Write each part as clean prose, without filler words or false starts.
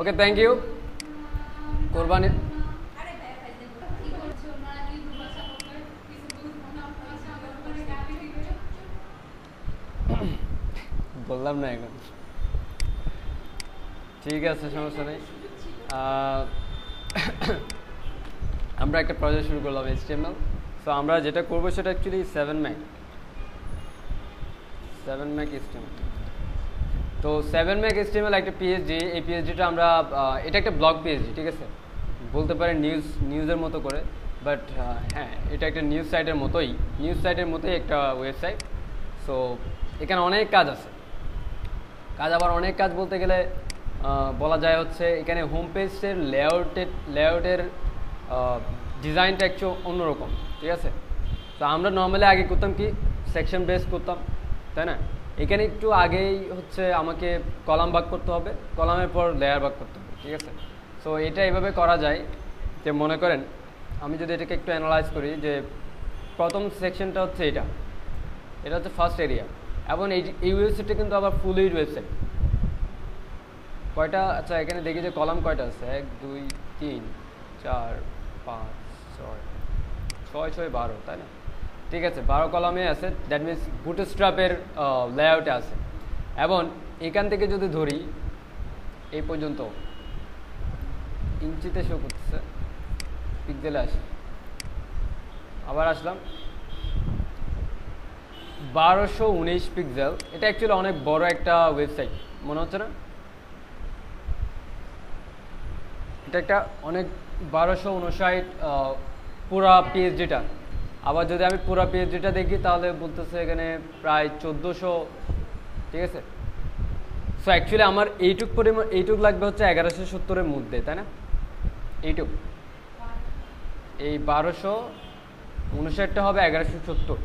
Okay, thank you. কোরবানি বললাম না এখন, ঠিক আছে, সমস্যা নেই। আমরা একটা প্রজেক্ট শুরু করলাম HTML। সো আমরা যেটা করবো সেটা অ্যাকচুয়ালি 7 Mac HTML। তো 7 Mac HTML একটা পিএইচডি। এই পিএইচডিটা আমরা এটা একটা ব্লগ পিএইচডি, ঠিক আছে, বলতে পারেন নিউজের মতো করে। বাট হ্যাঁ, এটা একটা নিউজ সাইটের মতোই একটা ওয়েবসাইট। সো এখানে অনেক কাজ আছে। আবার অনেক কাজ বলতে গেলে বলা যায় হচ্ছে এখানে হোম পেজের লেআউটের ডিজাইনটা একটু অন্যরকম, ঠিক আছে। তো আমরা নর্মালি আগে করতাম কি, সেকশন বেস করতাম, তাই না। এখানে একটু আগেই হচ্ছে আমাকে কলাম ভাগ করতে হবে, কলামের পর লেয়ার ভাগ করতে হবে, ঠিক আছে। সো এটা এইভাবে করা যায় যে, মনে করেন আমি যদি এটাকে একটু অ্যানালাইজ করি, যে প্রথম সেকশনটা হচ্ছে এটা হচ্ছে ফার্স্ট এরিয়া। এবং এই ওয়েবসাইটটা কিন্তু আবার ফুল এইড ওয়েবসাইট। কয়টা, আচ্ছা এখানে দেখি যে কলাম কয়টা আছে, 1 2 3 4 5 6 6 12, তাই না। ঠিক আছে, 12 কলামে আছে। দ্যাট মিনস বুটস্ট্র্যাপের লেআউটে আছে। এবং এখান থেকে যদি ধরি এই পর্যন্ত ইঞ্চিতে শো করতেছে, পিক্সেলে আসি, আবার আসলাম 1219 পিক্সেল। এটা অ্যাকচুয়ালি অনেক বড় একটা ওয়েবসাইট, মনে হচ্ছে না? এটা একটা অনেক 1259 পুরা পিএইচডিটা। আবার যদি আমি পুরা পিএইচডিটা দেখি তাহলে বলতেছে এখানে প্রায় 1400, ঠিক আছে। সো অ্যাকচুয়ালি আমার এইটুক লাগবে হচ্ছে 1170-এর মধ্যে, তাই না। এই 1259টা হবে 1170,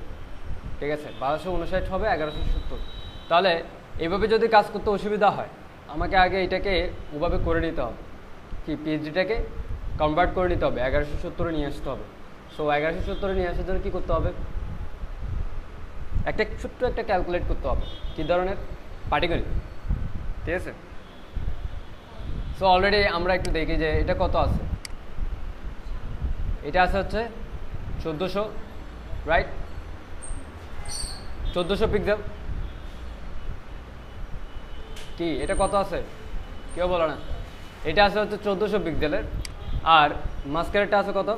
ঠিক আছে। 1259 হবে 1170। তাহলে এইভাবে যদি কাজ করতে অসুবিধা হয়, আমাকে আগে এটাকে ওভাবে করে নিতে হবে, কি পিএইচডিটাকে কনভার্ট করে নিতে হবে, 1170-এ নিয়ে আসতে হবে। সো 1170-এ নিয়ে আসার জন্য কী করতে হবে, ছোট্ট একটা ক্যালকুলেট করতে হবে। কী ধরনের, পাটিগণিত, ঠিক আছে। সো অলরেডি আমরা একটু দেখি যে এটা কত আছে। এটা আছে হচ্ছে 1400, রাইট, 1400 পিক্সেল। কি এটা কত আছে, কেউ বলো না। এটা আছে হচ্ছে 1400 পিক্সেলের। আর মাস্কারেটটা আছে কত,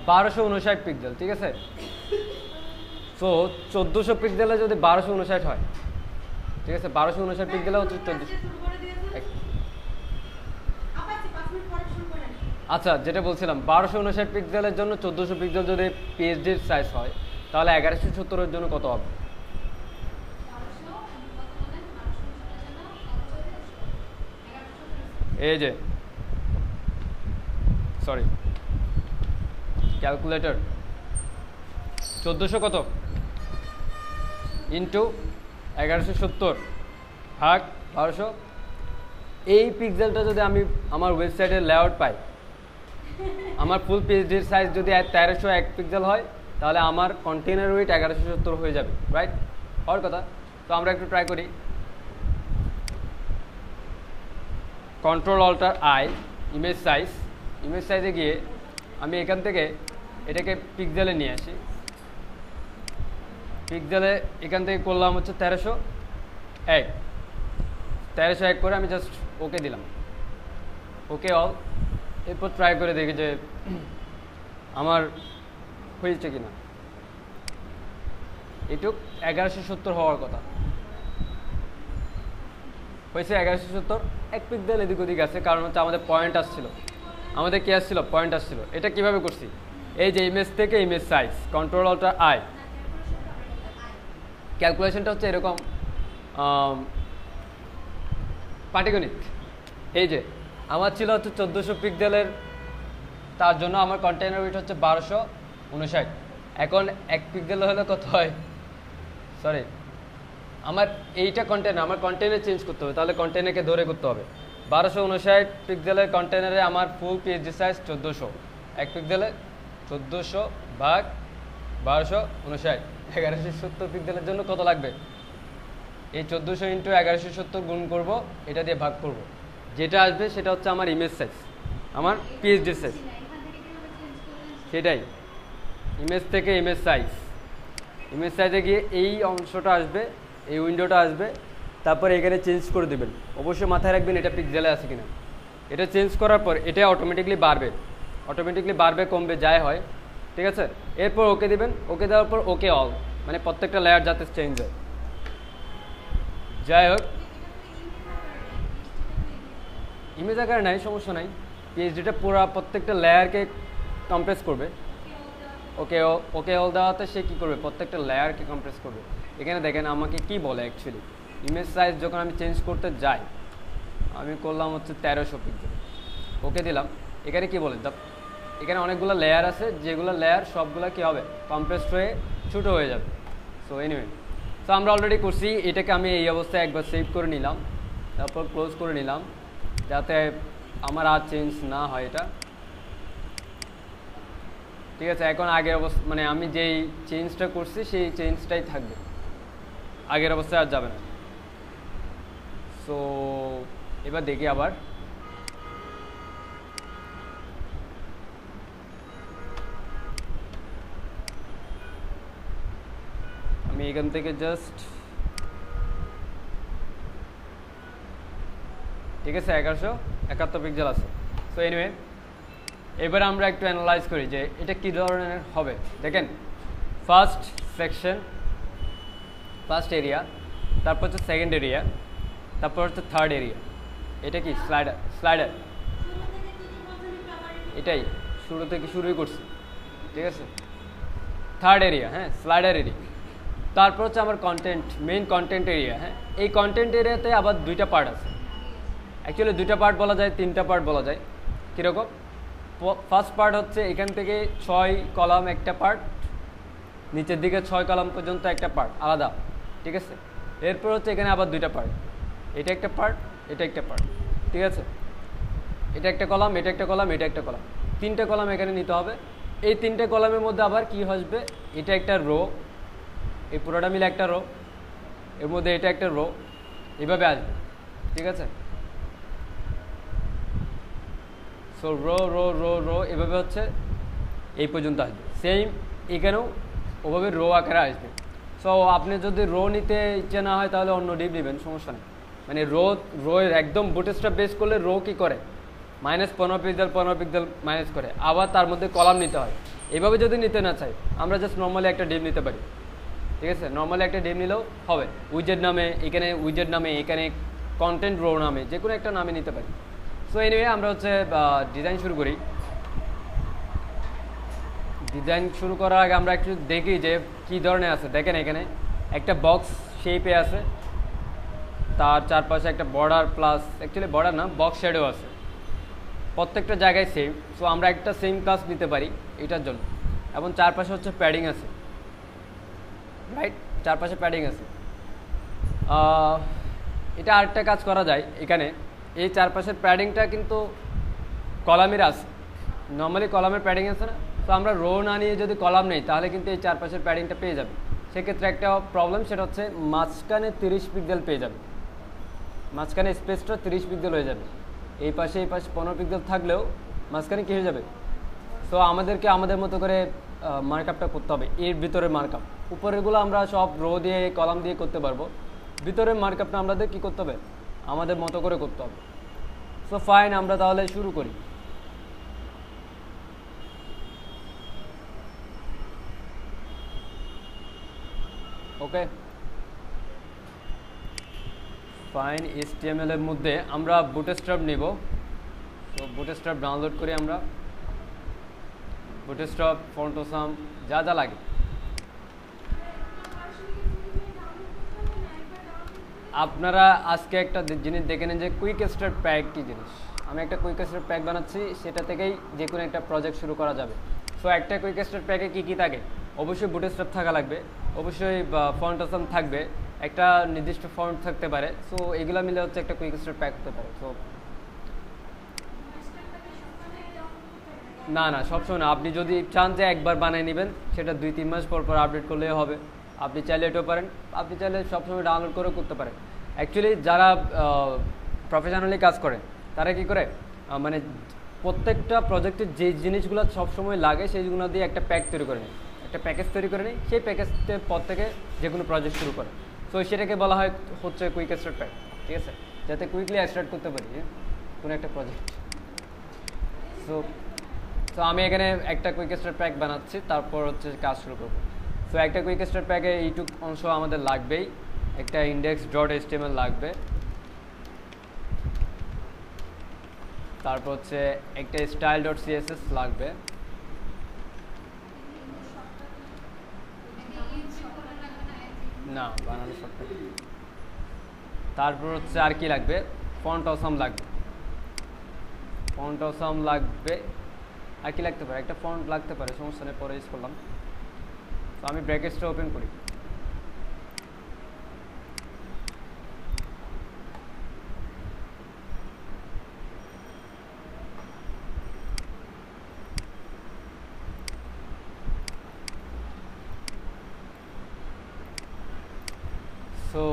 1259 পিক্সেল, ঠিক আছে। সো 1400 পিক্সেলে যদি 1259 হয়, ঠিক আছে, 1259 পিক্সেলে হচ্ছে 1400। আচ্ছা, যেটা বলছিলাম, 1259 পিক্সেলের জন্য 1400 পিক্সেল যদি পিএইচডির সাইজ হয়, তাহলে 1170-এর জন্য কত হবে? এই যে সরি, ক্যালকুলেটর, 1400 কত ইন্টু 1170 ভাগ 1200। এই পিক্সেলটা যদি আমি আমার ওয়েবসাইটের লেআউট পাই, আমার ফুল পিএইচডির সাইজ যদি 1301 পিক্সেল হয়, তাহলে আমার কন্টেনার ওয়েট 1170 হয়ে যাবে, রাইট, হওয়ার কথা। তো আমরা একটু ট্রাই করি। Ctrl+Alt+I, ইমেজ সাইজে গিয়ে আমি এখান থেকে এটাকে পিক্সেলে নিয়ে আসি। পিক্সেলে এখান থেকে করলাম হচ্ছে 1301 করে আমি জাস্ট ওকে দিলাম, ওকে অল। এরপর ট্রাই করে দেখি যে আমার হয়েছে কিনা। এটুক 1170 হওয়ার কথা, হয়েছে 1170। 1 পিক্সেল এদিক ওদিক আছে, কারণ হচ্ছে আমাদের পয়েন্ট আসছিল, পয়েন্ট আসছিল। এটা কিভাবে করছি, এই যে ইমেজ থেকে ইমেজ সাইজ, Ctrl+Alt+I, ক্যালকুলেশনটা হচ্ছে এরকম, পাটিগণিত। এই যে আমার ছিল হচ্ছে 1400 পিক্সেলের, তার জন্য আমার কন্টেনার ওয়েট হচ্ছে 1259। এখন 1 পিক্সেল হলে কত হয়, সরি, আমার এইটা কন্টেনার, আমার কন্টেনার চেঞ্জ করতে হবে, তাহলে কন্টেনারকে ধরে করতে হবে। 1259 পিক্সেলের কন্টেনারে আমার ফুল পিএইচডি সাইজ 1400, 1 পিক্সেলে 1400 ভাগ 1259, 1170 পিক্সেলের জন্য কত লাগবে, এই 1400 ইন্টু 1170 গুণ করব, এটা দিয়ে ভাগ করব, যেটা আসবে সেটা হচ্ছে আমার ইমেজ সাইজ, আমার পিএইচডি সাইজ। সেটাই, ইমেজ থেকে ইমেজ সাইজ, ইমেজ সাইজে গিয়ে এই অংশটা আসবে, এই উইন্ডোটা আসবে, তারপর এখানে চেঞ্জ করে দেবেন। অবশ্যই মাথায় রাখবেন এটা পিক্সেলে আছে কিনা। এটা চেঞ্জ করার পর এটা অটোমেটিকলি বাড়বে কমবে যাই হয়, ঠিক আছে। এরপর ওকে দিবেন, ওকে দেওয়ার পর ওকে অল, মানে প্রত্যেকটা লেয়ার যাতে চেঞ্জ হয়। যাই হোক, ইমেজ আকারে নাই, সমস্যা নাই। পিএইচডিটা পুরো প্রত্যেকটা লেয়ারকে কম্প্রেস করবে। ওকে অল দেওয়াতে সে কী করবে, প্রত্যেকটা লেয়ারকে কম্প্রেস করবে। এখানে দেখেন আমাকে কি বলে অ্যাকচুয়ালি, ইমেজ সাইজ যখন আমি চেঞ্জ করতে যাই, আমি করলাম হচ্ছে 1300 পিক্সেল, ওকে দিলাম। এখানে কি বলে, এখানে অনেকগুলো লেয়ার আছে, যেগুলো লেয়ার সবগুলো কি হবে, কম্প্রেসড হয়ে ছোটো হয়ে যাবে। সো এনিওয়ে, সো আমরা অলরেডি করছি। এটাকে আমি এই অবস্থায় একবার সেভ করে নিলাম, তারপর ক্লোজ করে নিলাম, যাতে আমার আর চেঞ্জ না হয় এটা, ঠিক আছে। এখন আগের অবস্থা, মানে আমি যেই চেঞ্জটা করছি সেই চেঞ্জটাই থাকবে, আগের অবস্থায় আর যাবে না। সো এবার দেখি আবার, আমি এখান থেকে জাস্ট, ঠিক আছে, 1171 পিক্সেল আছে। সো এনিওয়ে, এবার আমরা একটু অ্যানালাইজ করি যে এটা কী ধরনের হবে। দেখেন, ফার্স্ট সেকশন, ফার্স্ট এরিয়া, তারপর হচ্ছে সেকেন্ড এরিয়া, তারপর হচ্ছে থার্ড এরিয়া। এটা কি স্লাইডার, এটাই শুরু থেকে শুরুই করছি, ঠিক আছে। থার্ড এরিয়া, হ্যাঁ, স্লাইডার এরিয়া। তারপর হচ্ছে আমার কন্টেন্ট, মেইন কন্টেন্ট এরিয়া। হ্যাঁ, এই কন্টেন্ট এরিয়াতে আবার দুইটা পার্ট আছে, অ্যাকচুয়ালি দুইটা পার্ট বলা যায়, তিনটা পার্ট বলা যায়। কীরকম, ফার্স্ট পার্ট হচ্ছে এখান থেকে 6 কলাম একটা পার্ট, নিচের দিকে 6 কলাম পর্যন্ত একটা পার্ট আলাদা, ঠিক আছে। এরপর হচ্ছে এখানে আবার দুইটা পার্ট, এটা একটা পার্ট, এটা একটা পার্ট, ঠিক আছে। এটা একটা কলাম, এটা একটা কলাম, এটা একটা কলাম, তিনটে কলাম এখানে নিতে হবে। এই তিনটে কলামের মধ্যে আবার কি আসবে, এটা একটা রো, এই পুরোটা মিলে একটা রো, এর মধ্যে এটা একটা রো, এভাবে আসবে, ঠিক আছে। So row row row row এভাবে হচ্ছে এই পর্যন্ত আসবে। সেম এখানেও ওভাবে রো আকারে আসবে। সো আপনি যদি রো নিতে ইচ্ছে না হয় তাহলে অন্য ডিপ নেবেন, সমস্যা নেই। মানে রো একদম বুটস্ট্র্যাপ বেস করলে রো কী করে, -15 পিক্সেল 15 পিক্সেল মাইনাস করে, আবার তার মধ্যে কলাম নিতে হয়। এভাবে যদি নিতে না চাই, আমরা জাস্ট নর্মালি একটা ডিপ নিতে পারি, ঠিক আছে। নর্মালি একটা ডিপ নিলেও হবে, উইজেট নামে, এখানে উইজেট নামে, এখানে কন্টেন্ট রো নামে, যে কোনো একটা নামে নিতে পারি। সো এনিওয়ে, আমরা হচ্ছে ডিজাইন শুরু করি। ডিজাইন শুরু করার আগে আমরা একটু দেখি যে কী ধরনের আছে। দেখেন এখানে একটা বক্স শেপে আছে, তার চারপাশে একটা বর্ডার প্লাস, অ্যাকচুয়ালি বর্ডার না, বক্স শ্যাডো আছে, প্রত্যেকটা জায়গায় সেম। সো আমরা একটা সেম কাজ নিতে পারি এটার জন্য। এবং চারপাশে হচ্ছে প্যাডিং আছে, রাইট, চারপাশে প্যাডিং আছে। এটা আরেকটা কাজ করা যায়, এখানে এই চারপাশের প্যাডিংটা কিন্তু কলামের আছে, নর্মালি কলামের প্যাডিং আছে না। তো আমরা রো না নিয়ে যদি কলাম নেই তাহলে কিন্তু এই চারপাশের প্যাডিংটা পেয়ে যাবে। সেক্ষেত্রে একটা প্রবলেম, সেটা হচ্ছে মাঝখানে 30 পিক্সেল পেয়ে যাবে, মাঝখানে স্পেসটা 30 পিক্সেল হয়ে যাবে। এই পাশে 15 পিক্সেল থাকলেও মাঝখানে কী হয়ে যাবে। সো আমাদেরকে আমাদের মতো করে মার্কআপটা করতে হবে। এর ভিতরে মার্কআপ, উপরেরগুলো আমরা সব রো দিয়ে কলাম দিয়ে করতে পারবো, ভিতরের মার্কআপটা আমাদের কী করতে হবে, আমাদের মতো করে করতে হবে। সো ফাইন, আমরা তাহলে শুরু করি। ওকে ফাইন, HTML এর মধ্যে আমরা বুটস্ট্র্যাপ নেব। তো বুটস্ট্র্যাপ ডাউনলোড করি আমরা, বুটস্ট্র্যাপ, ফন্টোসাম, যা যা লাগে। আপনারা আজকে একটা জিনিস দেখে নেন যে কুইক স্টার্ট প্যাক কী জিনিস। আমি একটা কুইক স্টার্ট প্যাক বানাচ্ছি, সেটা থেকেই যে কোনো একটা প্রজেক্ট শুরু করা যাবে। সো একটা কুইক স্টার্ট প্যাকে কী কী থাকে, অবশ্যই বুটস্ট্র্যাপ থাকা লাগবে, অবশ্যই ফন্টোসাম থাকবে, একটা নির্দিষ্ট ফন্ট থাকতে পারে। সো এগুলো মিলে হচ্ছে একটা কুইক স্টার্ট প্যাক হতে পারে। সো না না, সবসময় না। আপনি যদি চান যে একবার বানিয়ে নেবেন, সেটা 2-3 মাস পর পর আপডেট করলেও হবে। আপনি চাইলে এটাও পারেন, আপনি চাইলে সবসময় ডাউনলোড করে করতে পারেন। অ্যাকচুয়ালি যারা প্রফেশনালি কাজ করে তারা কি করে, মানে প্রত্যেকটা প্রজেক্টের যে জিনিসগুলো সবসময় লাগে সেইগুলো দিয়ে একটা প্যাক তৈরি করে নেয়, একটা প্যাকেজ তৈরি করে নেয়, সেই প্যাকেজের পর থেকে যে কোনো প্রজেক্ট শুরু করে। সো সেটাকে বলা হয় হচ্ছে কুইক স্টার্ট প্যাক, ঠিক আছে, যাতে কুইকলি স্টার্ট করতে পারি কোনো একটা প্রজেক্ট। সো তো আমি এখানে একটা কুইক স্টার্ট প্যাক বানাচ্ছি, তারপর হচ্ছে কাজ শুরু করবো। সো একটা কুইক স্টার্ট প্যাকে এইটুক অংশ আমাদের লাগবেই, একটা index.html লাগবে, তারপর হচ্ছে একটা style.css লাগবে, না বানানো শর্টকাট। তারপর হচ্ছে আর কি লাগবে, ফন্ট অসাম লাগবে, ফন্ট অসাম লাগবে, আর কি লাগতে পারে, একটা ফন্ট লাগতে পারে, সমস্যা নেই, পরে ইউজ করলাম। তো আমি ব্র্যাকেটসটা ওপেন করি। সো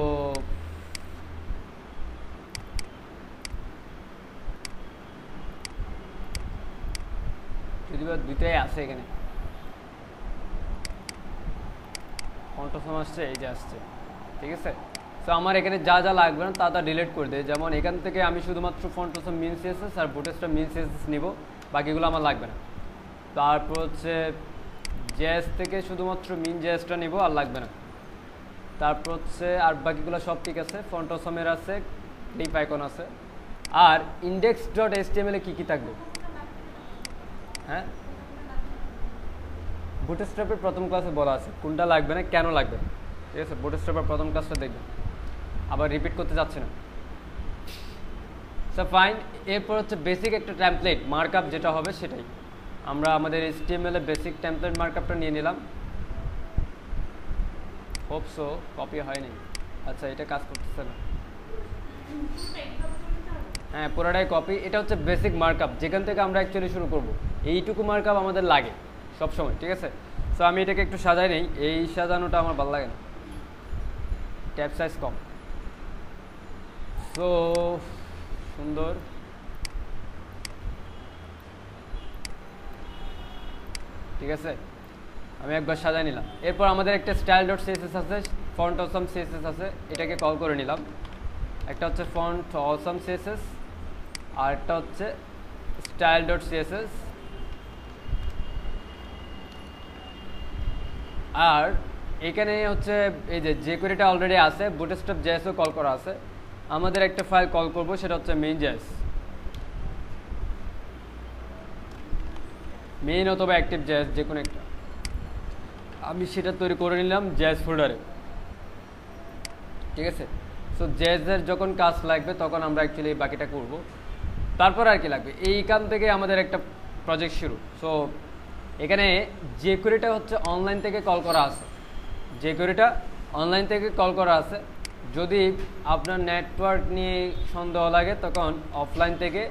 যদি বা দুইটাই আছে এখানে, ফন্ট অসাম আসছে, এই যে আসছে, ঠিক আছে। সো আমার এখানে যা যা লাগবে না তা ডিলিট করে দেয়, যেমন এখান থেকে আমি শুধুমাত্র ফন্ট অসাম মিন সিএসএস আর বুটস্ট্র্যাপ মিন সিএসএস নিব, বাকিগুলো আমার লাগবে না। তারপর হচ্ছে জেএস থেকে শুধুমাত্র মিন জেএসটা নিব, আর লাগবে না। তারপর হচ্ছে আর বাকিগুলো সব ঠিক আছে, ফন্ট অসামের আছে, ক্লিপ আইকন আছে। আর index.html এ কী কী থাকবে, হ্যাঁ বুটস্ট্র্যাপের প্রথম ক্লাসে বলা আছে কোনটা লাগবে না, কেন লাগবে না, ঠিক আছে। বুটস্ট্র্যাপের প্রথম ক্লাসটা দেখবেন, আবার রিপিট করতে যাচ্ছে না। সো ফাইন, এরপর হচ্ছে বেসিক একটা টেমপ্লেট মার্কআপ যেটা হবে সেটাই আমরা আমাদের HTML এর বেসিক টেমপ্লেট মার্কআপটা নিয়ে নিলাম। হোপ সো কপি হয়নি, আচ্ছা এটা কাজ করতেছে না, হ্যাঁ পুরোটাই কপি। এটা হচ্ছে বেসিক মার্কআপ, যেখান থেকে আমরা অ্যাকচুয়ালি শুরু করব, এইটুকু মার্কআপ আমাদের লাগে সবসময়, ঠিক আছে। সো আমি এটাকে একটু সাজাই নেই, এই সাজানোটা আমার ভালো লাগে না, ট্যাব সাইজ কম। সো সুন্দর, ঠিক আছে, আমি একবার সাজাই নিলাম। এরপর আমাদের একটা style.css আছে, ফন্ট অসাম সিএসএস আছে, এটাকে কল করে নিলাম। একটা হচ্ছে ফন্ট অসাম সিএসএস আর একটা হচ্ছে style.css। আর এখানে হচ্ছে এই যে jQuery-টা অলরেডি আছে, বুটস্ট্র্যাপ জেএসও কল করা আছে, আমাদের একটা ফাইল কল করব, সেটা হচ্ছে main.js, মেইন অথবা অ্যাক্টিভ.js যে কোনো একটা। আমি সেটা তৈরি করে নিলাম জেএস ফোল্ডারে, ঠিক আছে। সো জেএসের যখন কাজ লাগবে তখন আমরা অ্যাকচুয়ালি বাকিটা করব। তারপর আর কি লাগবে, এইখান থেকে আমাদের একটা প্রজেক্ট শুরু। সো এখানে jQuery-টা হচ্ছে অনলাইন থেকে কল করা আছে, jQuery-টা অনলাইন থেকে কল করা আছে। যদি আপনার নেটওয়ার্ক নিয়ে সন্দেহ লাগে তখন অফলাইন থেকে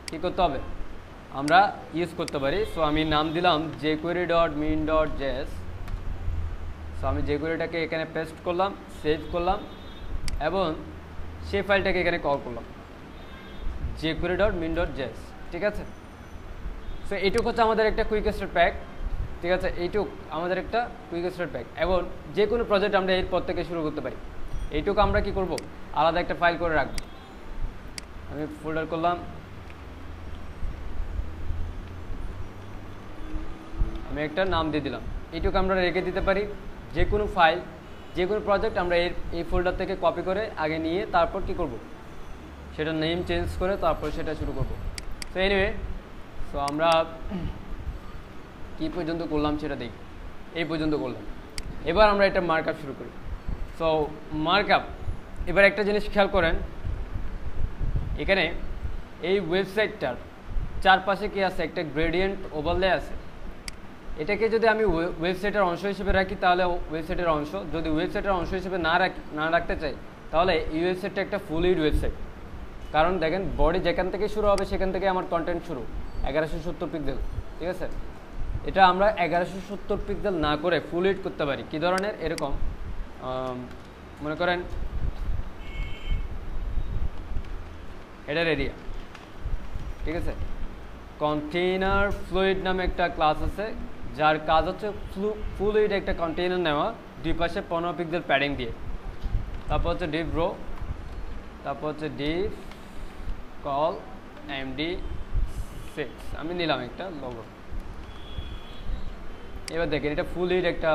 কী করতে হবে, আমরা ইউজ করতে পারি। সো আমি নাম দিলাম jQuery.min.js। সো আমি jQuery-টাকে এখানে পেস্ট করলাম, সেভ করলাম এবং সেই ফাইলটাকে এখানে কল করলাম jQuery.min.js, ঠিক আছে। সো এইটুক হচ্ছে আমাদের একটা কুইক স্টার্ট প্যাক, ঠিক আছে, এইটুক আমাদের একটা কুইক স্টার্ট প্যাক, এবং যে কোনো প্রজেক্ট আমরা এরপর থেকে শুরু করতে পারি। এইটুকু আমরা কি করব, আলাদা একটা ফাইল করে রাখবো। আমি ফোল্ডার করলাম, আমি একটা নাম দিয়ে দিলাম, এইটুকু আমরা রেখে দিতে পারি। যে কোনো ফাইল, যে কোনো প্রজেক্ট আমরা এই ফোল্ডার থেকে কপি করে আগে নিয়ে তারপর কি করব, সেটা নেম চেঞ্জ করে তারপর সেটা শুরু করব। সো এনিওয়ে, সো আমরা কি পর্যন্ত করলাম সেটা দেখি, এই পর্যন্ত করলাম। এবার আমরা এটা মার্কআপ শুরু করি। সো মার্কআপ, এবার একটা জিনিস খেয়াল করেন, এখানে এই ওয়েবসাইটটার চারপাশে কি আছে, একটা গ্রেডিয়েন্ট ওভারলে আছে। এটাকে যদি আমি ওয়েবসাইটের অংশ হিসেবে রাখি তাহলে ওয়েবসাইটের অংশ, যদি ওয়েবসাইটের অংশ হিসেবে না রাখতে চাই তাহলে এই ওয়েবসাইটটা একটা ফুল উইড ওয়েবসাইট। কারণ দেখেন বডি যেখান থেকে শুরু হবে সেখান থেকে আমার কন্টেন্ট শুরু, 1170 পিক্সেল, ঠিক আছে। এটা আমরা 1170 পিক্সেল না করে ফুল উইড করতে পারি। কী ধরনের, এরকম মনে করেন এটার এরিয়া, ঠিক আছে। কন্টেইনার ফ্লুইড নামে একটা ক্লাস আছে যার কাজ হচ্ছে ফ্লুইড একটা কন্টেইনার নেওয়া, দুই পাশে 15 পিক্সেল প্যাডিং দিয়ে। তারপর হচ্ছে ডিভ রো, তারপর হচ্ছে ডিভ কল MD6, আমি নিলাম একটা লোগো। এবার দেখেন এটা ফ্লুইড একটা,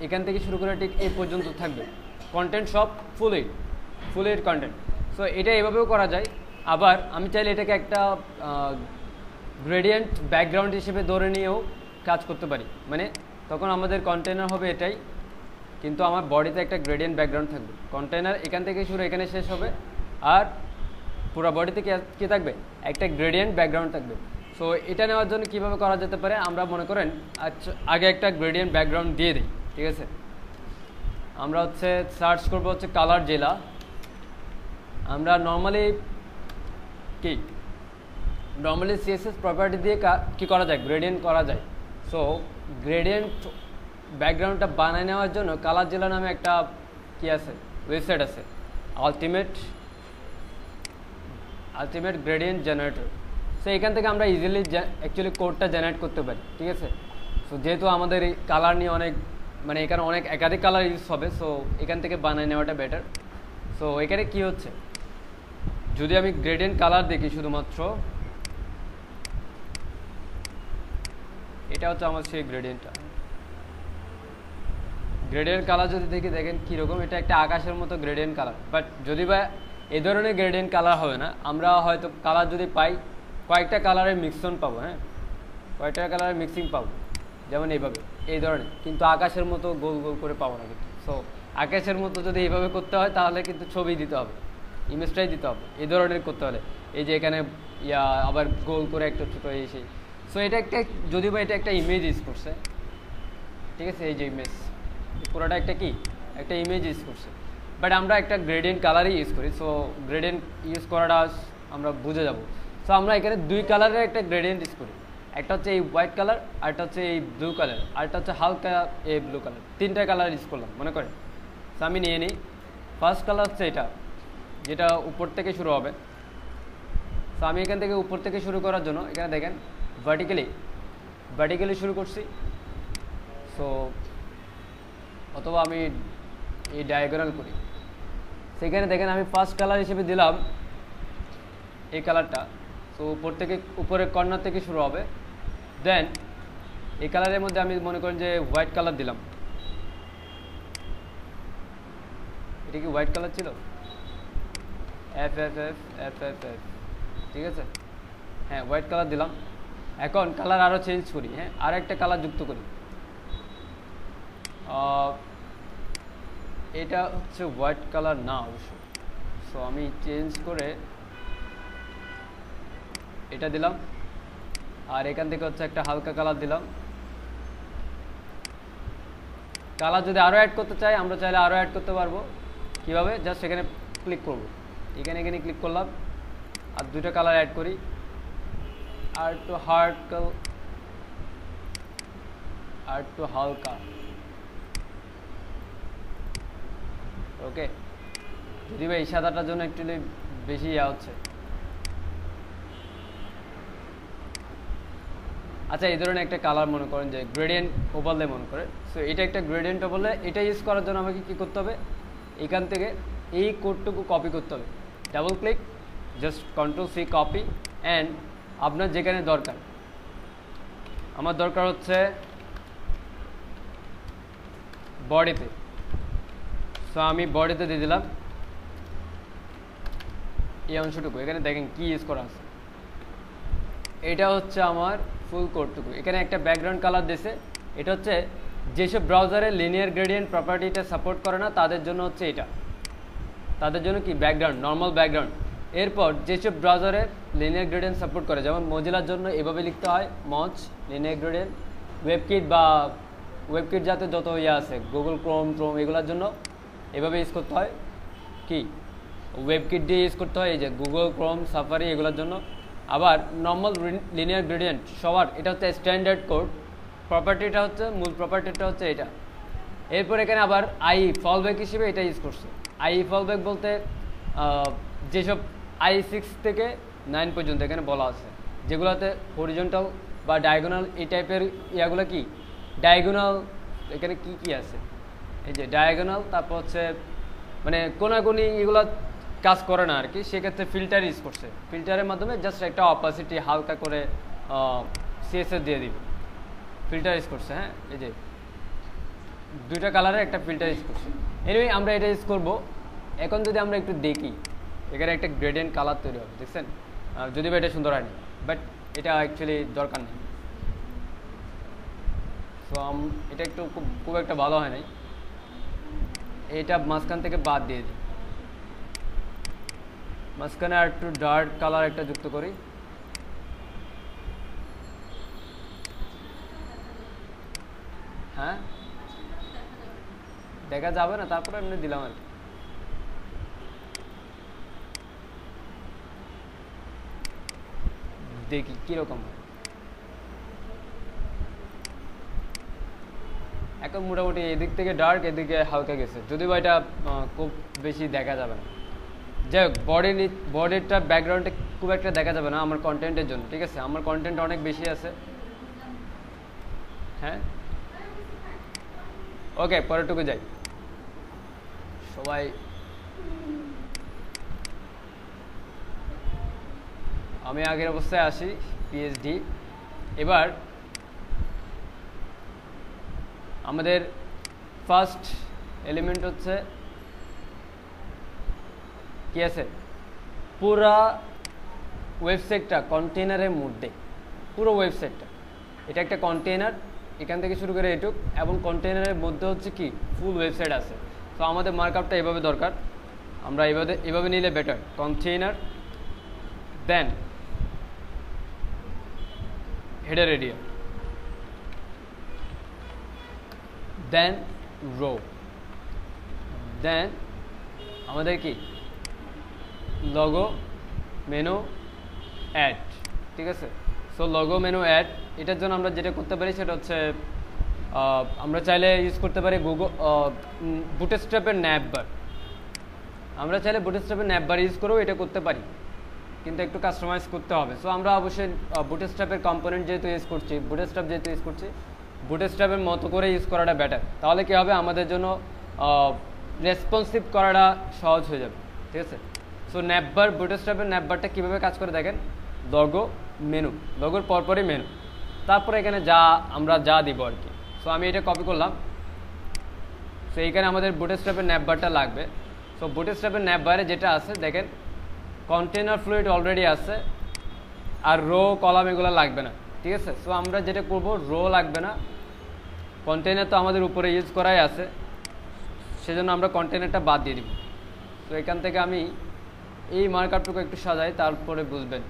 এখান থেকে শুরু করে ঠিক এই পর্যন্ত থাকবে কন্টেন্ট, সব ফ্লুইড কন্টেন্ট। সো এটা এভাবেও করা যায়। আবার আমি চাইলে এটাকে একটা গ্রেডিয়েন্ট ব্যাকগ্রাউন্ড হিসেবে ধরে নিয়েও কাজ করতে পারি, মানে তখন আমাদের কন্টেনার হবে এটাই, কিন্তু আমার বডিতে একটা গ্রেডিয়েন্ট ব্যাকগ্রাউন্ড থাকবে। কন্টেনার এখান থেকে শুরু এখানে শেষ হবে, আর পুরো বডিতে কী থাকবে, একটা গ্রেডিয়েন্ট ব্যাকগ্রাউন্ড থাকবে। সো এটা নেওয়ার জন্য কীভাবে করা যেতে পারে, আমরা মনে করেন আচ্ছা আগে একটা গ্রেডিয়েন্ট ব্যাকগ্রাউন্ড দিয়ে দিই, ঠিক আছে। আমরা হচ্ছে সার্চ করবো হচ্ছে কালার জেলা। আমরা নর্মালি CSS প্রপার্টি দিয়ে কি করা যায়, গ্রেডিয়েন্ট করা যায়। সো গ্রেডিয়েন্ট ব্যাকগ্রাউন্ডটা বানিয়ে নেওয়ার জন্য কালার জেলা নামে একটা কি আছে, ওয়েবসাইট আছে, আলটিমেট গ্রেডিয়েন্ট জেনারেটর। সো এখান থেকে আমরা ইজিলি অ্যাকচুয়ালি কোডটা জেনারেট করতে পারি, ঠিক আছে। সো যেহেতু আমাদের এই কালার নিয়ে অনেক, মানে এখানে অনেক একাধিক কালার ইউজ হবে, সো এখান থেকে বানিয়ে নেওয়াটা বেটার। সো এখানে কি হচ্ছে, যদি আমি গ্রেডিয়েন্ট কালার দেখি শুধুমাত্র, এটা হচ্ছে আমার সেই গ্রেডিয়েন্টটা। গ্রেডিয়েন্ট কালার যদি দেখি, দেখেন কীরকম, এটা একটা আকাশের মতো গ্রেডিয়েন্ট কালার। বাট যদি বা এই ধরনের গ্রেডিয়েন্ট কালার হবে না, আমরা হয়তো কালার যদি পাই কয়েকটা কালারের মিক্সন পাবো, হ্যাঁ কয়েকটা কালারের মিক্সিং পাবো, যেমন এইভাবে এই ধরনের, কিন্তু আকাশের মতো গোল গোল করে পাবো না কিন্তু। সো আকাশের মতো যদি এইভাবে করতে হয় তাহলে কিন্তু ছবি দিতে হবে, ইমেজটাই দিতে হবে এই ধরনের করতে হলে। এই যে এখানে আবার গোল করে একটা ছোটো এসে, সো এটা একটা, যদি বা এটা একটা ইমেজ ইউজ করছে, ঠিক আছে, এই যে ইমেজ পুরোটা একটা কি, একটা ইমেজ ইউজ করছে, বাট আমরা একটা গ্রেডিয়েন্ট কালারই ইউজ করি। সো গ্রেডিয়েন্ট ইউজ করাটা আমরা বুঝে যাব। সো আমরা এখানে দুই কালারের একটা গ্রেডিয়েন্ট ইউজ করি, একটা হচ্ছে এই হোয়াইট কালার, আরেকটা হচ্ছে এই ব্লু কালার, আরেকটা হচ্ছে হালকা এই ব্লু কালার, তিনটা কালার ইউজ করলাম মনে করেন। সো আমি নিয়ে নিই, ফার্স্ট কালার হচ্ছে এটা, যেটা উপর থেকে শুরু হবে। সো আমি এখান থেকে উপর থেকে শুরু করার জন্য এখানে দেখেন ভার্টিক্যালি শুরু করছি। সো অথবা আমি এই ডায়াগোনাল করি, সেখানে দেখেন আমি ফার্স্ট কালার হিসেবে দিলাম এই কালারটা। সো উপর থেকে, উপরের কর্নার থেকে শুরু হবে। দেন এই কালারের মধ্যে আমি মনে করেন যে হোয়াইট কালার দিলাম। এটা কি হোয়াইট কালার ছিল, এফ, ঠিক আছে, হ্যাঁ হোয়াইট কালার দিলাম। এখন কালার আরও চেঞ্জ করি, হ্যাঁ আর একটা কালার যুক্ত করি। এটা হচ্ছে হোয়াইট কালার না অবশ্য, সো আমি চেঞ্জ করে এটা দিলাম, আর এখান থেকে হচ্ছে একটা হালকা কালার দিলাম। কালার যদি আরও অ্যাড করতে চাই, আমরা চাইলে আরও অ্যাড করতে পারবো। কীভাবে, জাস্ট এখানে ক্লিক করব, এখানে ক্লিক করলাম, আর দুটো কালার অ্যাড করি, আর একটু হালকা, ওকে। যদি ভাই এই সাদাটার জন্য একটু বেশি হচ্ছে, আচ্ছা এই ধরনের একটা কালার মনে করেন যে গ্রেডিয়েন্ট ওভারলে মনে করে। সো এটা একটা গ্রেডিয়েন্ট ওভারলে, এটা ইউজ করার জন্য আমাকে কী করতে হবে, এখান থেকে এই কোডটুকু কপি করতে হবে, double click, just Ctrl+C copy, and আপনার যেখানে দরকার, আমার দরকার হচ্ছে বডিতে। সো আমি বডিতে দিয়ে দিলাম এই অংশটুকু। এখানে দেখেন কি ইউজ করা আছে, এটা হচ্ছে আমার ফুল কোডটুকু। এখানে একটা ব্যাকগ্রাউন্ড কালার দিয়েছে, এটা হচ্ছে যেসব ব্রাউজারে লিনিয়ার গ্রেডিয়েন্ট প্রপার্টিটা সাপোর্ট করে না তাদের জন্য হচ্ছে এটা, তাদের জন্য কি ব্যাকগ্রাউন্ড, নর্মাল ব্যাকগ্রাউন্ড। এরপর যেসব ব্রাউজারে লিনিয়ার গ্রেডিয়েন্ট সাপোর্ট করে, যেমন মজিলার জন্য এভাবে লিখতে হয় মজ লিনিয়ার গ্রেডিয়েন্ট, ওয়েবকিট যাতে যত আছে গুগল ক্রোম এগুলোর জন্য এভাবে ইউজ করতে হয়, কি ওয়েবকিট দিয়ে ইউজ করতে হয়, এই যে গুগল ক্রোম, সাফারি এগুলোর জন্য। আবার নর্মাল লিনিয়ার গ্রেডিয়েন্ট সবার, এটা হচ্ছে স্ট্যান্ডার্ড কোড। প্রপার্টিটা হচ্ছে, মূল প্রপার্টিটা হচ্ছে এটা, এরপর এখানে আবার আই ফলব্যাক হিসেবে এটা ইউজ করছে। আই ফলব্যাক বলতে যেসব i6 থেকে 9 পর্যন্ত এখানে বলা আছে, যেগুলোতে হরিজন্টাল বা ডায়াগোনাল এই টাইপের ইয়াগুলো কি ডায়াগোনাল, এখানে কি কি আছে, এই যে ডায়াগোনাল, তারপর হচ্ছে মানে কোনাকুনি এগুলো কাজ করে না আর কি, সেক্ষেত্রে ফিল্টার ইউজ করছে। ফিল্টারের মাধ্যমে জাস্ট একটা অপাসিটি হালকা করে সিএসএস দিয়ে দিবে, ফিল্টার ইউজ করছে। হ্যাঁ, এই যে দুইটা কালারের একটা ফিল্টার ইউজ করছে। এনিওয়ে আমরা এটা ইউজ করবো। এখন যদি আমরা একটু দেখি, এখানে একটা গ্রেডিয়েন্ট কালার তৈরি হবে, দেখছেন? যদি বা এটা সুন্দর হয়নি, বাট এটা অ্যাকচুয়ালি দরকার নেই। সো এটা একটু খুব একটা ভালো হয় নাই, এটা মাঝখান থেকে বাদ দিয়ে দিই। মাঝখানে আর একটু ডার্ক কালার একটা যুক্ত করি। হ্যাঁ, দেখা যাবে না, তারপরে এমনি দিলাম আর কি। দেখি কিরকম হয়। এখন মোটামুটি এদিক থেকে ডার্ক, এদিকে হালকা গেছে, যদিও এটা খুব বেশি দেখা যাবে না। যাই হোক, বডিটা ব্যাকগ্রাউন্ডে খুব একটা দেখা যাবে না আমার কন্টেন্টের জন্য, ঠিক আছে? আমার কন্টেন্ট অনেক বেশি আছে। হ্যাঁ, ওকে, পরেরটুকু যাই। সবাই আমি আগের অবস্থায় আসি, পিএইচডি। এবার আমাদের ফার্স্ট এলিমেন্ট হচ্ছে কি আছে, পুরা ওয়েবসাইটটা কন্টেনারের মধ্যে, পুরো ওয়েবসাইটটা এটা একটা কন্টেনার, এখান থেকে শুরু করে এটুক, এবং কন্টেনারের মধ্যে হচ্ছে কি ফুল ওয়েবসাইট আছে। তো আমাদের মার্কআপটা এভাবে দরকার, আমরা এভাবে নিলে বেটার। কন্টেনার, দেন হেডার এরিয়া, দেন রো, দেন আমাদের কি লগো, মেনু, অ্যাড, ঠিক আছে? সো লগো, মেনু, অ্যাড, এটার জন্য আমরা যেটা করতে পারি সেটা হচ্ছে আমরা চাইলে ইউজ করতে পারি বুটস্ট্র্যাপের ন্যাপবার। আমরা চাইলে বুটস্ট্র্যাপের ন্যাপবার ইউজ করেও এটা করতে পারি, কিন্তু একটু কাস্টমাইজ করতে হবে। সো আমরা অবশ্যই বুটস্ট্র্যাপের কম্পোনেন্ট যেহেতু ইউজ করছি, বুটস্ট্র্যাপের মতো করে ইউজ করাটা বেটার। তাহলে কি হবে, আমাদের জন্য রেসপন্সিভ করাটা সহজ হয়ে যাবে, ঠিক আছে? সো ন্যাপবার, বুটস্ট্র্যাপের ন্যাপবারটা কীভাবে কাজ করে দেখেন, লগো, মেনু, লগোর পরপরই মেনু, তারপরে এখানে আমরা যা দিব আর কি। সো আমি এটা কপি করলাম। সো এইখানে আমাদের বুটস্ট্র্যাপের ন্যাপবারটা লাগবে। সো বুটস্ট্র্যাপের ন্যাপবারে যেটা আছে দেখেন, কন্টেনার ফ্লুইড অলরেডি আছে, আর রো, কলাম এগুলো লাগবে না, ঠিক আছে? সো আমরা যেটা করব, রো লাগবে না, কন্টেনার তো আমাদের উপরে ইউজ করাই আছে, সেজন্য আমরা কন্টেনারটা বাদ দিয়ে দিব। তো এখান থেকে আমি এই মার্কআপটুকু একটু সাজাই, তারপরে বুঝবেন।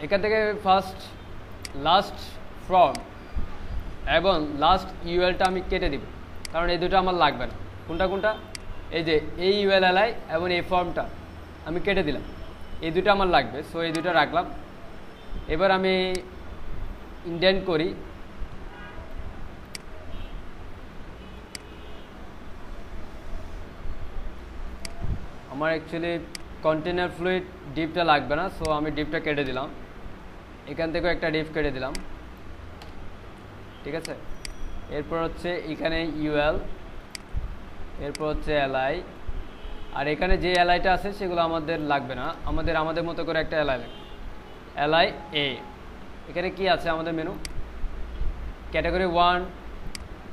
এখান থেকে ফার্স্ট, লাস্ট ফ্রম এবং লাস্ট ইউএলটা আমি কেটে দিব, কারণ এই দুটো আমার লাগবে না। কোনটা, এই যে এই ইউএলএলআই এবং এই ফর্মটা আমি কেটে দিলাম, এই দুটো আমার লাগবে। সো এই দুটো রাখলাম। এবার আমি ইন্ডেন্ট করি, আমার অ্যাকচুয়ালি কন্টেনার ফ্লুইড ডিপটা লাগবে না, সো আমি ডিপটা কেটে দিলাম। এখান থেকেও একটা ডিপ কেটে দিলাম, ঠিক আছে? এরপর হচ্ছে এখানে ইউএল, এরপর হচ্ছে এলআই, আর এখানে যে এলআইটা আছে সেগুলো আমাদের লাগবে না, আমাদের মতো করে একটা এলআই লাগবে, এলআই এ। এখানে কি আছে আমাদের menu, category 1,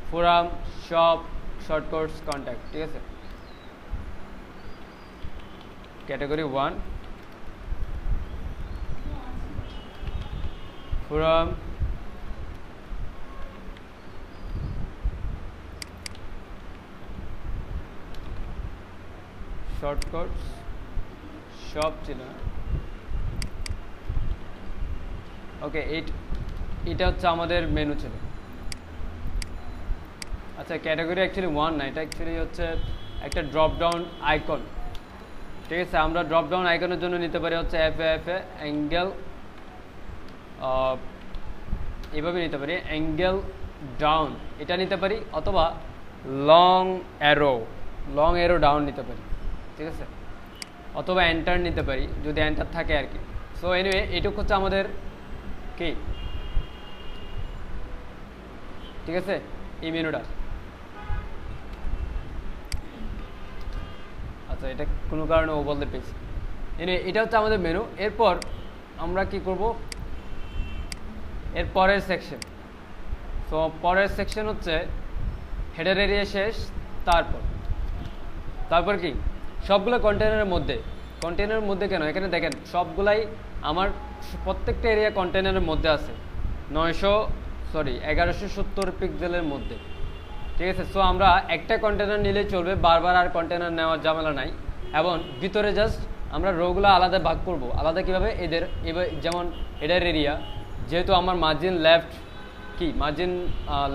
forum, shop, shortcuts, contact, ঠিক আছে? ক্যাটাগরি 1 ফোরাম, শর্টকাটস, শপ ছিল না, ওকে। এটা হচ্ছে আমাদের মেনু ছিল। আচ্ছা, ক্যাটাগরি অ্যাকচুয়ালি 1 না, এটা অ্যাকচুয়ালি হচ্ছে একটা ড্রপ ডাউন আইকন, ঠিক আছে? আমরা ড্রপ ডাউন আইকনের জন্য নিতে পারি হচ্ছে এফ এ অ্যাঙ্গেল এভাবে নিতে পারি, অ্যাঙ্গেল ডাউন এটা নিতে পারি, অথবা লং অ্যারো ডাউন নিতে পারি, ঠিক আছে, অথবা এন্টার নিতে পারি যদি এন্টার থাকে আর কি। সো এনিওয়ে এটুকু হচ্ছে আমাদের কি, ঠিক আছে, এই মেনুটা। আচ্ছা, এটা কোনো কারণে ও বলতে পেয়েছি। এটা হচ্ছে আমাদের মেনু। এরপর আমরা কি করব, এর পরের সেকশন। সো পরের সেকশন হচ্ছে হেডার এরিয়া শেষ, তারপর কি সবগুলো কন্টেনারের মধ্যে কেন, এখানে দেখেন সবগুলাই আমার প্রত্যেকটা এরিয়া কন্টেনারের মধ্যে আছে 1170 পিক্সেলের মধ্যে, ঠিক আছে। সো আমরা একটা কন্টেনার নিলেই চলবে, বারবার আর কন্টেনার নেওয়ার ঝামেলা নাই। এবং ভিতরে জাস্ট আমরা রোগুলো আলাদা ভাগ করব। আলাদা কীভাবে, এবার যেমন হেডার এরিয়া, যেহেতু আমার মার্জিন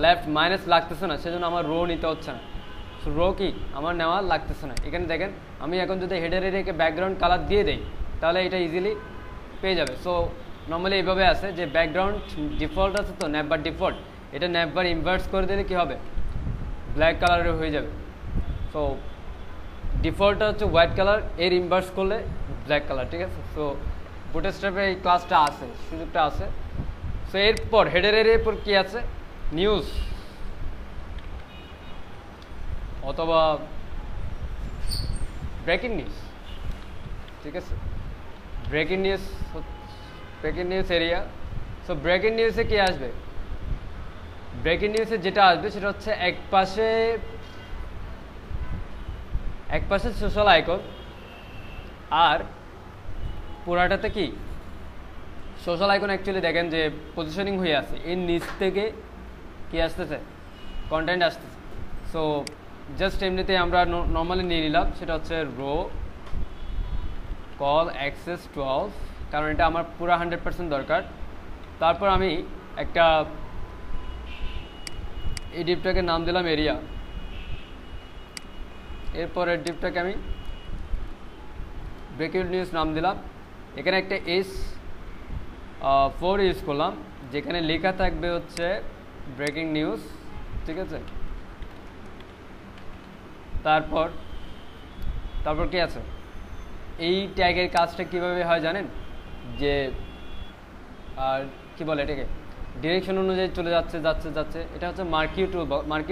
লেফট মাইনাস লাগতেছে না, সেজন্য আমার রো নিতে হচ্ছে না। সো রো কি আমার নেওয়া লাগতেছে না। এখানে দেখেন আমি এখন যদি হেডার এরিয়াকে ব্যাকগ্রাউন্ড কালার দিয়ে দেই, তাহলে এটা ইজিলি পেয়ে যাবে। সো নর্মালি এইভাবে আছে যে ব্যাকগ্রাউন্ড ডিফল্ট আছে, তো ন্যাপবার ডিফল্ট, এটা ন্যাপবার ইনভার্স করে দিলে কি হবে, ব্ল্যাক কালারের হয়ে যাবে। সো ডিফল্টটা হচ্ছে হোয়াইট কালার, এর ইনভার্স করলে ব্ল্যাক কালার, ঠিক আছে। সো বুটস্ট্র্যাপে এই ক্লাসটা আছে, সুযোগটা আছে। সো এরপর হেডার এরিয়ার পর কি আছে, নিউজ অথবা ব্রেকিং নিউজ, ঠিক আছে, breaking news area. So breaking নিউজে কি আসবে, ব্রেকিং নিউজে যেটা আসবে সেটা হচ্ছে এক পাশে সোশ্যাল আইকন, আর পুরাটাতে কি সোশ্যাল আইকন অ্যাকচুয়ালি দেখেন যে পজিশনিং হয়ে আছে, এর নিচ থেকে কি আসতেছে, কন্টেন্ট আসতেছে। সো জাস্ট এমনিতে আমরা নর্মালি নিয়ে নিলাম, সেটা হচ্ছে রো কল অ্যাক্সেস 12, কারণ এটা আমার পুরো 100% দরকার। তারপর আমি একটা এই ডিপটাকে নাম দিলাম এরিয়া, এরপরের ডিপটাকে আমি ব্রেকিং নিউজ নাম দিলাম। এখানে একটা S4 ইউজ করলাম, যেখানে লেখা থাকবে হচ্ছে ব্রেকিং নিউজ, ঠিক আছে। তারপর কি আছে, এই ট্যাগের কাজটা কিভাবে হয় জানেন, যে আর কি বলে এটাকে, ডিরেকশন অনুযায়ী চলে যাচ্ছে, এটা হচ্ছে মার্কিউ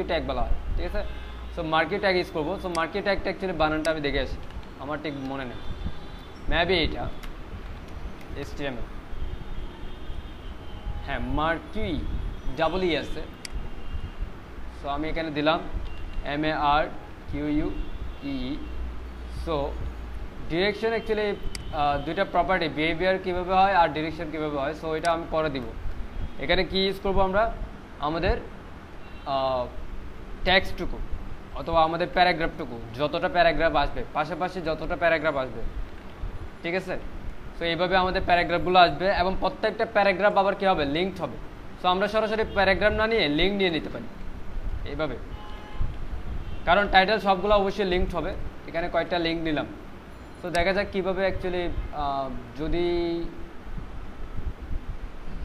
ট্যাগ বলা হয়, ঠিক আছে। সো মার্কিউ ট্যাগ ইউজ করবো। সো মার্কিউ ট্যাগটা অ্যাকচুয়ালি বানানটা আমি দেখে আসি, আমার ঠিক মনে নেই, মেবি এটা HTML, হ্যাঁ মার্কিউ ডাবল আছে। সো আমি এখানে দিলাম MARQUEE। সো ডিরেকশন অ্যাকচুয়ালি দুইটা প্রপার্টি, বিহেভিয়ার কীভাবে হয় আর ডিরেকশন কীভাবে হয়, সো এটা আমি পরে দিব। এখানে কি ইউজ করবো আমরা, আমাদের টেক্সটটুকু অথবা আমাদের প্যারাগ্রাফটুকু, যতটা প্যারাগ্রাফ আসবে, পাশাপাশি যতটা প্যারাগ্রাফ আসবে, ঠিক আছে। সো এইভাবে আমাদের প্যারাগ্রাফগুলো আসবে, এবং প্রত্যেকটা প্যারাগ্রাফ আবার কী হবে, লিঙ্কড হবে। সো আমরা সরাসরি প্যারাগ্রাফ না নিয়ে লিঙ্ক নিয়ে নিতে পারি এইভাবে, কারণ টাইটেল সবগুলো অবশ্যই লিঙ্কড হবে। এখানে কয়েকটা লিঙ্ক নিলাম। সো দেখা যাক কীভাবে অ্যাকচুয়ালি, যদি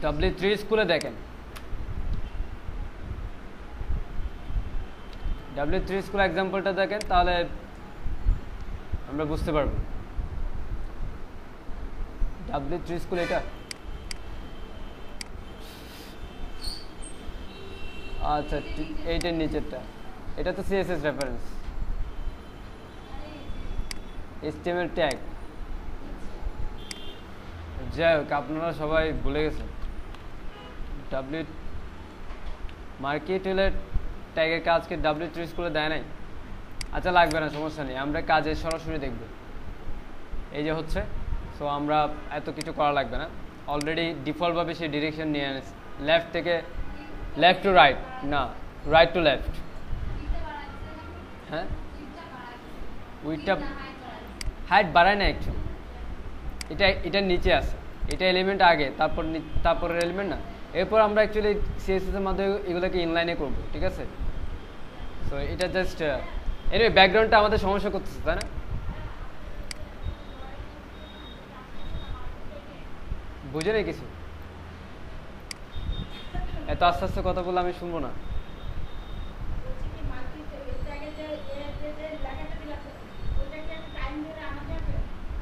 W3 স্কুলে দেখেন, W3 স্কুল এক্সাম্পলটা দেখেন, তাহলে আমরা বুঝতে পারবো। W3 স্কুল এটা, আচ্ছা এইটার নিচেরটা, এটা তো CSS রেফারেন্স, HTML ট্যাগ। যাই হোক, আপনারা সবাই ভুলে গেছেন মার্কেটের ট্যাগের কাজকে W3 স্কুলে দেয় নাই। আচ্ছা লাগবে না, সমস্যা নেই, আমরা কাজে সরাসরি দেখব। এই যে হচ্ছে, সো আমরা এত কিছু করা লাগবে না, অলরেডি ডিফল্টভাবে সেই ডিরেকশন নিয়ে এনেছে, লেফট টু রাইট, না রাইট টু লেফট। হ্যাঁ, উইথটা হাইট বাড়ায় না অ্যাকচুয়ালি, এটার নিচে আছে, এটা এলিমেন্ট আগে, তারপরের এলিমেন্ট না। এরপর আমরা অ্যাকচুয়ালি CSS এর মাধ্যমে এগুলোকে ইনলাইনে করব, ঠিক আছে। সো এটা জাস্ট এনিওয়ে ব্যাকগ্রাউন্ডটা আমাদের সমস্যা করতেছে, তাই না? বুঝে নেই কিছু? এত আস্তে আস্তে কথা বললে আমি শুনবো না।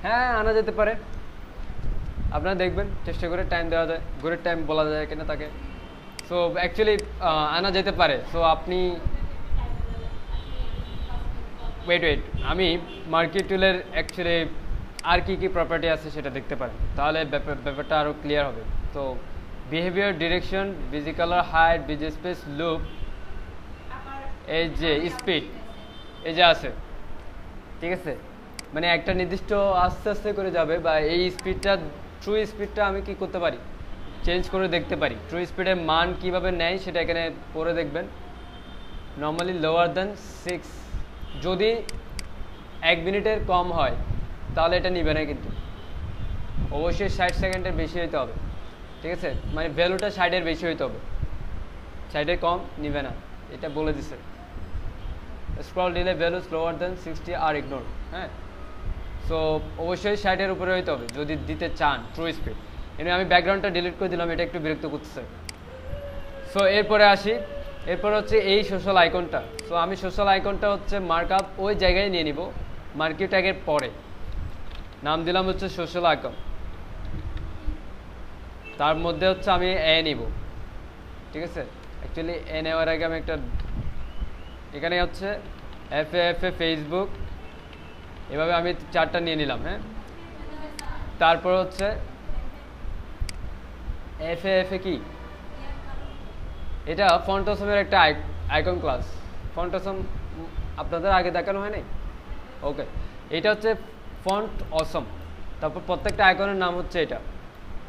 হ্যাঁ আনা যেতে পারে, আপনারা দেখবেন চেষ্টা করে টাইম দেওয়া যায়, ঘড়ির টাইম বলা যায় কিনা তাকে। সো অ্যাকচুয়ালি আনা যেতে পারে। সো আপনি ওয়েট আমি মার্কেট টুলের অ্যাকচুয়ালি আর কি প্রপার্টি আছে সেটা দেখতে পারেন, তাহলে ব্যাপারটা আরও ক্লিয়ার হবে। তো behaviour, direction, busy colour, height, busy space, loop, এই যে স্পিড, এই যে আছে, ঠিক আছে, মানে একটা নির্দিষ্ট আস্তে আস্তে করে যাবে, বা এই স্পিডটা ট্রু স্পিডটা আমি কি করতে পারি, চেঞ্জ করে দেখতে পারি। ট্রু স্পিডের মান কিভাবে নেয় সেটা এখানে পরে দেখবেন। নর্মালি লোয়ার দ্যান 6, যদি 1 মিনিটের কম হয় তাহলে এটা নিবে না, কিন্তু অবশ্যই 60 সেকেন্ডের বেশি হইতে হবে, ঠিক আছে, মানে ভ্যালুটা 60-এর বেশি হইতে হবে, 60-এর কম নিবে না, এটা বলে দিছে। Scroll delay values lower than 60 আর ইগনোর। হ্যাঁ, সো অবশ্যই 60-এর উপরে হইতে হবে যদি দিতে চান ট্রু স্পিড। এনে আমি ব্যাকগ্রাউন্ডটা ডিলিট করে দিলাম, এটা একটু বিরক্ত করতেছে। সো এরপরে আসি, এরপর হচ্ছে এই সোশ্যাল আইকনটা। সো আমি সোশ্যাল আইকনটা হচ্ছে মার্কআপ ওই জায়গায় নিয়ে নিব, মার্কিউ ট্যাগের পরে নাম দিলাম হচ্ছে সোশ্যাল আইকন, তার মধ্যে হচ্ছে আমি এ নিব, ঠিক আছে। অ্যাকচুয়ালি এ নেওয়ার আগে আমি একটা এখানে হচ্ছে এফ এ ফেসবুক, এভাবে আমি 4টা নিয়ে নিলাম। হ্যাঁ, তারপর হচ্ছে এফ এ কি, এটা ফন্ট অসমের একটা আইকন ক্লাস। ফন্ট অসম আপনাদের আগে দেখানো হয় নাই? ওকে, এটা হচ্ছে ফন্ট অসম। তারপর প্রত্যেকটা আইকনের নাম হচ্ছে এটা,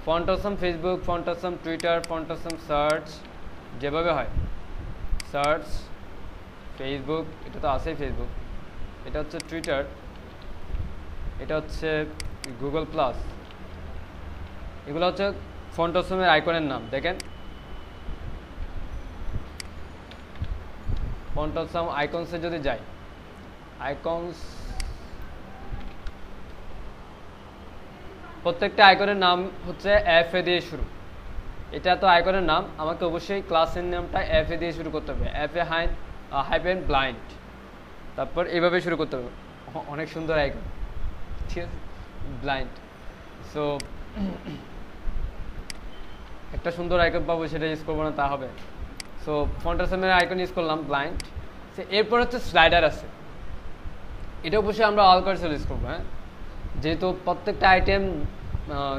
font awesome Facebook, font awesome Twitter, font awesome search, যেভাবে হয় সার্চ ফেসবুক, এটা তো আছেই ফেসবুক, এটা হচ্ছে টুইটার, এটা হচ্ছে গুগল প্লাস, এগুলো হচ্ছে ফন্ট অসমের আইকনের নাম। দেখেন ফন্ট অসম আইকনসে যদি যাই, আইকনস প্রত্যেকটা আইকনের নাম হচ্ছে এফ এ দিয়ে শুরু। এটা তো আইকনের নাম, আমাকে অবশ্যই ক্লাসের নামটা এফ এ দিয়ে শুরু করতে হবে, এফ এ হাইফেন ব্লাইন্ড, তারপর এইভাবে শুরু করতে হবে। অনেক সুন্দর আইকন, ঠিক আছে, ব্লাইন্ড। সো একটা সুন্দর আইকন পাবো, সেটা ইউজ করবো না তা হবে। সো ফন্ট অসমের আইকন ইউজ করলাম ব্লাইন্ড। সে এরপর হচ্ছে স্লাইডার আছে, এটা অবশ্যই আমরা অল কার্সর ইউজ করবো। হ্যাঁ, যেহেতু প্রত্যেকটা আইটেম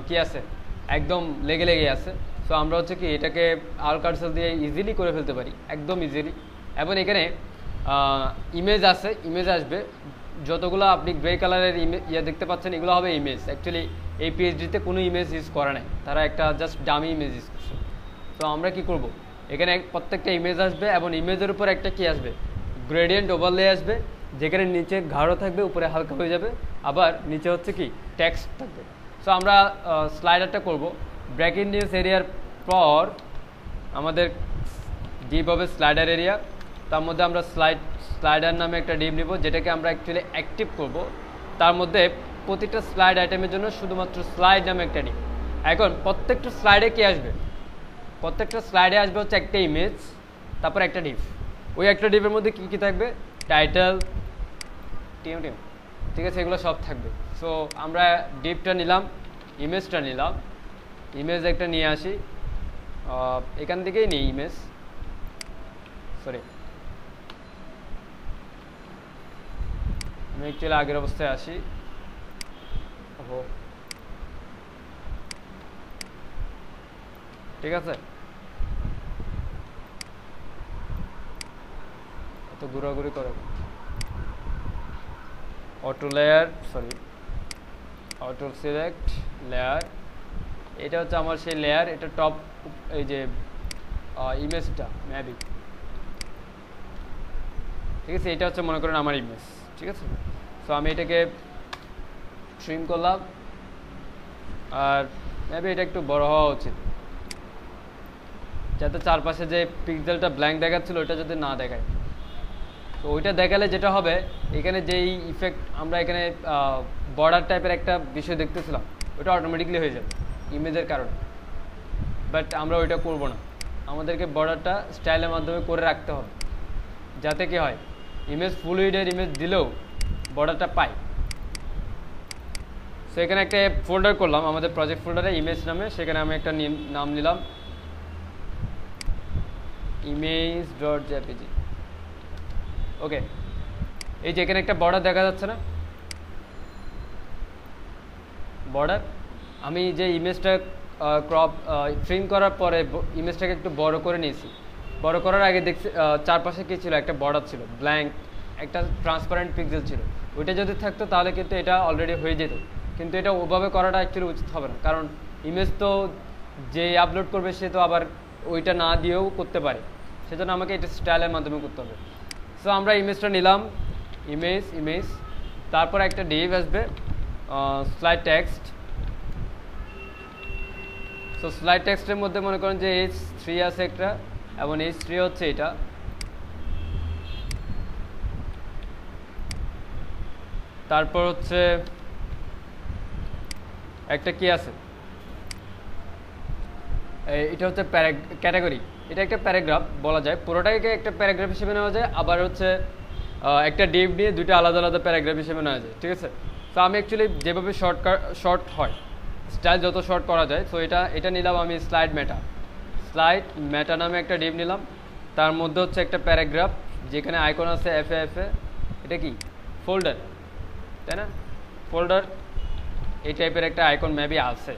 কি আছে একদম লেগে লেগে আছে, সো আমরা হচ্ছে কি এটাকে অল কার্সর দিয়ে ইজিলি করে ফেলতে পারি, একদম ইজিলি। এবং এখানে ইমেজ আছে, ইমেজ আসবে, যতগুলো আপনি গ্রে কালারের ইয়ে দেখতে পাচ্ছেন এগুলো হবে ইমেজ। অ্যাকচুয়ালি এই পিএইচডিতে কোনো ইমেজ ইউজ করা নাই, তারা একটা জাস্ট ডামি ইমেজ ইউজ করছে। তো আমরা কি করব, এখানে প্রত্যেকটা ইমেজ আসবে এবং ইমেজের উপর একটা কি আসবে, গ্রেডিয়েন্ট ওভারলে আসবে, যেখানে নিচে গাঢ় থাকবে, উপরে হালকা হয়ে যাবে, আবার নিচে হচ্ছে কি টেক্সট থাকবে। সো আমরা স্লাইডারটা করব, ব্রেকিং নিউজ এরিয়ার পর আমাদের ডিপ হবে স্লাইডার এরিয়া, তার মধ্যে আমরা স্লাইডার নামে একটা ডিপ নিব, যেটাকে আমরা অ্যাকচুয়ালি অ্যাক্টিভ করব। তার মধ্যে প্রতিটা স্লাইড আইটেমের জন্য শুধুমাত্র স্লাইড নামে একটা ডিপ। এখন প্রত্যেকটা স্লাইডে কি আসবে, প্রত্যেকটা স্লাইডে আসবে হচ্ছে একটা ইমেজ, তারপর একটা ডিপ। ওই একটা ডিপের মধ্যে কী কী থাকবে, টাইটেল, ঠিক আছে, এগুলো সব থাকবে। সো আমরা ডিপটা নিলাম, ইমেজটা নিলাম, ইমেজ একটা নিয়ে আসি, এখান থেকেই নিই ইমেজ, সরি আমি অ্যাকচুয়ালি আগের অবস্থায় আসি। ওহো, ঠিক আছে, এত ঘোরাঘুরি করে। Auto layer, sorry auto select layer, এটা হচ্ছে আমার সেই লেয়ার, এটা টপ, এই যে ইমেজটা মেবি, ঠিক আছে, এটা হচ্ছে মনে করেন আমার ইমেজ, ঠিক আছে। সো আমি এটাকে ট্রিম করলাম, আর মেবি এটা একটু বড় হওয়া উচিত, যাতে চারপাশে যে পিক্সেলটা ব্ল্যাঙ্ক দেখাচ্ছিল ওইটা যদি না দেখায়। তো ওইটা দেখালে যেটা হবে, এখানে যেই ইফেক্ট আমরা এখানে বর্ডার টাইপের একটা বিষয় দেখতেছিলাম, ওটা অটোমেটিকলি হয়ে যাবে ইমেজের কারণে। বাট আমরা ওইটা করব না, আমাদেরকে বর্ডারটা স্টাইলের মাধ্যমে করে রাখতে হবে, যাতে কি হয় ইমেজ ফুল উইডের ইমেজ দিলেও বর্ডারটা পাই। সো এখানে একটা ফোল্ডার করলাম আমাদের প্রজেক্ট ফোল্ডারে ইমেজ নামে, সেখানে আমি একটা নাম নিলাম image.jpg। ওকে, এই যে এখানে একটা বর্ডার দেখা যাচ্ছে না, বর্ডার। আমি যে ইমেজটা ক্রপ ট্রিম করার পরে ইমেজটাকে একটু বড় করে নিয়েছি। বড় করার আগে দেখছি চারপাশে কি ছিল, একটা বর্ডার ছিল, ব্ল্যাঙ্ক একটা ট্রান্সপারেন্ট পিক্সেল ছিল। ওইটা যদি থাকতো তাহলে কিন্তু এটা অলরেডি হয়ে যেত, কিন্তু এটা ওভাবে করাটা অ্যাকচুয়ালি উচিত হবে না, কারণ ইমেজ তো যে আপলোড করবে সে তো আবার ওইটা না দিয়েও করতে পারে, সেজন্য আমাকে এটা স্টাইলের মাধ্যমে করতে হবে। সো আমরা ইমেজটা নিলাম, ইমেজ, তারপর একটা ডিভ আসবে স্লাইড টেক্সট। সো স্লাইড টেক্সটের মধ্যে মনে করেন যে H3 আছে একটা, এবং H3 হচ্ছে এটা। তারপর হচ্ছে একটা কি আছে, এটা হচ্ছে ক্যাটাগরি। এটা একটা প্যারাগ্রাফ বলা যায়, পুরোটাকে একটা প্যারাগ্রাফ হিসেবে নেওয়া যায়, আবার হচ্ছে একটা ডিভ নিয়ে দুটো আলাদা আলাদা প্যারাগ্রাফ হিসেবে নেওয়া যায়, ঠিক আছে। তো আমি অ্যাকচুয়ালি যেভাবে শর্ট হয়, স্টাইল যত শর্ট করা যায়, তো এটা নিলাম আমি স্লাইড মেটা নামে একটা ডিভ নিলাম। তার মধ্যে হচ্ছে একটা প্যারাগ্রাফ, যেখানে আইকন আছে এফএ। এটা কি ফোল্ডার, তাই না? ফোল্ডার এই টাইপের একটা আইকন মেবি আছে।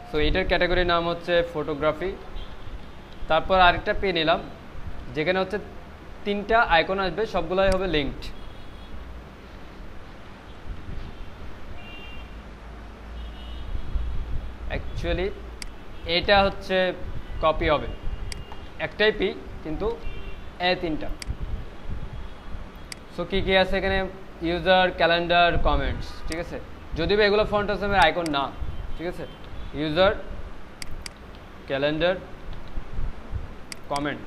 সো এটার ক্যাটাগরির নাম হচ্ছে ফটোগ্রাফি। তারপর আরেকটা পেয়ে নিলাম, যেখানে হচ্ছে 3টা আইকন আসবে, সবগুলাই হবে লিঙ্কড। অ্যাকচুয়ালি এটা হচ্ছে কপি হবে, একটাই পি কিন্তু তিনটা। সো কি আছে এখানে, ইউজার, ক্যালেন্ডার, কমেন্টস, ঠিক আছে। যদিও এগুলো ফন্ট আসামের আইকন না, ঠিক আছে। ইউজার, ক্যালেন্ডার, কমেন্ট,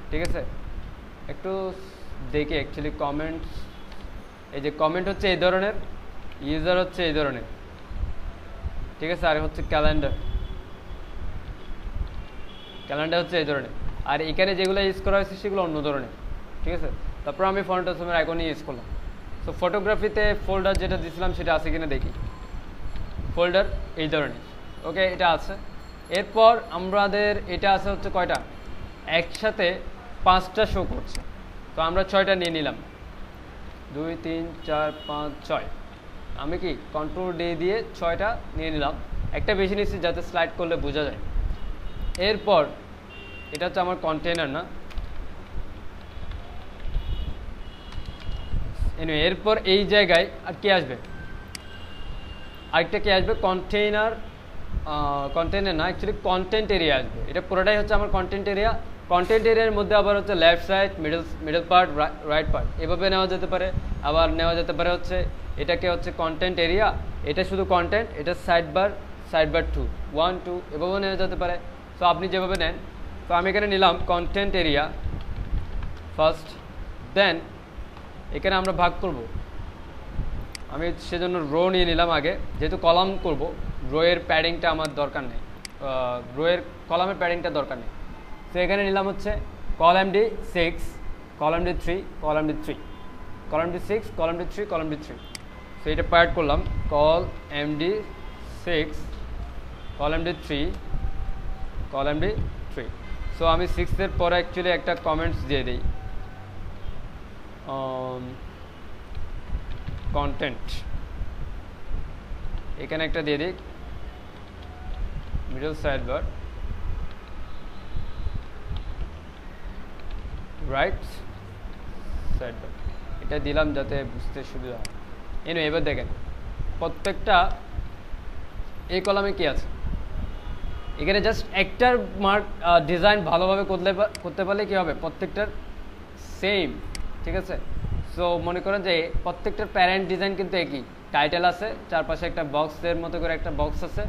ঠিক আছে। একটু দেখি অ্যাকচুয়ালি কমেন্টস, এই যে কমেন্ট হচ্ছে এই ধরনের, ইউজার হচ্ছে এই ধরনের, ঠিক আছে। আর হচ্ছে ক্যালেন্ডার হচ্ছে এই ধরনের, আর এখানে যেগুলো ইউজ করা হয়েছে সেগুলো অন্য ধরনের, ঠিক আছে। তারপর আমি ফন্ট আসামের আইকন ইউজ করলাম। সো ফটোগ্রাফিতে ফোল্ডার যেটা দিয়েছিলাম সেটা আছে কিনা দেখি, ফোল্ডার এই ধরনের, ওকে এটা আছে। এরপর আমাদের এটা আছে হচ্ছে কয়টা, একসাথে 5টা শো করছে, তো আমরা 6টা নিয়ে নিলাম, 2 3 4 5 6। আমি কি কন্ট্রোল ডি দিয়ে 6টা নিয়ে নিলাম, একটা বেশি নিচ্ছি যাতে স্লাইড করলে বোঝা যায়। এরপর এটা হচ্ছে আমার কন্টেনার না, এরপর এই জায়গায় আর কি আসবে, আরেকটা কি আসবে, কন্টেনার না, অ্যাকচুয়ালি কন্টেন্ট এরিয়া আসবে। এটা পুরোটাই হচ্ছে আমার কন্টেন্ট এরিয়া। কন্টেন্ট এরিয়ার মধ্যে আবার হচ্ছে left side, middle part, right part, এভাবে নেওয়া যেতে পারে। আবার নেওয়া যেতে পারে হচ্ছে এটাকে হচ্ছে কন্টেন্ট এরিয়া, এটা শুধু কন্টেন্ট, এটা সাইড বার 2 1 2 এভাবে নেওয়া যেতে পারে। তো আপনি যেভাবে নেন, তো আমি এখানে নিলাম কন্টেন্ট এরিয়া ফার্স্ট, দেন এখানে আমরা ভাগ করব। আমি সেজন্য রো নিয়ে নিলাম আগে, যেহেতু কলাম করব, রোয়ের প্যাডিংটা আমার দরকার নেই, কলামের প্যাডিংটা দরকার নেই। তো এখানে নিলাম হচ্ছে column D 6, column D 3, column D 3, column D 6, column D 3, column D 3। তো এটা প্যাড করলাম, call MD 6, column D 3, column D 3। So আমি 6-এর পরে অ্যাকচুয়ালি একটা কমেন্টস দিয়ে দিই, কন্টেন্ট, এখানে একটা দিয়ে দিই, middle side bar, right side bar, এটা দিলাম যাতে বুঝতে সুবিধা হয়। এবার দেখেন প্রত্যেকটা এই কলামে কি আছে, এখানে জাস্ট একটার মার্ক ডিজাইন ভালোভাবে করতে পারলে কি হবে, প্রত্যেকটার সেম, ঠিক আছে। সো মনে করেন যে প্রত্যেকটার প্যারেন্ট ডিজাইন কিন্তু একই, টাইটেল আছে, চারপাশে একটা বক্সের মতো করে একটা বক্স আছে,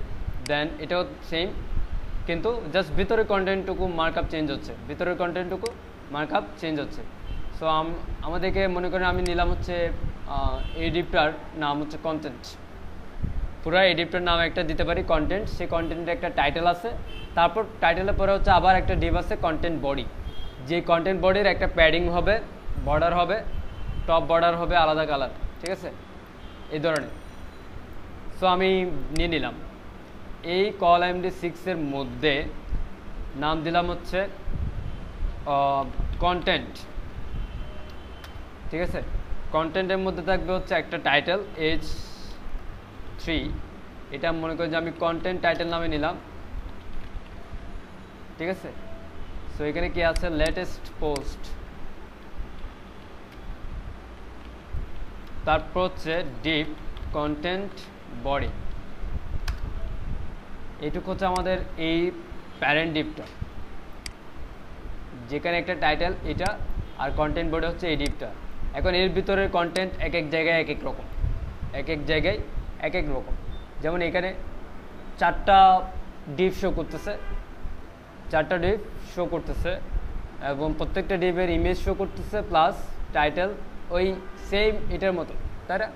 দেন এটাও সেম, কিন্তু জাস্ট ভিতরের কন্টেন্টটুকু মার্কআপ চেঞ্জ হচ্ছে। সো আমাদেরকে মনে করেন আমি নিলাম হচ্ছে এই ডিপটার নাম হচ্ছে কন্টেন্ট। পুরো এডিটর নাম একটা দিতে পারি কন্টেন্ট, সেই কন্টেন্টের একটা টাইটেল আছে, তারপর টাইটেলের পরে হচ্ছে আবার একটা ডিভ আছে কন্টেন্ট বডি, যে কন্টেন্ট বডির একটা প্যাডিং হবে, বর্ডার হবে, টপ বর্ডার হবে আলাদা কালার, ঠিক আছে, এই ধরনের। সো আমি নিয়ে নিলাম এই কল AMD6 মধ্যে নাম দিলাম হচ্ছে কন্টেন্ট, ঠিক আছে। কন্টেন্টের মধ্যে থাকবে হচ্ছে একটা টাইটেল H3, এটা মনে করি যে আমি কন্টেন্ট টাইটেল নামে নিলাম, ঠিক আছে। সো এখানে কি আছে, লেটেস্ট পোস্ট, তারপর হচ্ছে ডিপ কন্টেন্ট বডি, এইটুকু হচ্ছে আমাদের এই প্যারেন্ট ডিপটা, যেখানে একটা টাইটেল এটা আর কন্টেন্ট বডি হচ্ছে এই ডিপটা। এখন এর ভিতরের কন্টেন্ট এক এক জায়গায় এক এক রকম, এক এক জায়গায় এক এক রকম। যেমন এখানে 4টা ডিপ শো করতেছে, 4টা ডিপ শো করতেছে এবং প্রত্যেকটা ডিপের ইমেজ শো করতেছে প্লাস টাইটেল ওই সেম এটার মতো, তাই না,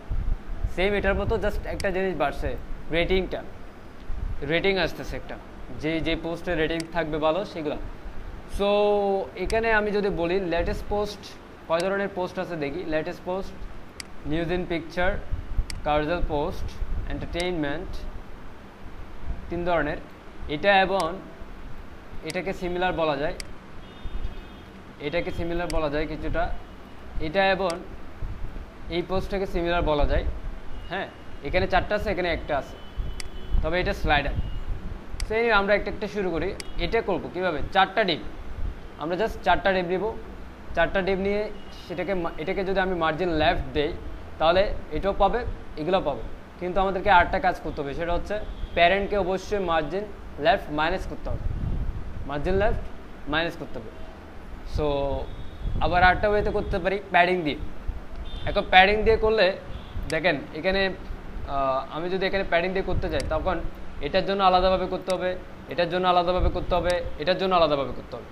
সেম এটার মতো, জাস্ট একটা জিনিস বাড়ছে, রেটিংটা, রেটিং আসতেছে একটা, যে পোস্টের রেটিং থাকবে ভালো সেগুলো। সো এখানে আমি যদি বলি লেটেস্ট পোস্ট, কয় ধরনের পোস্ট আছে দেখি। Latest post, news in picture, কার্জাল পোস্ট, এন্টারটেইনমেন্ট, 3 ধরনের। এটা এবং এটাকে সিমিলার বলা যায়, এটাকে সিমিলার বলা যায় কিছুটা, এটা এবং এই পোস্টটাকে সিমিলার বলা যায়। হ্যাঁ, এখানে 4টা আছে, এখানে একটা আছে, তবে এটা স্লাইডার। সেই আমরা একটা একটা শুরু করি। এটা করব কিভাবে, 4টা ডিপ, আমরা জাস্ট 4টা ডিপ নিব, 4টা ডিপ নিয়ে এটাকে যদি আমি মার্জিন লেফট দেই তাহলে এটাও পাবে, এগুলো পাবে। কিন্তু আমাদেরকে আরেকটা কাজ করতে হবে, সেটা হচ্ছে প্যারেন্টকে অবশ্যই মার্জিন লেফট মাইনাস করতে হবে, মার্জিন লেফট মাইনাস করতে হবে। সো আবার আরেকটা ওয়েতে করতে পারি প্যাডিং দিয়ে। এখন প্যাডিং দিয়ে করলে দেখেন এখানে আমি যদি এখানে প্যাডিং দিয়ে করতে যাই তখন এটার জন্য আলাদাভাবে করতে হবে, এটার জন্য আলাদাভাবে করতে হবে, এটার জন্য আলাদাভাবে করতে হবে,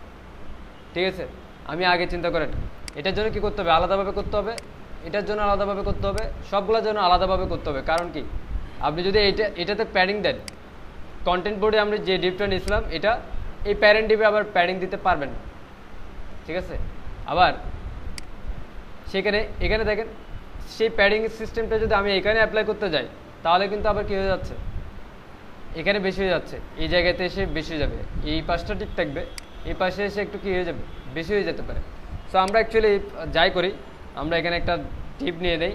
ঠিক আছে। আমি আগে চিন্তা করেন এটার জন্য কি করতে হবে, আলাদাভাবে করতে হবে, এটার জন্য আলাদাভাবে করতে হবে, সবগুলোর জন্য আলাদাভাবে করতে হবে। কারণ কি, আপনি যদি এটাতে প্যাডিং দেন, কন্টেন্ট বোর্ডে আমরা যে ডিপটা নিয়েছিলাম এটা, এই প্যারেন্ট ডিপে আবার প্যাডিং দিতে পারবেন না, ঠিক আছে। আবার এখানে দেখেন সেই প্যাডিং সিস্টেমটা যদি আমি এখানে অ্যাপ্লাই করতে যাই তাহলে কিন্তু আবার কী হয়ে যাচ্ছে, এখানে বেশি হয়ে যাচ্ছে, এই জায়গাতে এসে বেশি হয়ে যাবে, এই পাশটা ঠিক থাকবে, এই পাশে এসে একটু কী হয়ে যাবে, বেশি হয়ে যেতে পারে। সো আমরা অ্যাকচুয়ালি যাই করি, আমরা এখানে একটা টিপ নিয়ে নেই,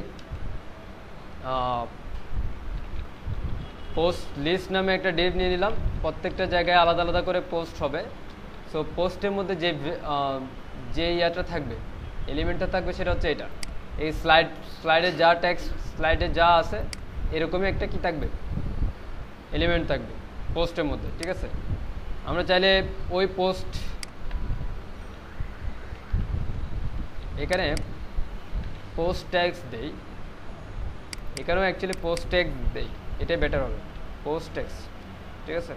পোস্ট লিস্ট নামে একটা ডিপ নিয়ে নিলাম, প্রত্যেকটা জায়গায় আলাদা আলাদা করে পোস্ট হবে। সো পোস্টের মধ্যে যে ইয়াটা থাকবে, এলিমেন্টটা থাকবে, সেটা হচ্ছে এটা, এই স্লাইডে যা টেক্সট, স্লাইডে যা আছে এরকমই একটা কি থাকবে, এলিমেন্ট থাকবে পোস্টের মধ্যে, ঠিক আছে। আমরা চাইলে ওই পোস্ট এখানে পোস্ট ট্যাগস দেই, এখানেও অ্যাকচুয়ালি পোস্ট ট্যাগ দেই, এটাই বেটার হবে, পোস্ট ট্যাগস, ঠিক আছে।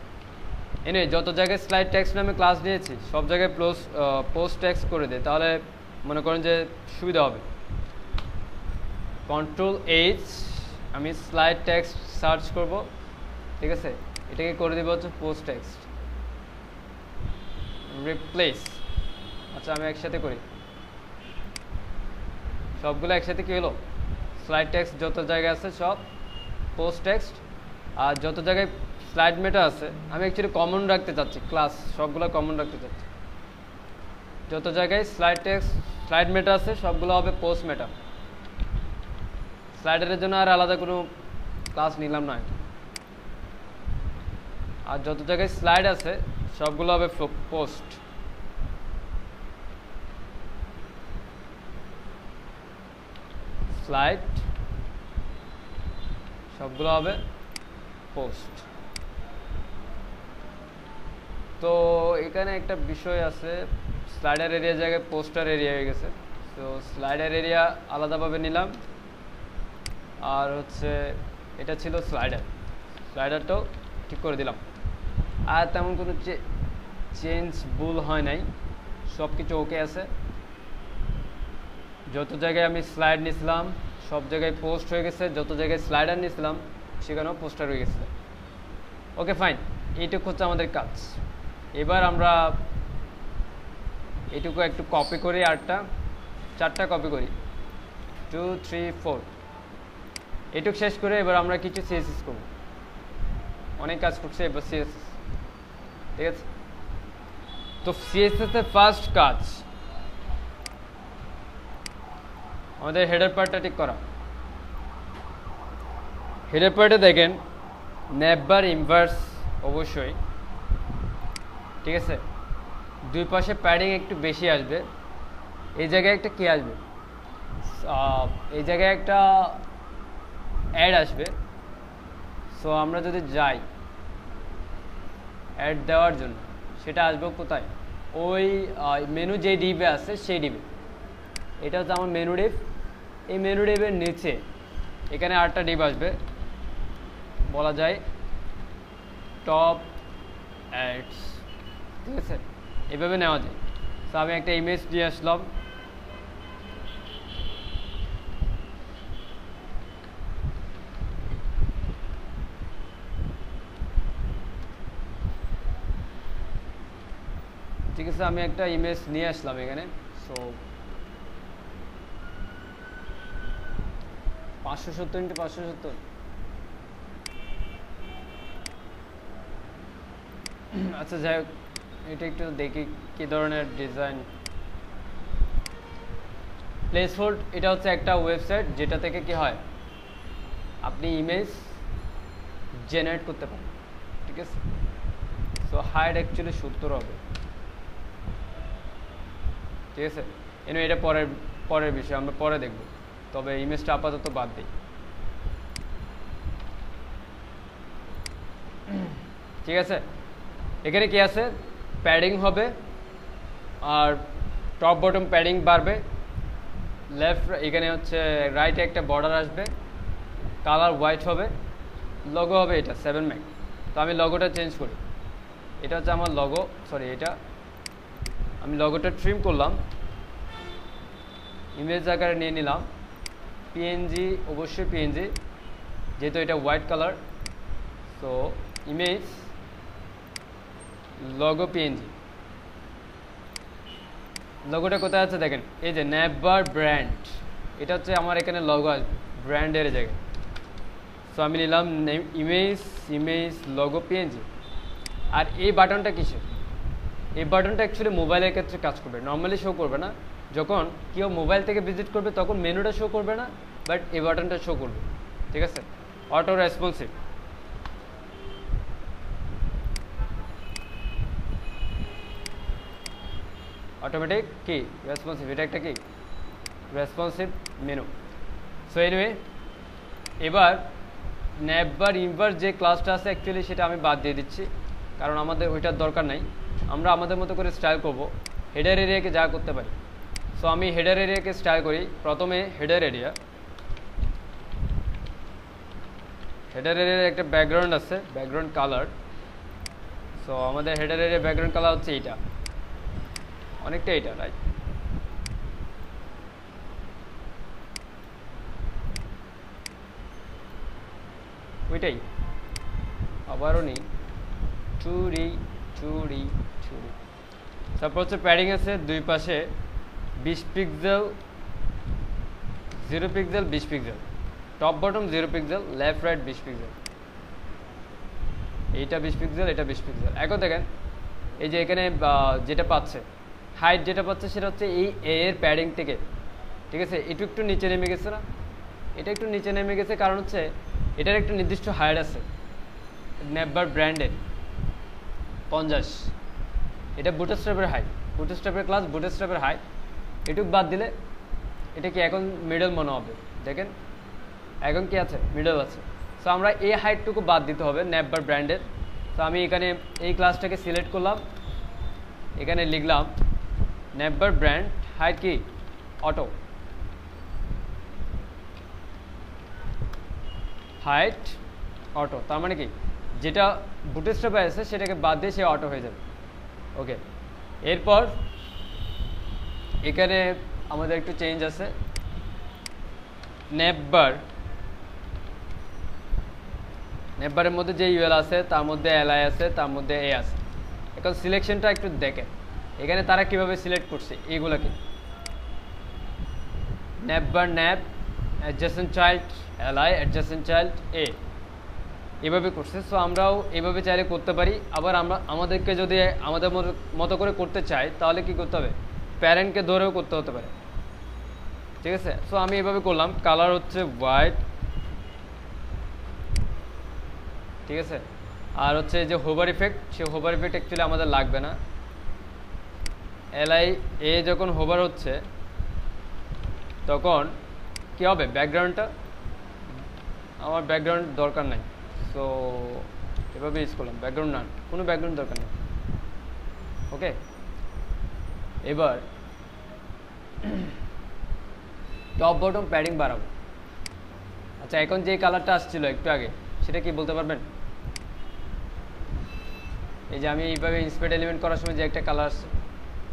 এনিওয়ে যত জায়গায় স্লাইড ট্যাক্স নামে ক্লাস নিয়েছি সব জায়গায় পোস্ট ট্যাক্স করে দেয়, তাহলে মনে করেন যে সুবিধা হবে। Ctrl+H, আমি স্লাইড ট্যাক্স সার্চ করব, ঠিক আছে, এটাকে করে দেবো হচ্ছে পোস্ট ট্যাক্স, রিপ্লেস। আচ্ছা আমি একসাথে করি, সবগুলো একসাথে কি হলো, স্লাইড ট্যাক্স যত জায়গায় আছে সব পোস্ট টেক্সট, আর যত জায়গায় স্লাইড মেটা আছে আমি অ্যাকচুয়ালি কমন রাখতে চাচ্ছি, ক্লাস সবগুলো কমন রাখতে চাচ্ছি, যত জায়গায় স্লাইড টেক্সট স্লাইড মেটা আছে সবগুলো হবে পোস্ট মেটা, স্লাইডারের জন্য আর আলাদা কোনো ক্লাস নিলাম না। আর যত জায়গায় স্লাইড আছে সবগুলো হবে পোস্ট, স্লাইড সবগুলো হবে পোস্ট। তো এখানে একটা বিষয় আছে, স্লাইডার এরিয়া জায়গায় পোস্টার এরিয়া হয়ে গেছে। তো স্লাইডার এরিয়া আলাদাভাবে নিলাম, আর হচ্ছে এটা ছিল স্লাইডারটাও ঠিক করে দিলাম। আর তেমন কোনো চেঞ্জ ভুল হয় নাই, সব কিছু ওকে আছে। যত জায়গায় আমি স্লাইড নিয়েছিলাম সব জায়গায় পোস্ট হয়ে গেছে, যত জায়গায় স্লাইডার নিয়েছিলাম সেখানেও পোস্টার হয়ে গেছে। ওকে ফাইন, এইটুকু হচ্ছে আমাদের কাজ। এবার আমরা এইটুকু একটু কপি করি, 4টা কপি করি, 2 3 4। এটুকু শেষ করে এবার আমরা কিছু সিএসএস করব। অনেক কাজ করছে, এবার সিএসএস। ঠিক আছে, তো সিএসএস এর ফার্স্ট কাজ আমাদের হেডার পার্টটা ঠিক করা। হেডার পার্টে দেখেন নেভার ইনভার্স অবশ্যই, ঠিক আছে। দুই পাশে প্যাডিং একটু বেশি আসবে। এই জায়গায় একটা কি আসবে, এই জায়গায় একটা অ্যাড আসবে। সো আমরা যদি যাই অ্যাড দেওয়ার জন্য, সেটা আসবে কোথায়, ওই মেনু যে ডিবে আছে সেই ডিবে। এটা হচ্ছে আমার মেনু ডিপ। এই মেনু ডিপের নিচে এখানে আরেকটা ডিপ আসবে, বলা যায় টপ অ্যাডস, ঠিক আছে। এভাবে নেওয়া যায়। তো আমি একটা ইমেজ দিয়ে আসলাম, ঠিক আছে। আমি একটা ইমেজ নিয়ে আসলাম এখানে। So 570x570। আচ্ছা যাই হোক, এটা একটু দেখি কি ধরনের ডিজাইন। প্লেসহোল্ড, এটা হচ্ছে একটা ওয়েবসাইট যেটা থেকে কি হয়, আপনি ইমেজ জেনারেট করতে পারেন, ঠিক আছে। সো হাইড অ্যাকচুয়ালি 70 হবে, ঠিক আছে। এটা পরের বিষয়, আমরা পরে দেখব। তবে ইমেজটা আপাতত বাদ দিই, ঠিক আছে। এখানে কি আছে, প্যাডিং হবে, আর টপ বটম প্যাডিং বাড়বে। লেফট এখানে হচ্ছে রাইটে একটা বর্ডার আসবে, কালার হোয়াইট হবে, লগো হবে এটা 7 ম্যাক। তো আমি লগোটা চেঞ্জ করি। এটা হচ্ছে আমার লগো, সরি এটা আমি লগোটা ট্রিম করলাম, ইমেজ আকারে নিয়ে নিলাম, পিএনজি, অবশ্যই পিএনজি, যেহেতু এটা white colour. So image logo PNG. লগোটা কোথায় আছে দেখেন, এই যে নেভার ব্র্যান্ড, এটা হচ্ছে আমার এখানে লগো আসবে ব্র্যান্ডের জায়গায়। সো আমি নিলাম ইমেজ লগো পিএনজি। আর এই বাটনটা কিসের, এই বাটনটা অ্যাকচুয়ালি মোবাইলের ক্ষেত্রে কাজ করবে, নর্মালি শো করবে না। যখন কেউ মোবাইল থেকে ভিজিট করবে তখন মেনুটা শো করবে না, বাট এই বাটনটা শো করবে, ঠিক আছে। অটো রেসপন্সিভ, অটোমেটিক কি রেসপন্সিভ, এটা একটা কি রেসপন্সিভ মেনু। সো এনিওয়ে, এবার নেভার ইনভার্স যে ক্লাসটা আছে অ্যাকচুয়ালি সেটা আমি বাদ দিয়ে দিচ্ছি, কারণ আমাদের ওইটার দরকার নাই। আমরা আমাদের মতো করে স্টাইল করব, হেডার এরিয়াকে যা করতে পারি। সো আমি হেডার এরিয়াকে স্টাইল করি। প্রথমে হেডার এরিয়ার একটা ব্যাকগ্রাউন্ড আছে, ব্যাকগ্রাউন্ড কালার। সো আমাদের হেডার এরিয়ার ব্যাকগ্রাউন্ড কালার হচ্ছে এইটা, অনেকটা এইটা, রাইট। ওইটাই আবারও নেই, চুরি। তারপর হচ্ছে প্যাডিং আছে দুই পাশে 20 pixel, 0 pixel, 20 pixel, top bottom 0 pixel, left right 20 pixel. এইটা 20 পিক্সেল, এটা 20 পিক্সেল। এখন দেখেন এই যে এখানে যেটা পাচ্ছে, হাইট যেটা পাচ্ছে সেটা হচ্ছে এই এর প্যাডিং থেকে, ঠিক আছে। একটু নিচে নেমে গেছে না, এটা একটু নিচে নেমে গেছে, কারণ হচ্ছে এটার একটা নির্দিষ্ট হাইট আছে নেভার ব্র্যান্ডের 50। এটা বুটস্ট্র্যাপের হাইট, বুটস্ট্র্যাপের ক্লাস, বুটস্ট্র্যাপের হাইট। এটুক বাদ দিলে এটা কি এখন মিডল মনে হবে, দেখেন এখন কি আছে, মিডল আছে। সো আমরা এই হাইটটুকু বাদ দিতে হবে নেভার ব্র্যান্ডের। তো আমি এখানে এই ক্লাসটাকে সিলেক্ট করলাম, এখানে লিখলাম নেভার ব্র্যান্ড হাইট কি অটো, হাইট অটো। তার মানে কি যেটা বুটস্ট্র্যাপে আছে সেটাকে বাদ দিয়ে সে অটো হয়ে যাবে, ওকে। এরপর এখানে আমাদের একটু চেঞ্জ আছে, নেভার নেভবারের মধ্যে যে ইউএল আছে, তার মধ্যে এলআই আছে, তার মধ্যে এ আছে। এখন সিলেকশনটা একটু দেখেন এখানে তারা কিভাবে সিলেক্ট করছে এইগুলোকে। Navbar nav, adjacent child LI, adjacent child A, এভাবে করছে। সো আমরাও এভাবে চাইলে করতে পারি। আবার আমাদেরকে যদি আমাদের মতো করে করতে চাই তাহলে কি করতে হবে, প্যারেন্টকে ধরেও করতে হতে পারে, ঠিক আছে। সো আমি এভাবে করলাম, কালার হচ্ছে হোয়াইট, ঠিক আছে। আর হচ্ছে যে হোভার ইফেক্ট, সে হোভার ইফেক্ট অ্যাকচুয়ালি আমাদের লাগবে না। এলআই এ যখন হোভার হচ্ছে তখন কি হবে, ব্যাকগ্রাউন্ডটা আমার ব্যাকগ্রাউন্ড দরকার নাই। সো এভাবে ইউজ করলাম, ব্যাকগ্রাউন্ড না, কোনো ব্যাকগ্রাউন্ড দরকার নেই। ওকে, এবার টপ বটম প্যাডিং বাড়াবো। আচ্ছা, এখন যে কালারটা আসছিল একটু আগে সেটা কি বলতে পারবেন? এই যে আমি এইভাবে ইন্সপেক্ট এলিমেন্ট করার সময় যে একটা কালার আসছে,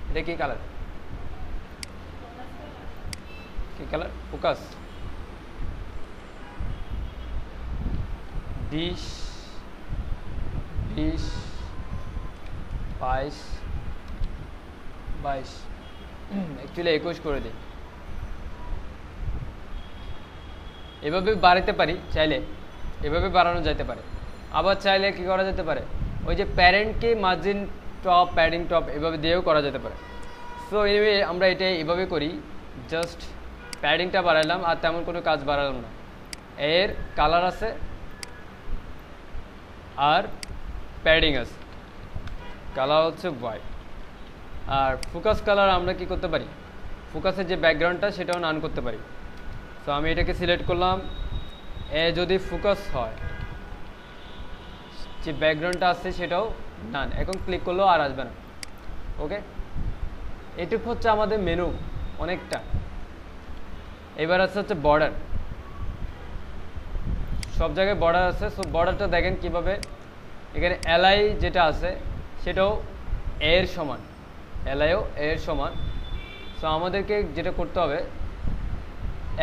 এটা কি কালার? কি কালার? ফোকাস 20, 20, 22, 22, অ্যাকচুয়ালি 21 করে দিই। এভাবে বাড়াতে পারি চাইলে, এভাবে বাড়ানো যেতে পারে। আবার চাইলে কি করা যেতে পারে, ওই যে প্যারেন্টকে মার্জিন টপ, প্যাডিং টপ এভাবে দিয়েও করা যেতে পারে। সো এনিওয়ে আমরা এটা এভাবে করি, জাস্ট প্যাডিংটা বাড়ালাম আর তেমন কোনো কাজ বাড়ালাম না। এর কালার আছে আর প্যাডিং আছে, কালার হচ্ছে হোয়াইট। আর ফোকাস কালার আমরা কি করতে পারি, ফোকাসের যে ব্যাকগ্রাউন্ডটা সেটাও নান করতে পারি। সো আমি এটাকে সিলেক্ট করলাম, এ যদি ফোকাস হয় যে ব্যাকগ্রাউন্ডটা আসছে সেটাও নান। এখন ক্লিক করলেও আর আসবে না। ওকে, এটুকু হচ্ছে আমাদের মেনু অনেকটা। এবার আছে হচ্ছে বর্ডার, সব জায়গায় বর্ডার আছে। সো বর্ডারটা দেখেন কিভাবে, এখানে এলআই যেটা আছে সেটাও এর সমান, এলআইও এর সমান। সো আমাদেরকে যেটা করতে হবে,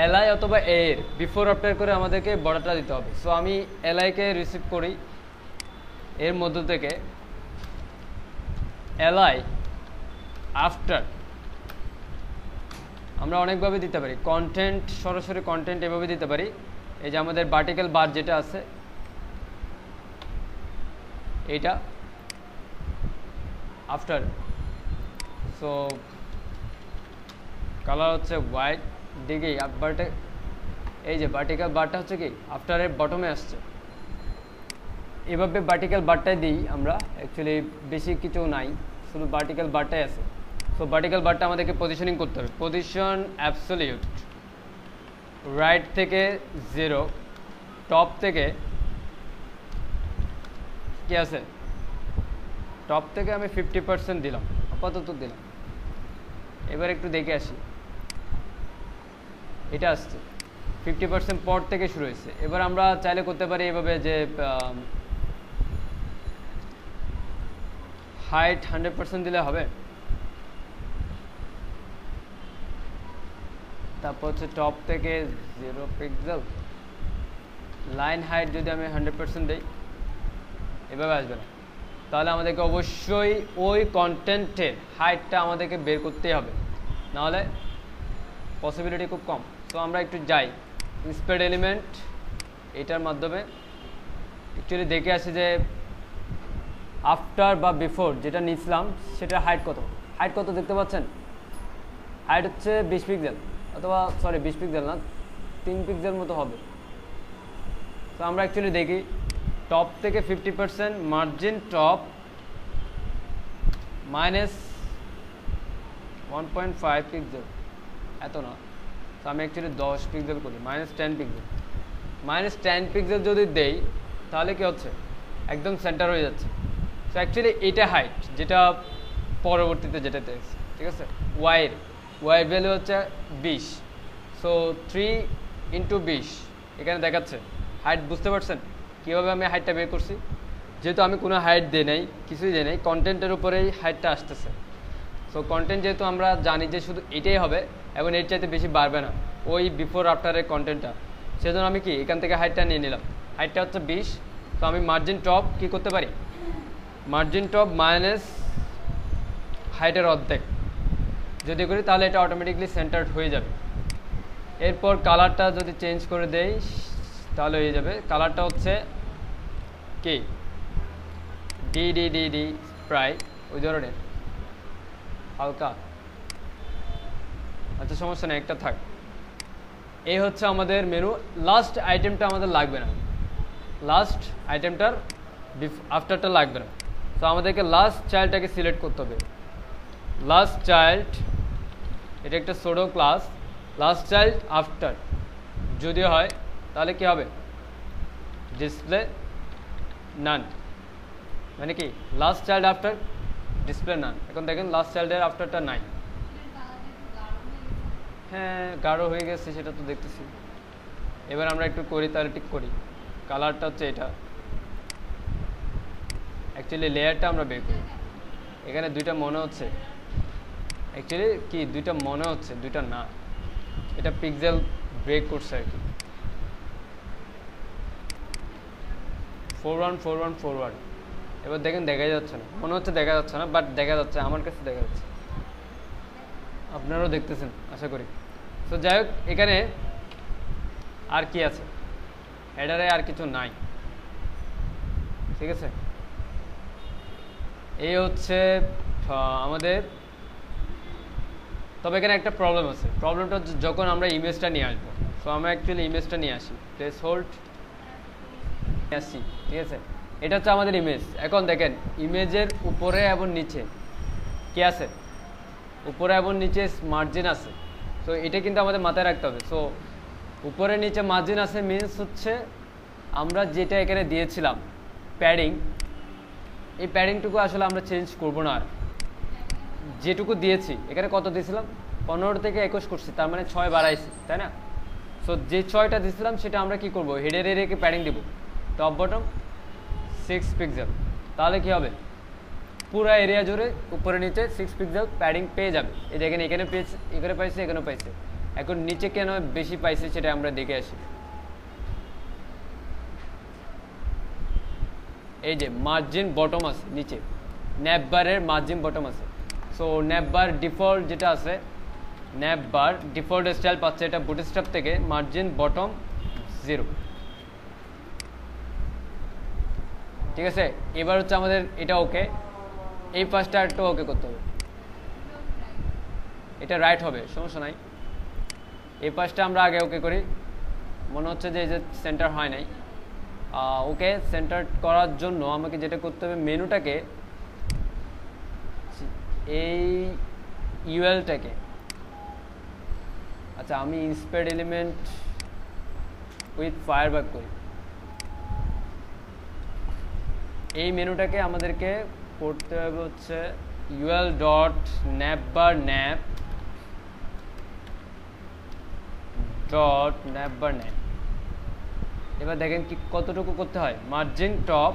এলআই অথবা এর বিফোর আফটার করে আমাদেরকে বর্ডারটা দিতে হবে। সো আমি এলআইকে রিসিভ করি, এর মধ্য থেকে এলআই আফটার আমরা অনেকভাবে দিতে পারি। কন্টেন্ট, সরাসরি কন্টেন্ট এভাবে দিতে পারি। এই যে আমাদের ভার্টিক্যাল বার যেটা আছে এইটা আফটার। সো কালার হচ্ছে হোয়াইট, দিকেই বারটা, এই যে ভার্টিক্যাল বারটা হচ্ছে কি আফটারের বটমে আসছে। এভাবে ভার্টিক্যাল বারটাই দিই আমরা, অ্যাকচুয়ালি বেশি কিছু নাই, শুধু ভার্টিক্যাল বারটাই আছে। সো ভার্টিক্যাল বারটা আমাদেরকে পজিশনিং করতে হবে, পজিশন অ্যাবসলিউট, রাইট থেকে 0, টপ থেকে কি আছে, টপ থেকে আমি 50% দিলাম, আপাতত দিলাম। এবার একটু দেখে আসি, এটা আসছে 50% পর থেকে শুরু হয়েছে। এবার আমরা চাইলে করতে পারি এভাবে যে হাইট 100% দিলে হবে। তারপর হচ্ছে টপ থেকে 0 পিক্সেল, লাইন হাইট যদি আমি 100% দিই এভাবে আসবে না, তাহলে আমাদেরকে অবশ্যই ওই কন্টেন্টের হাইটটা আমাদেরকে বের করতেই হবে, নাহলে পসিবিলিটি খুব কম। তো আমরা একটু যাই ইন্সপেক্ট এলিমেন্ট, এটার মাধ্যমে অ্যাকচুয়ালি দেখে আসি যে আফটার বা বিফোর যেটা নিয়েছিলাম সেটা হাইট কত, হাইট কত দেখতে পাচ্ছেন, হাইট হচ্ছে 20 পিক্সেল, অথবা সরি 20 পিক্সেল না, 3 পিক্সেল মতো হবে। তো আমরা অ্যাকচুয়ালি দেখি টপ থেকে 50%, মার্জিন টপ -1.5 পিক্সেল, এত না। তো আমি অ্যাকচুয়ালি 10 পিক্সেল করি, -10 পিক্সেল। -10 পিক্সেল যদি দেই তাহলে কি হচ্ছে, একদম সেন্টার হয়ে যাচ্ছে। সো অ্যাকচুয়ালি এটা হাইট যেটা পরবর্তীতে যেটা দেখছে, ঠিক আছে। ওয়াই ভ্যালু হচ্ছে 20। সো 3 × 20 এখানে দেখাচ্ছে হাইট, বুঝতে পারছেন কীভাবে আমি হাইটটা বের করছি? যেহেতু আমি কোনো হাইট দিই নাই, কিছুই দিই নাই, কন্টেন্টের উপরেই হাইটটা আসতেছে। সো কন্টেন্ট যেহেতু আমরা জানি যে শুধু এটাই হবে এবং এর চাইতে বেশি বাড়বে না ওই বিফোর আফটারের কন্টেন্টটা, সেজন্য আমি কি এখান থেকে হাইটটা নিয়ে নিলাম। হাইটটা হচ্ছে 20, তো আমি মার্জিন টপ কি করতে পারি, মার্জিন টপ মাইনাস হাইটের অর্ধেক যদি করি তাহলে এটা অটোমেটিকলি সেন্টার্ড হয়ে যাবে। এরপর কালারটা যদি চেঞ্জ করে দেই তাহলে হয়ে যাবে, কালারটা হচ্ছে কি ডি ডি ডি ডি প্রায় ওই ধরনের হালকা, আচ্ছা সমস্যা নেই একটা থাক। এই হচ্ছে আমাদের মেনু। লাস্ট আইটেমটা আমাদের লাগবে না, লাস্ট আইটেমটার আফটারটা লাগবে না। তো আমাদেরকে লাস্ট চাইল্ডটাকে সিলেক্ট করতে হবে। লাস্ট চাইল্ড এটা একটা সোডো ক্লাস, লাস্ট চাইল্ড আফটার যদি হয় তাহলে কি হবে, ডিসপ্লে নান, মানে কি লাস্ট চাইল্ড আফটার ডিসপ্লে নান। এখন দেখেন লাস্ট চাইল্ডের আফটারটা নাই, হ্যাঁ গাঢ় হয়ে গেছে সেটা তো দেখতেছি। এবার আমরা একটু করি তাহলে ঠিক করি। কালারটা হচ্ছে এটা, অ্যাকচুয়ালি লেয়ারটা আমরা বের করি। এখানে দুইটা মনে হচ্ছে, অ্যাকচুয়ালি কি দুইটা মনে হচ্ছে, দুইটা না, এটা পিক্সেল ব্রেক করছে আর কি। 414141 এবার দেখেন দেখা যাচ্ছে না, মনে হচ্ছে দেখা যাচ্ছে না, বাট দেখা যাচ্ছে, আমার কাছে দেখা যাচ্ছে, আপনারাও দেখতেছেন আশা করি। তো যাই হোক এখানে আর কি আছে, হেডারে আর কিছু নাই, ঠিক আছে। এই হচ্ছে আমাদের, তবে এখানে একটা প্রবলেম আছে, প্রবলেমটা যখন আমরা ইমেজটা নিয়ে আসবো। সো আমরা অ্যাকচুয়ালি ইমেজটা নিয়ে আসি, প্লেস হোল্ড আসি, ঠিক আছে। এটা হচ্ছে আমাদের ইমেজ। এখন দেখেন ইমেজের উপরে এবং নিচে কি আছে, উপরে এবং নিচে মার্জিন আছে। সো এটা কিন্তু আমাদের মাথায় রাখতে হবে। সো উপরে নিচে মার্জিন আছে মিনস হচ্ছে আমরা যেটা এখানে দিয়েছিলাম প্যাডিং, এই প্যাডিংটুকু আসলে আমরা চেঞ্জ করব না। আর যেটুকু দিয়েছি এখানে কত দিয়েছিলাম, 15 থেকে 21 করছি, তার মানে 6 বাড়াইছি, তাই না। সো যে 6টা দিয়েছিলাম সেটা আমরা কি করব, হেডের এরিয়াকে প্যাডিং দিব টপ বটম 6 পিক্সেল। তাহলে কি হবে, পুরো এরিয়া জুড়ে উপরে নিচে 6 পিক্সেল প্যাডিং পেয়ে যাবে। এই দেখেন এখানে পেয়েছে, এখানে পাইছে, এখানেও পাইছে। এখন নিচে কেন বেশি পাইছে সেটা আমরা দেখে আসি। এই যে মার্জিন বটম আছে নিচে, ন্যাপবারের মার্জিন বটম আছে। সো ন্যাপবার ডিফল্ট যেটা আছে, ন্যাপবার ডিফল্ট স্টাইল পাচ্ছে এটা বুটস্ট্র্যাপ থেকে, মার্জিন বটম 0, ঠিক আছে। এবার হচ্ছে আমাদের এটা ওকে, এই পাশটা একটু ওকে করতে হবে, এটা রাইট হবে সমস্যা নাই। এই পাশটা আমরা আগে ওকে করি, মনে হচ্ছে যে এই যে সেন্টার হয় নাই। ওকে সেন্টার করার জন্য আমাকে যেটা করতে হবে, মেনুটাকে এই ইউএলটাকে, আচ্ছা আমি ইন্সপায়ার্ড এলিমেন্ট উইথ ফায়ারবাগ করি, এই মেনুটাকে আমাদেরকে করতে হবে হচ্ছে UL dot ন্যাপবার nap dot ন্যাপবার nap. এবার দেখেন কি কতটুকু করতে হয়, মার্জিন টপ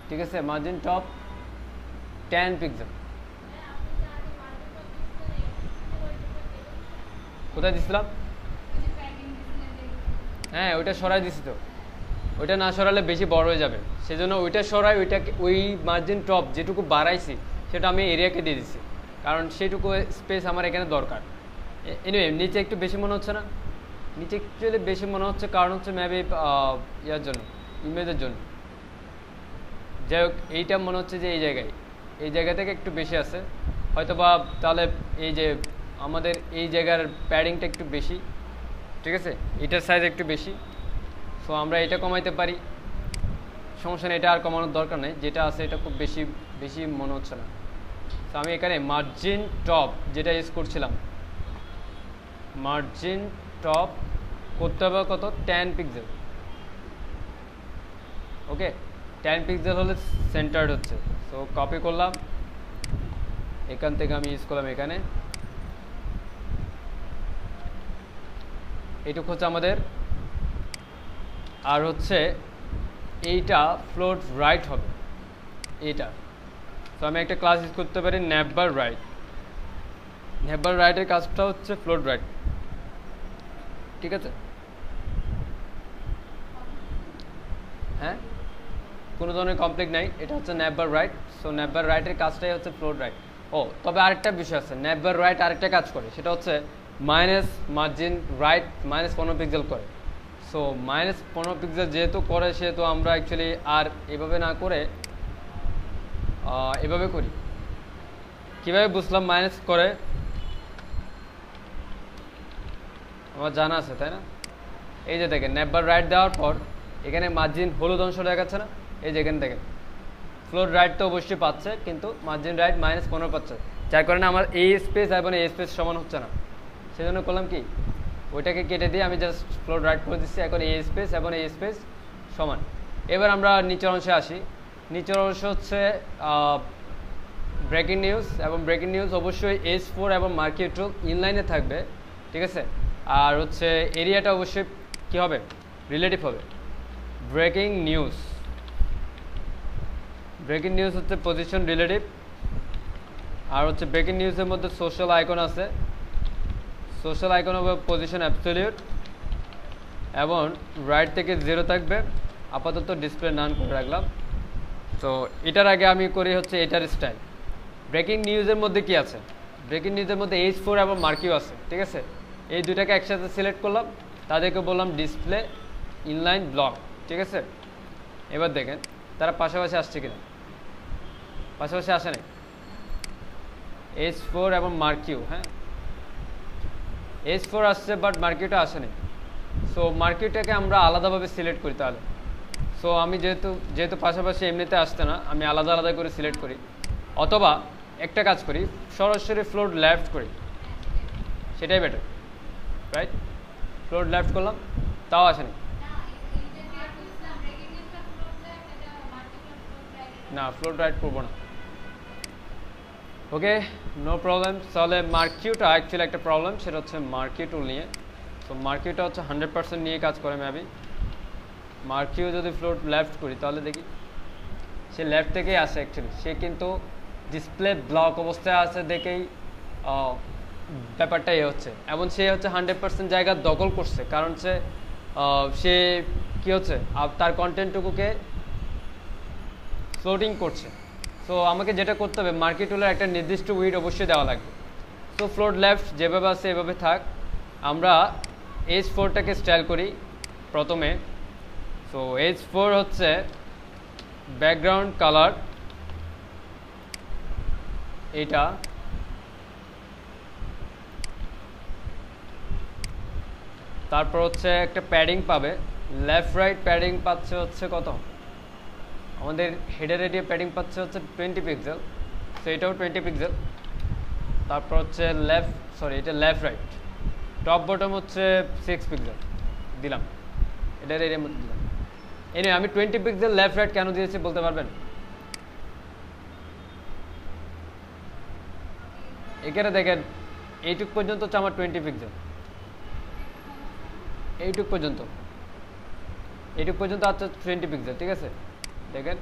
ঠিক আছে, মার্জিন টপ 10 পিক্সেল। কোথায় দিছিলাম, হ্যাঁ ওইটা সরাই দিছি তো, ওইটা না সরালে বেশি বড় হয়ে যাবে, সেজন্য ওইটা সরাই, ওইটাকে ওই মার্জিন টপ যেটুকু বাড়াইছি সেটা আমি এরিয়াকে দিয়ে দিছি, কারণ সেটুকু স্পেস আমার এখানে দরকার। এনিওয়ে নিচে একটু বেশি মনে হচ্ছে না, নিচে অ্যাকচুয়ালি বেশি মনে হচ্ছে, কারণ হচ্ছে মেবি ইয়ার জন্য, ইমেজের জন্য। যাই হোক এইটা মনে হচ্ছে যে এই জায়গা থেকে একটু বেশি আছে হয়তো বা, তাহলে এই যে আমাদের এই জায়গার প্যাডিংটা একটু বেশি, ঠিক আছে, এটার সাইজ একটু বেশি। সো আমরা এটা কমাইতে পারি, সমস্যা নেই, এটা আর কমানোর দরকার নেই, যেটা আছে এটা খুব বেশি বেশি মনে হচ্ছে না। তো আমি এখানে মার্জিন টপ যেটা ইউজ করছিলাম, মার্জিন টপ করতে হবে কত, 10 পিক্সেল। ওকে 10 পিক্সেল হলে সেন্টার্ড হচ্ছে। সো কপি করলাম, এখান থেকে আমি ইউজ করলাম এখানে, এইটুকু হচ্ছে আমাদের। আর হচ্ছে এইটা ফ্লোট রাইট হবে এইটা। তো আমি একটা ক্লাস ইউজ করতে পারি নেভার রাইট। নেভার রাইটের কাজটা হচ্ছে ফ্লোট রাইট, ঠিক আছে? হ্যাঁ, কোনো ধরনের কমপ্লেক্স নাই, এটা হচ্ছে নেভার রাইট। সো নেভার রাইটের কাজটাই হচ্ছে ফ্লোট রাইট। ও তবে আরেকটা বিষয় আছে, নেভার রাইট আরেকটা কাজ করে, সেটা হচ্ছে মাইনাস মার্জিন রাইট -15 পিক্সেল করে। সো -15 পিক্সেল যেহেতু করে, সেহেতু আমরা অ্যাকচুয়ালি আর এভাবে না করে এভাবে করি। কীভাবে বুঝলাম মাইনাস করে? আমার জানা আছে, তাই না? এই যে দেখেন, নেভার রাইট দেওয়ার পর এখানে মার্জিন হলুদ অংশ দেখাচ্ছে না? এই যে এখানে দেখেন, ফ্লোট রাইট তো অবশ্যই পাচ্ছে, কিন্তু মার্জিন রাইট -15 পাচ্ছে, যার কারণে আমার এই স্পেস এবং এই স্পেস সমান হচ্ছে না। সেই জন্য করলাম কি, ওইটাকে কেটে দিয়ে আমি জাস্ট ফ্লোট রাইট করে দিচ্ছি। এখন এই স্পেস এবং এই স্পেস সমান। এবার আমরা নিচের অংশে আসি। নিচের অংশ হচ্ছে ব্রেকিং নিউজ, এবং ব্রেকিং নিউজ অবশ্যই H4 এবং মার্কি টুল ইনলাইনে থাকবে, ঠিক আছে? আর হচ্ছে এরিয়াটা অবশ্যই কী হবে, রিলেটিভ হবে। ব্রেকিং নিউজ, ব্রেকিং নিউজ হচ্ছে পজিশন রিলেটিভ। আর হচ্ছে ব্রেকিং নিউজের মধ্যে সোশ্যাল আইকন আছে, সোশ্যাল আইকন হবে পজিশন অ্যাবসলিউট, এবং রাইট থেকে 0 থাকবে। আপাতত ডিসপ্লে নান করে রাখলাম। তো এটার আগে আমি করি হচ্ছে এটার স্টাইল। ব্রেকিং নিউজের মধ্যে কি আছে? ব্রেকিং নিউজের মধ্যে H4 এবং মার্কিও আছে, ঠিক আছে? এই দুটাকে একসাথে সিলেক্ট করলাম, তাদেরকে বললাম ডিসপ্লে ইনলাইন ব্লক, ঠিক আছে? এবার দেখেন তারা পাশাপাশি আসছে কিনা। পাশাপাশি আসে নাই, H4 এবং মার্কিও। হ্যাঁ, H4 আসছে, বাট মার্কিওটা আসে নাই। সো মার্কিওটাকে আমরা আলাদাভাবে সিলেক্ট করি তাহলে। সো আমি যেহেতু পাশাপাশি এমনিতে আসছে না, আমি আলাদা আলাদা করে সিলেক্ট করি। অথবা একটা কাজ করি, সরাসরি ফ্লোট লেফট করি, সেটাই বেটার, রাইট? ফ্লোট লেফট করলাম, তাও আসেনি। না, ফ্লোট রাইট করবো না। ওকে, নো প্রবলেম। তাহলে মার্কিওটা অ্যাকচুয়ালি একটা প্রবলেম, সেটা হচ্ছে মার্কিও টুল নিয়ে। তো মার্কিওটা হচ্ছে 100% নিয়ে কাজ করে মেবি। মার্কিও যদি ফ্লোট লেফট করি, তাহলে দেখি সে লেফট থেকেই আসে অ্যাকচুয়ালি। সে কিন্তু ডিসপ্লে ব্লক অবস্থায় আছে দেখেই ব্যাপারটা হচ্ছে, এবং সে হচ্ছে 100% জায়গা দখল করছে, কারণ সে কি হচ্ছে তার কন্টেন্টটুকুকে ফ্লোটিং করছে। সো আমাকে যেটা করতে হবে, মার্কি টুলের একটা নির্দিষ্ট উইড অবশ্যই দেওয়া লাগবে। সো ফ্লোট লেফট যেভাবে আছে এভাবে থাক। আমরা H4টাকে স্টাইল করি প্রথমে। সো H4 হচ্ছে ব্যাকগ্রাউন্ড কালার, এটা তারপর হচ্ছে একটা প্যাডিং পাবে, লেফট রাইট প্যাডিং পাচ্ছে হচ্ছে কত, আমাদের হেডার এরিয়া প্যাডিং পাচ্ছে হচ্ছে 20 পিক্সেল। সো এটাও 20 পিক্সেল। তারপর হচ্ছে এটা লেফট রাইট টপ বটম হচ্ছে 6 পিক্সেল দিলাম, এটার এরিয়ার মধ্যে দিলাম। আমি 20 পিক্সেল লেফট রাইট কেন দিয়েছি বলতে পারবেন? এখানে দেখেন এইটুক পর্যন্ত হচ্ছে আমার 20 পিক্সেল, এইটুক পর্যন্ত আচ্ছা 20 পিক্সেল, ঠিক আছে? দেখেন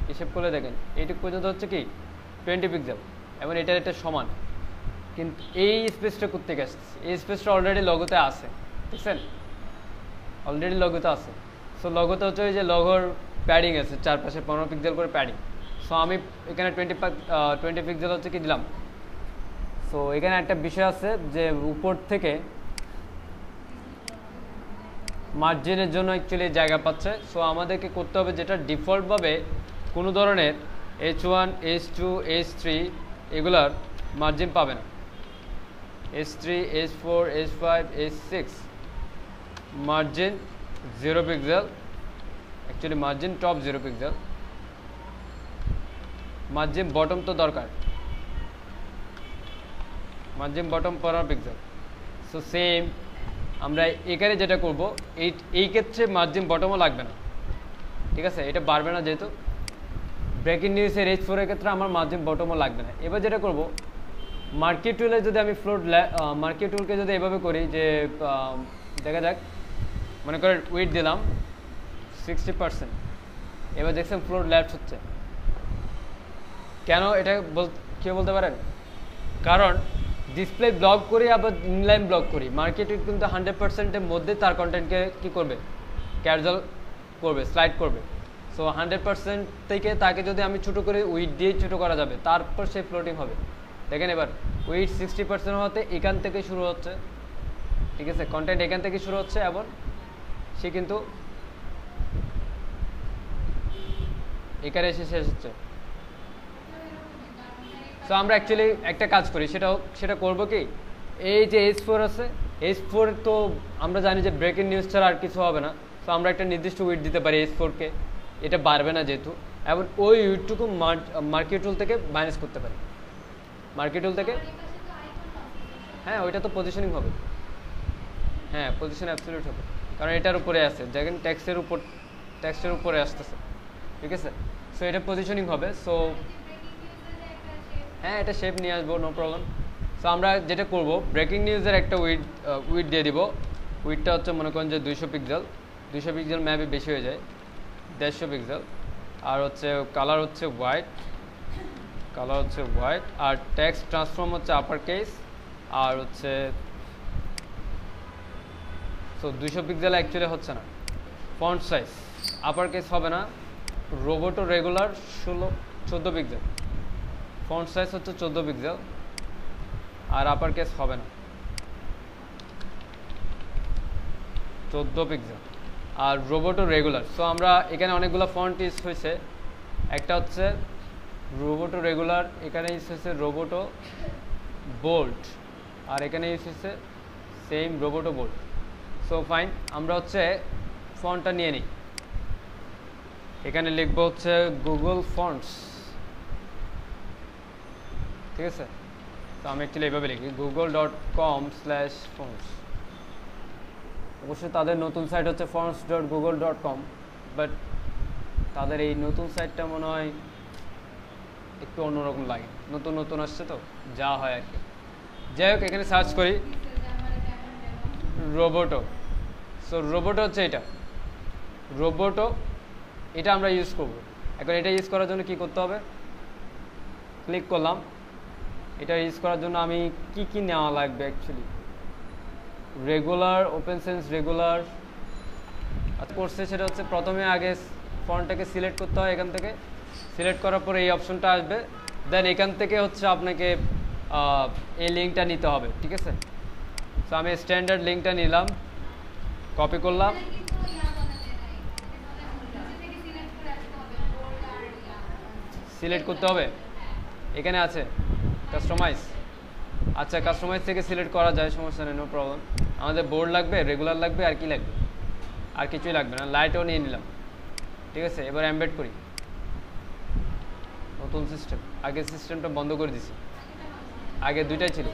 হিসেব করলে দেখেন এইটুক পর্যন্ত হচ্ছে কি 20 পিক্সেল, এবং এটা সমান। কিন্তু এই স্পেসটা করতে গেছে, এই স্পেসটা অলরেডি লগোতে আছে, বুঝছেন? অলরেডি লগোতে আছে। সো লগোতে হচ্ছে ওই যে লগোর প্যাডিং আছে, চারপাশে 15 পিক্সেল করে প্যাডিং। সো আমি এখানে 20 পিক্সেল হচ্ছে কি দিলাম। সো এখানে একটা বিষয় আছে যে উপর থেকে মার্জিনের জন্য অ্যাকচুয়ালি জায়গা পাচ্ছে। সো আমাদেরকে করতে হবে যেটা ডিফল্টভাবে কোনো ধরনের H1, H2, H3 এগুলার মার্জিন পাবে না। H3, H4, H5, H6 margin 0 pixel, actually margin top 0 pixel, margin bottom তো দরকার, margin bottom 15 pixel. So same আমরা এখানে যেটা করব, এই ক্ষেত্রে মার্জিন বটমও লাগবে না, ঠিক আছে? এটা বাড়বে না, যেহেতু ব্রেকিং নিউজের H4 এর ক্ষেত্রে আমার মার্জিন বটমও লাগবে না। এবার যেটা করব, মার্কি টুলে যদি আমি মার্কি টুলকে যদি এভাবে করি যে দেখা যাক, মনে করেন উইড দিলাম 60%, এবার দেখছেন ফ্লোট লেফট হচ্ছে, কেন এটা কেউ বলতে পারেন? কারণ ডিসপ্লে ব্লক করি আবার ইনলাইন ব্লক করি, মার্কেটে কিন্তু 100%-এর মধ্যে তার কন্টেন্টকে কী করবে, ক্যাজুয়াল করবে, স্লাইড করবে। সো 100% থেকে তাকে যদি আমি ছোটো করে উইড দিয়ে ছোটো করা যাবে, তারপর সে ফ্লোটিং হবে। দেখেন এবার উইড 60% হতে এখান থেকে শুরু হচ্ছে, ঠিক আছে, কন্টেন্ট এখান থেকে শুরু হচ্ছে এবং সে কিন্তু এখানে এসে শেষ হচ্ছে। সো আমরা অ্যাকচুয়ালি একটা কাজ করি, সেটা করবো কি, এই যে H4 আছে, H4 তো আমরা জানি যে ব্রেকিং নিউজ ছাড়া আর কিছু হবে না। সো আমরা একটা নির্দিষ্ট উইড দিতে পারি H4-কে, এটা বাড়বে না যেহেতু, এবং ওই উইডটুকু মার্কেট টুল থেকে মাইনাস করতে পারি, মার্কেট টুল থেকে। হ্যাঁ, ওইটা তো পজিশনিং হবে, হ্যাঁ পজিশন অ্যাবসলিউট হবে, কারণ এটার উপরে আছে, দেখেন ট্যাক্সের উপরে আসতেছে, ঠিক আছে। সো এটা পজিশনিং হবে। সো হ্যাঁ, এটা শেপ নিয়ে আসবো, নো প্রবলেম। সো আমরা যেটা করব, ব্রেকিং নিউজের একটা উইড দিয়ে দিব। উইডটা হচ্ছে মনে করেন যে 200 পিক্সেল, 200 পিক্সেল ম্যাপে বেশি হয়ে যায়, 150 পিক্সেল। আর হচ্ছে কালার হচ্ছে হোয়াইট, আর টেক্সট ট্রান্সফর্ম হচ্ছে আপার কেস, আর হচ্ছে সো 200 পিক্সেল অ্যাকচুয়ালি হচ্ছে না। ফন্ট সাইজ আপার কেস হবে না, Roboto regular 14 pixel, font size হচ্ছে 14 পিক্সেল, আর আপার কেস হবে না, 14 পিক্সেল, আর রোবোটো রেগুলার। সো আমরা এখানে অনেকগুলো ফন্ট ইউজ হয়েছে, একটা হচ্ছে রোবোটো রেগুলার, এখানে ইউজ হয়েছে রোবোটো বোল্ড, আর এখানে ইউজ হয়েছে same Roboto bold. So fine, আমরা হচ্ছে ফন্টটা নিয়ে নিই। এখানে লিখবো হচ্ছে গুগল ফন্টস, ঠিক আছে। তো আমি অ্যাকচুয়ালি এইভাবে লিখি google.com/fonts। অবশ্যই তাদের নতুন সাইট হচ্ছে fonts.google.com, বাট তাদের এই নতুন সাইটটা মনে হয় একটু অন্যরকম লাগে, নতুন আসছে তো, যা হয় আর কি। যাই হোক, এখানে সার্চ করি রোবোটো। সো রোবোটো হচ্ছে রোবোটো, এটা আমরা ইউজ করব। এখন এটা ইউজ করার জন্য কি করতে হবে, ক্লিক করলাম। এটা ইউজ করার জন্য আমি কি নেওয়া লাগবে, actually regular, open sense regular করছে, সেটা হচ্ছে প্রথমে আগে ফন্টটাকে সিলেক্ট করতে হয়, এখান থেকে সিলেক্ট করার পরে এই অপশনটা আসবে, দেন এখান থেকে হচ্ছে আপনাকে এই লিঙ্কটা নিতে হবে, ঠিক আছে। সো আমি স্ট্যান্ডার্ড লিঙ্কটা নিলাম, কপি করলাম, সিলেক্ট করতে হবে, এখানে আছে কাস্টমাইজ। আচ্ছা, কাস্টমাইজ থেকে সিলেক্ট করা যায়, সমস্যা নেই, নো প্রবলেম। আমাদের বোর্ড লাগবে, রেগুলার লাগবে, আর কি লাগবে, আর কিছুই লাগবে না, লাইটও নিয়ে নিলাম, ঠিক আছে। এবার এমবেড করি, নতুন সিস্টেম, আগের সিস্টেমটা বন্ধ করে দিছি, আগে দুইটাই ছিল,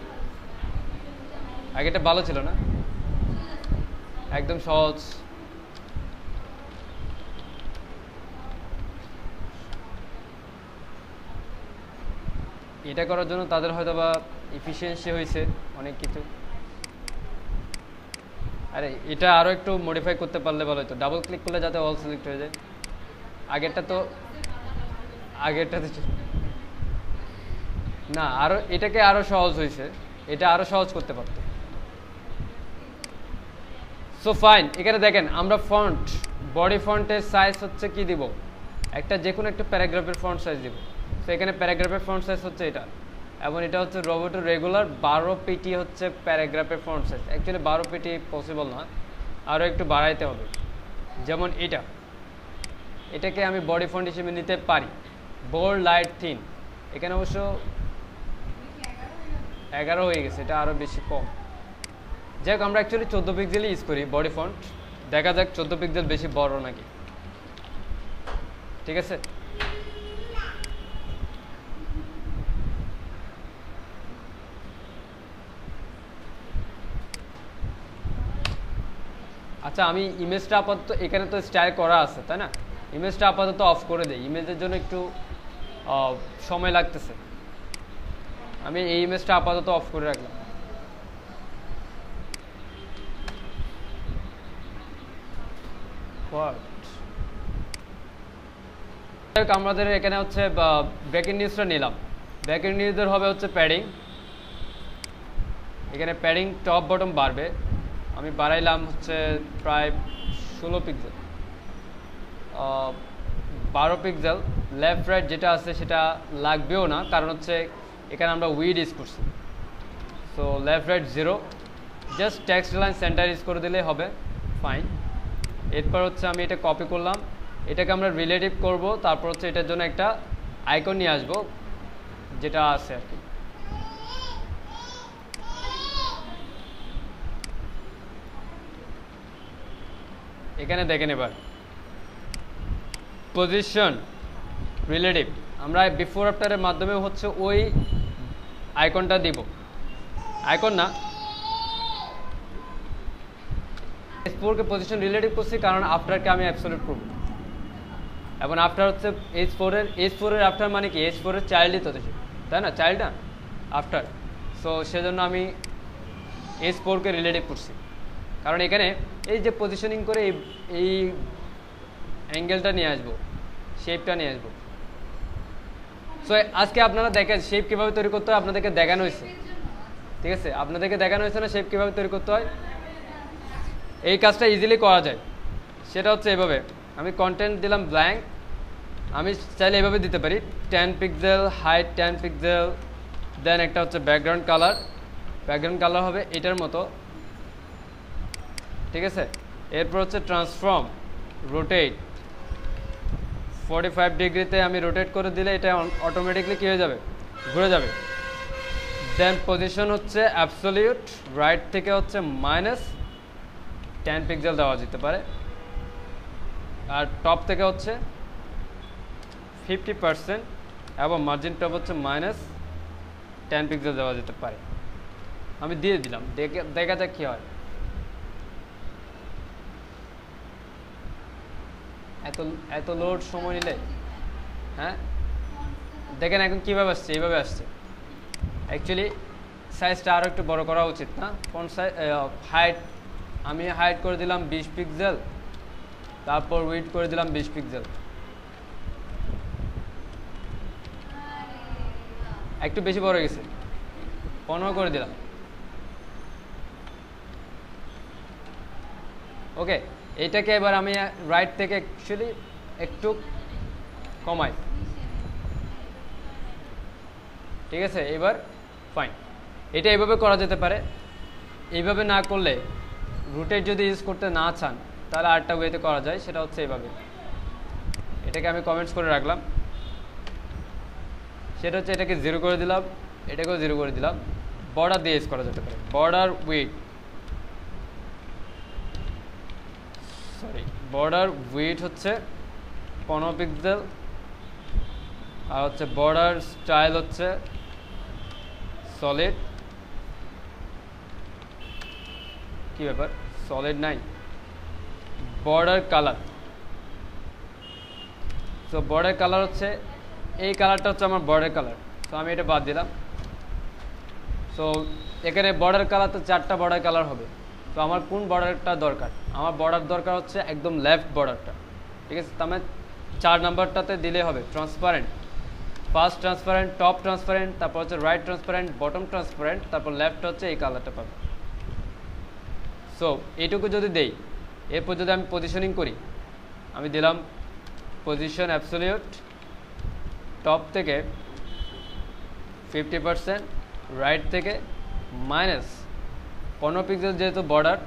আগেটা ভালো ছিল না, একদম সহজ। এটা করার জন্য তাদের হয়তো বা এফিসিয়েন্সি হয়েছে অনেক কিছু। আরে এটা আরও একটু মডিফাই করতে পারলে ভালো হতো, ডাবল ক্লিক করলে যাতে অল সিলেক্ট হয়ে যায়। আগেরটাতে না, আরও এটাকে আরও সহজ হয়েছে, এটা আরও সহজ করতে পারতো। সো ফাইন, এখানে দেখেন আমরা ফন্ট, বডি ফন্টের সাইজ হচ্ছে কি দিব, একটা যে কোনো একটা প্যারাগ্রাফের ফন্ট সাইজ দিব। সো এখানে প্যারাগ্রাফের ফন্ট সাইজ হচ্ছে এটা, এবং এটা হচ্ছে রোবোটো রেগুলার 12 পিটি হচ্ছে প্যারাগ্রাফের font size. Actually 12 pt possible না, আরও একটু বাড়াইতে হবে। যেমন এটাকে আমি বডি ফন্ট হিসেবে নিতে পারি, বোল্ড, লাইট, থিন। এখানে অবশ্য 11 হয়ে গেছে, এটা আরও বেশি কম। যাই হোক, আমরা অ্যাকচুয়ালি 14 পিক্সেলই ইউজ করি বডি ফন্ট, দেখা যাক 14 পিক্সেল বেশি বড় নাকি, ঠিক আছে। আচ্ছা, আমি ইমেজটা আপাতত, এখানে তো স্টাইল করা আছে তাই না, ইমেজটা আপাতত অফ করে দেই, ইমেজের জন্য একটু সময় লাগতেছে। আমি এই ইমেজটা আপাতত অফ করে রাখলাম। আমাদের এখানে হচ্ছে ব্রেকিং নিউজটা নিলাম। ব্রেকিং নিউজের হবে হচ্ছে প্যাডিং, এখানে প্যাডিং টপ বটম বাড়বে, আমি বাড়াইলাম হচ্ছে প্রায় 16 পিক্সেল, 12 পিক্সেল। লেফট রাইট যেটা আছে সেটা লাগবেও না, কারণ হচ্ছে এখানে আমরা উইড ইউজ করছি। So left right 0, just text line centre use করে দিলেই হবে, ফাইন। এরপর হচ্ছে আমি এটা কপি করলাম, এটাকে আমরা রিলেটিভ করব, তারপর হচ্ছে এটার জন্য একটা আইকন নিয়ে আসবো যেটা আছে আর কি। এখানে দেখেন এবার পজিশন রিলেটিভ, আমরা বিফোর আফটারের মাধ্যমে হচ্ছে ওই আইকনটা দিব, আইকন না H4 কে পজিশন রিলেটিভ করছি কারণ আফটারকে আমি অ্যাবসলিউট করব, এবং আফটার হচ্ছে H4 এর আফটার মানে কি H4 এর চাইল্ডই তো, তাই না, চাইল্ড না আফটার। সো সেজন্য আমি H4 কে রিলেটিভ করছি, কারণ এখানে এই যে পজিশনিং করে এই অ্যাঙ্গেলটা নিয়ে আসবো, শেপটা নিয়ে আসবো। সো আজকে আপনারা দেখেন শেপ কীভাবে তৈরি করতে হয়, আপনাদেরকে দেখানো হয়েছে, ঠিক আছে, আপনাদেরকে দেখানো হয়েছে না শেপ কীভাবে তৈরি করতে হয়। এই কাজটা ইজিলি করা যায়, সেটা হচ্ছে এভাবে, আমি কন্টেন্ট দিলাম ব্ল্যাঙ্ক, আমি চাইলে এভাবে দিতে পারি 10 পিক্সেল, হাইট 10 পিক্সেল, দেন একটা হচ্ছে ব্যাকগ্রাউন্ড কালার হবে এটার মতো, ঠিক আছে। এরপর হচ্ছে ট্রান্সফর্ম, রোটেট 45 ডিগ্রিতে আমি রোটেট করে দিলে এটা অটোমেটিকলি কী হয়ে যাবে, ঘুরে যাবে। দেন পজিশন হচ্ছে অ্যাবসলিউট, রাইট থেকে হচ্ছে -10 পিক্সেল দেওয়া যেতে পারে, আর টপ থেকে হচ্ছে 50% এবং মার্জিন টপ হচ্ছে -10 পিক্সেল দেওয়া যেতে পারে। আমি দিয়ে দিলাম, দেখা যাক কী হয়। এত লোড সময় নিলে, হ্যাঁ দেখেন এখন কীভাবে আসছে, এইভাবে আসছে। অ্যাকচুয়ালি সাইজটা আরও একটু বড় করা উচিত না, ফন্ট সাইজ, হাইট আমি হাইট করে দিলাম 20 পিক্সেল, তারপর উইডথ করে দিলাম 20 পিক্সেল, একটু বেশি বড় হয়ে গেছে, 15 করে দিলাম। ওকে, এইটাকে এবার আমি রাইট থেকে অ্যাকচুয়ালি একটু কমাই, ঠিক আছে। এবার ফাইন, এটা এইভাবে করা যেতে পারে। এইভাবে না করলে, রুটেট যদি ইউজ করতে না চান তাহলে আরেকটা ওয়েতে করা যায়, সেটা হচ্ছে এইভাবে। এটাকে আমি কমেন্টস করে রাখলাম, সেটা হচ্ছে এটাকে 0 করে দিলাম, এটাকেও 0 করে দিলাম। বর্ডার দিয়ে ইউজ করা যেতে পারে, বর্ডার উইডথ হচ্ছে 15 পিক্সেল, আর হচ্ছে বর্ডার স্টাইল হচ্ছে সলিড, কি ব্যাপার সলিড নাই, border colour. So border colour হচ্ছে এই কালারটা হচ্ছে আমার বর্ডার কালার, তো আমি এটা বাদ দিলাম। সো এখানে বর্ডার কালার তো 4টা বর্ডার কালার হবে, তো আমার কোন বর্ডারটা দরকার, আমার বর্ডার দরকার হচ্ছে একদম লেফট বর্ডারটা, ঠিক আছে। তো আমার 4 নাম্বারটাতে দিলে হবে transparent, first transparent, top transparent, তারপর হচ্ছে রাইট ট্রান্সপারেন্ট, বটম ট্রান্সপারেন্ট, তারপর লেফট হচ্ছে এই কালারটা পাবে। সো এইটুকু যদি দেই, এরপর যদি আমি পজিশনিং করি, আমি দিলাম পজিশন অ্যাবসলিউট, টপ থেকে 50%, রাইট থেকে -15 পিক্সেল, যেহেতু বর্ডার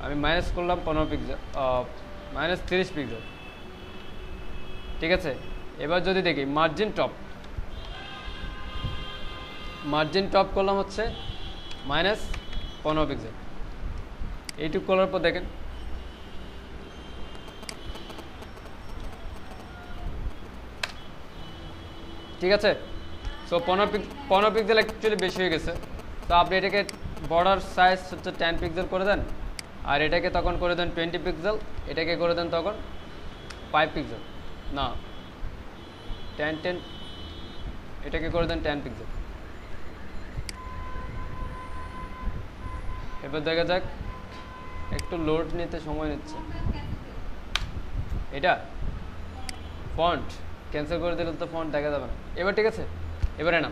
আমি মাইনাস করলাম 15 পিক্সেল, -30 পিক্সেল, ঠিক আছে। এবার যদি দেখি মার্জিন টপ করলাম হচ্ছে -15 পিক্সেল, এইটুকু করার পর দেখেন ঠিক আছে। সো 15 পিক্সেল অ্যাকচুয়ালি বেশি হয়ে গেছে, তো আপনি এটাকে বর্ডার সাইজ হচ্ছে 10 পিক্সেল করে দেন, আর এটাকে তখন করে দেন 20 পিক্সেল, এটাকে করে দেন তখন 5 পিক্সেল, না 10, এটাকে করে দেন 10 পিক্সেল। এবার দেখা যাক, একটু লোড নিতে সময় নিচ্ছে। এটা ফন্ট ক্যান্সেল করে দিলে তো ফন্ট দেখা যাবে না। এবার ঠিক আছে, এবারে না।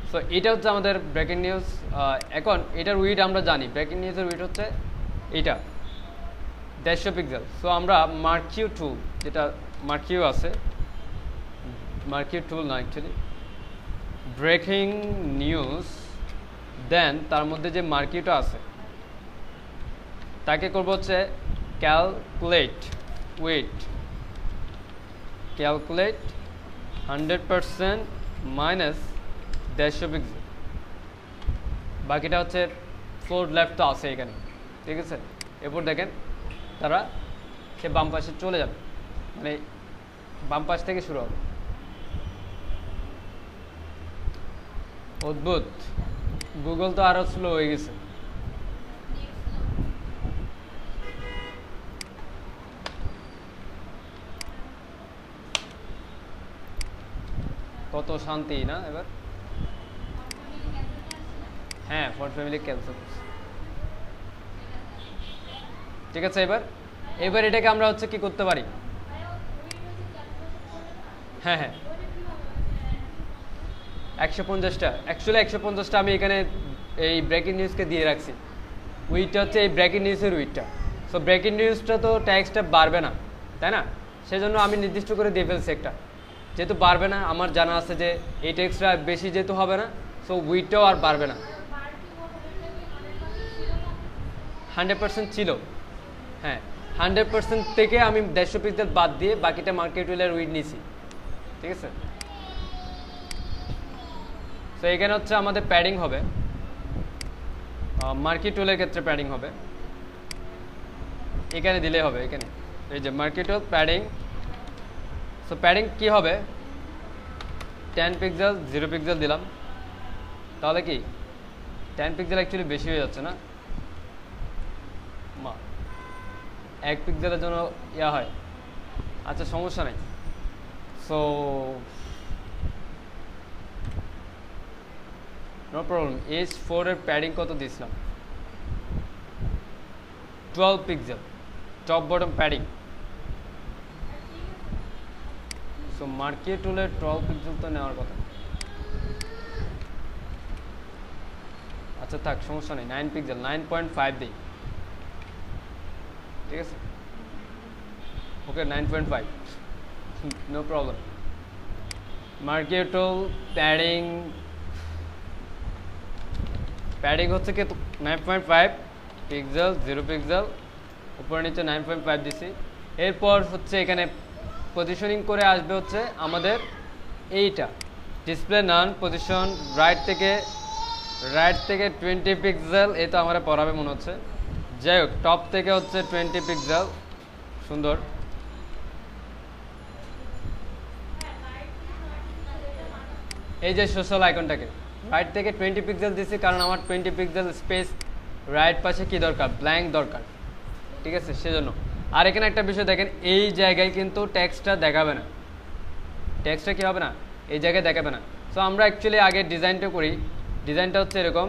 সো এটা হচ্ছে আমাদের ব্রেকিং নিউজ। এখন এটার উইড আমরা জানি, ব্রেকিং নিউজের উইড হচ্ছে এইটা 150 পিক্সেল। সো আমরা মার্কিউ টুল, যেটা মার্কিউ আছে, মার্কিউ টুল না অ্যাকচুয়ালি ব্রেকিং নিউজ, দেন তার মধ্যে যে মার্কিউটা আছে তাকে করবো হচ্ছে calculate weed, calculate 100% minus 150 pixel. বাকিটা হচ্ছে ফোর লেফট তো আছে এখানে, ঠিক আছে। এরপর দেখেন তারা সে বাম পাশে চলে যাবে, মানে বাম পাশ থেকে শুরু হবে। অদ্ভুত, গুগল তো আরো স্লো হয়ে গেছে। কত শান্তি না এবার। হ্যাঁ, ফন্ট ফ্যামিলি ক্যান্সেল করছে, ঠিক আছে। এবার এটাকে আমরা হচ্ছে কি করতে পারি, হ্যাঁ হ্যাঁ 150টা, অ্যাকচুয়ালি 150টা আমি এখানে এই ব্রেকিং নিউজকে দিয়ে রাখছি। উইডটা হচ্ছে এই ব্রেকিং নিউজের উইডটা। সো ব্রেকিং নিউজটা তো ট্যাক্সটা বাড়বে না, তাই না? সেজন্য আমি নির্দিষ্ট করে দিয়ে ফেলছি একটা, যেহেতু বাড়বে না, আমার জানা আছে যে এই ট্যাক্সটা বেশি যেহেতু হবে না, সো উইডটাও আর বাড়বে না। 100% ছিল, হ্যাঁ 100% থেকে আমি 150 পিক্সেল বাদ দিয়ে বাকিটা মার্কেট উইলের উইড নিছি, ঠিক আছে। তো এখানে হচ্ছে আমাদের প্যাডিং হবে, মার্কেট টুলের ক্ষেত্রে প্যাডিং হবে, এখানে দিলে হবে। এখানে এই যে market tool padding, so padding কি হবে 10 পিক্সেল 0 পিক্সেল দিলাম, তাহলে কি 10 পিক্সেল অ্যাকচুয়ালি বেশি হয়ে যাচ্ছে না, 1 পিক্সেলের জন্য ইয়া হয়। আচ্ছা সমস্যা নেই। So no problem. H4 এর প্যাডিং কত দিয়েছিলাম, 12 pixel top bottom padding. So market টুলের 12 পিক্সেল তো নেওয়ার কথা। আচ্ছা থাক, সমস্যা নেই, 9 পিক্সেল 9.5 দিই, ঠিক আছে। Okay 9.5 no problem. Market tool padding হচ্ছে কি 9.5 পিক্সেল 0 পিক্সেল, উপরে নিচে 9.5 দিছি। এরপর হচ্ছে এখানে পজিশনিং করে আসবে হচ্ছে আমাদের এইটা ডিসপ্লে নান পজিশন রাইট থেকে 20 পিক্সেল। এই তো আমরা পড়াবে মনে হচ্ছে, যাই হোক টপ থেকে হচ্ছে 20 পিক্সেল, সুন্দর। এই যে সোশ্যাল আইকনটাকে রাইট থেকে 20 পিক্সেল দিছি, কারণ আমার 20 পিক্সেল স্পেস রাইট পাশে কি দরকার, ব্ল্যাঙ্ক দরকার, ঠিক আছে, সেজন্য। আর এখানে একটা বিষয় দেখেন, এই জায়গায় কিন্তু টেক্সটটা দেখাবে না, টেক্সটটা কি হবে না, এই জায়গায় দেখাবে না। সো আমরা অ্যাকচুয়ালি আগে ডিজাইনটা করি, ডিজাইনটা হচ্ছে এরকম,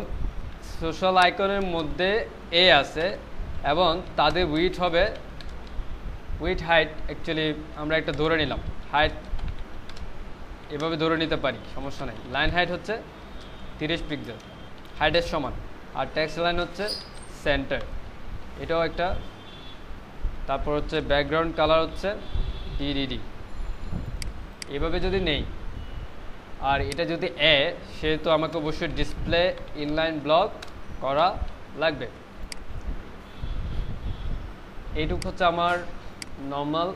সোশ্যাল আইকনের মধ্যে এ আছে এবং তাদের উইথ হবে, উইথ হাইট অ্যাকচুয়ালি আমরা একটা ধরে নিলাম, হাইট এভাবে ধরে নিতে পারি, সমস্যা নেই। লাইন হাইট হচ্ছে 30 পিক্সেল, হাইটের সমান। আর টেক্সট লাইন হচ্ছে সেন্টার, এটাও একটা। তারপর হচ্ছে ব্যাকগ্রাউন্ড কালার হচ্ছে ডিডিডি, এভাবে যদি নেই। আর এটা যদি সেহেতু আমাকে অবশ্যই ডিসপ্লে ইনলাইন ব্লক করা লাগবে। এইটুকু হচ্ছে আমার নর্মাল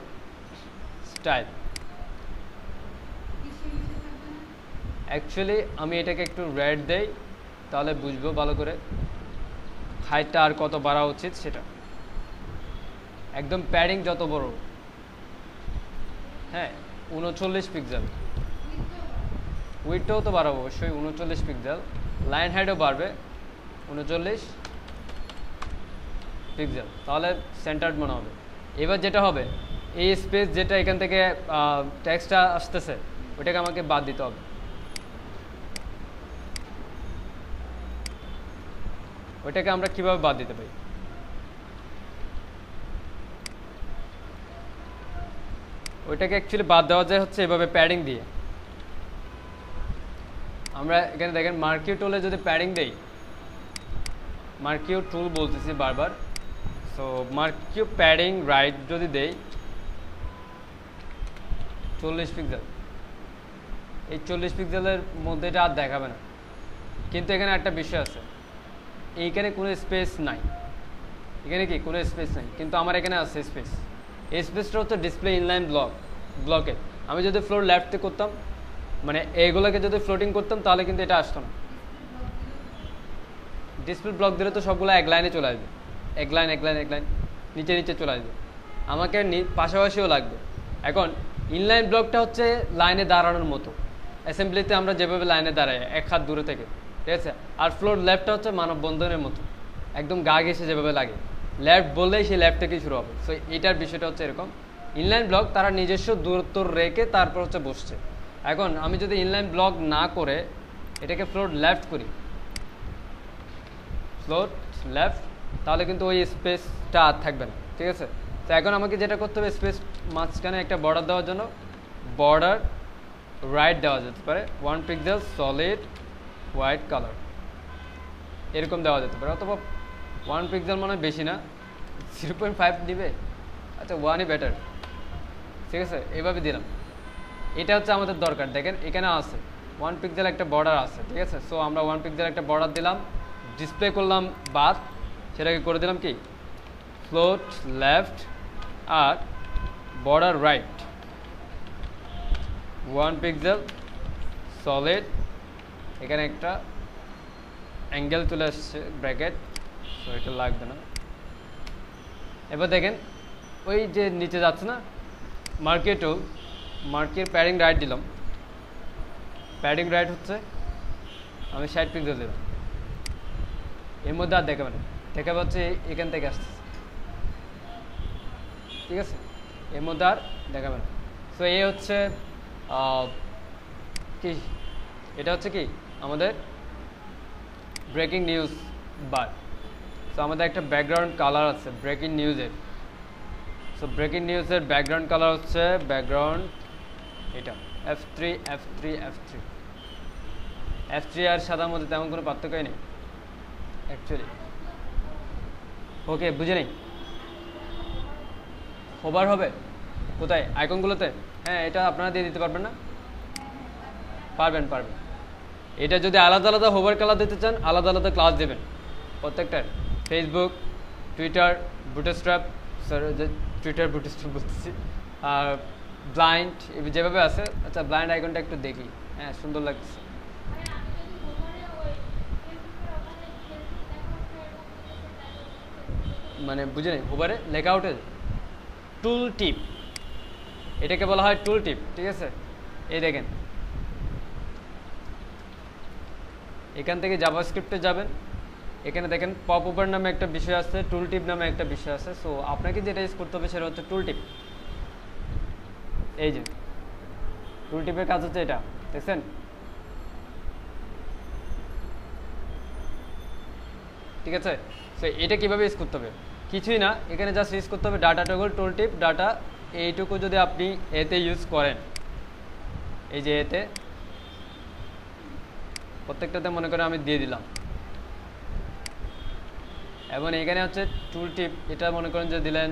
স্টাইল। অ্যাকচুয়ালি আমি এটাকে একটু রেড দেই, তাহলে বুঝবো ভালো করে হাইটটা আর কত বাড়া উচিত সেটা। একদম প্যাডিং যত বড়, হ্যাঁ 39 পিক্সেল, উইডটাও তো বাড়াবো অবশ্যই 39 পিক্সেল, লাইন হাইটও বাড়বে 39 পিক্সেল, তাহলে সেন্টার্ড মনে হবে। এবার যেটা হবে, এই স্পেস যেটা এখান থেকে টেক্সটটা আসতেছে ওইটাকে আমাকে বাদ দিতে হবে। ওইটাকে আমরা কিভাবে বাদ দিতে পারি, ওইটাকে অ্যাকচুয়ালি বাদ দেওয়া যায় হচ্ছে এভাবে প্যাডিং দিয়ে। আমরা এখানে দেখেন মার্কিউ টুলে যদি প্যাডিং দেই, মার্কিউ টুল বলতেছি বারবার, সো মার্কিউ প্যাডিং রাইট যদি দেই 40 পিক্সেল, এই 40 পিক্সেলের মধ্যে এটা আর দেখাবে না। কিন্তু এখানে একটা বিষয় আছে, এইখানে কোনো স্পেস নাই, এখানে কি কোনো স্পেস নাই, কিন্তু আমার এখানে আছে স্পেস। এই স্পেসটা হচ্ছে ডিসপ্লে ইনলাইন ব্লকে। আমি যদি ফ্লোর লেফটে করতাম, মানে এইগুলোকে যদি ফ্লোটিং করতাম তাহলে কিন্তু এটা আসতো না। ডিসপ্লে ব্লক দিলে তো সবগুলো এক লাইনে চলে আসবে, এক লাইন নিচে নিচে চলে আসবে। আমাকে পাশাপাশিও লাগবে। এখন ইনলাইন ব্লকটা হচ্ছে লাইনে দাঁড়ানোর মতো, অ্যাসেম্বলিতে আমরা যেভাবে লাইনে দাঁড়াই এক হাত দূরে থেকে, ঠিক আছে। আর ফ্লোর লেফটটা হচ্ছে মানববন্ধনের মতো, একদম গা ঘেঁষে যেভাবে লাগে, লেফট বললেই সেই লেফট থেকেই শুরু হবে। সো এটার বিষয়টা হচ্ছে এরকম, ইনলাইন ব্লক তারা নিজস্ব দূরত্ব রেখে তারপর হচ্ছে বসছে। এখন আমি যদি ইনলাইন ব্লক না করে এটাকে ফ্লোর লেফট করি, ফ্লোর লেফট, তাহলে কিন্তু ওই স্পেসটা আর থাকবে না, ঠিক আছে। তো এখন আমাকে যেটা করতে হবে, স্পেস মাঝখানে একটা বর্ডার দেওয়ার জন্য বর্ডার রাইট দেওয়া যেতে পারে 1 পিক্সেল সলিড হোয়াইট কালার, এরকম দেওয়া যেতে পারে। অথবা 1 পিক্সেল মনে হয় বেশি না, 0.5 দিবে, আচ্ছা 1ই বেটার, ঠিক আছে। এইভাবে দিলাম, এটা হচ্ছে আমাদের দরকার। দেখেন এখানে আছে 1 পিক্সেল একটা বর্ডার আছে, ঠিক আছে। সো আমরা 1 পিক্সেল একটা বর্ডার দিলাম, ডিসপ্লে করলাম বাদ, সেটাকে করে দিলাম কি ফ্লোট লেফট আর বর্ডার রাইট 1 পিক্সেল সলিড, এখানে একটা অ্যাঙ্গেল চলে আসছে ব্র্যাকেট, সো এটা লাগবে না। এবার দেখেন ওই যে নিচে যাচ্ছে না মার্কের টুল, মার্কের প্যাডিং রাইট দিলাম, প্যাডিং রাইট হচ্ছে আমি 60 পিক্সেল দিলাম, এর মধ্যে আর দেখাবে না, দেখাবে হচ্ছে এখান থেকে আসছে, ঠিক আছে, এর মধ্যে আর দেখাবে না। সো এই হচ্ছে কি, এটা হচ্ছে কি আমাদের ব্রেকিং নিউজ বার। সো আমাদের একটা ব্যাকগ্রাউন্ড কালার আছে ব্রেকিং নিউজের। সো ব্রেকিং নিউজের ব্যাকগ্রাউন্ড কালার হচ্ছে ব্যাকগ্রাউন্ড এটা F3 F3 F3 F3 আর সাদার মধ্যে তেমন কোনো পার্থক্যই নেই অ্যাকচুয়ালি। ওকে, বুঝে নেই। হোভার হবে কোথায় আইকনগুলোতে? হ্যাঁ, এটা আপনারা দিয়ে দিতে পারবেন না? পারবেন। এটা যদি আলাদা আলাদা হোভার কালার দিতে চান, আলাদা আলাদা ক্লাস দেবেন প্রত্যেকটার। Facebook, Twitter, bootstrap, Twitter bootstrap বলতেছি, আর ব্লাইন্ড যেভাবে আছে। আচ্ছা, ব্লাইন্ড আইকনটা একটু দেখি, হ্যাঁ সুন্দর লাগছে। মানে বুঝে নেই, হোভারে লেখা আউটে টুল টিপ, এটাকে বলা হয় টুল টিপ, ঠিক আছে। এই দেখেন এখান থেকে জাভাস্ক্রিপ্টে যাবেন, এখানে দেখেন পপ ওভার নামে একটা বিষয় আছে, টুল টিপ নামে একটা বিষয় আছে। সো আপনাকে যেটা ইউজ করতে হবে সেটা হচ্ছে টুল টিপ। এই যে টুল টিপের কাজ হচ্ছে এটা, দেখছেন? ঠিক আছে। সো এটা কিভাবে ইউজ করতে হবে? কিছুই না, এখানে জাস্ট ইউজ করতে হবে ডাটা টগল টুল টিপ। ডাটা এইটুকু যদি আপনি এতে ইউজ করেন, এই যে এতে প্রত্যেকটাতে মনে করে আমি দিয়ে দিলাম, এবং এখানে হচ্ছে টুল টিপ, এটা মনে করেন যে দিলেন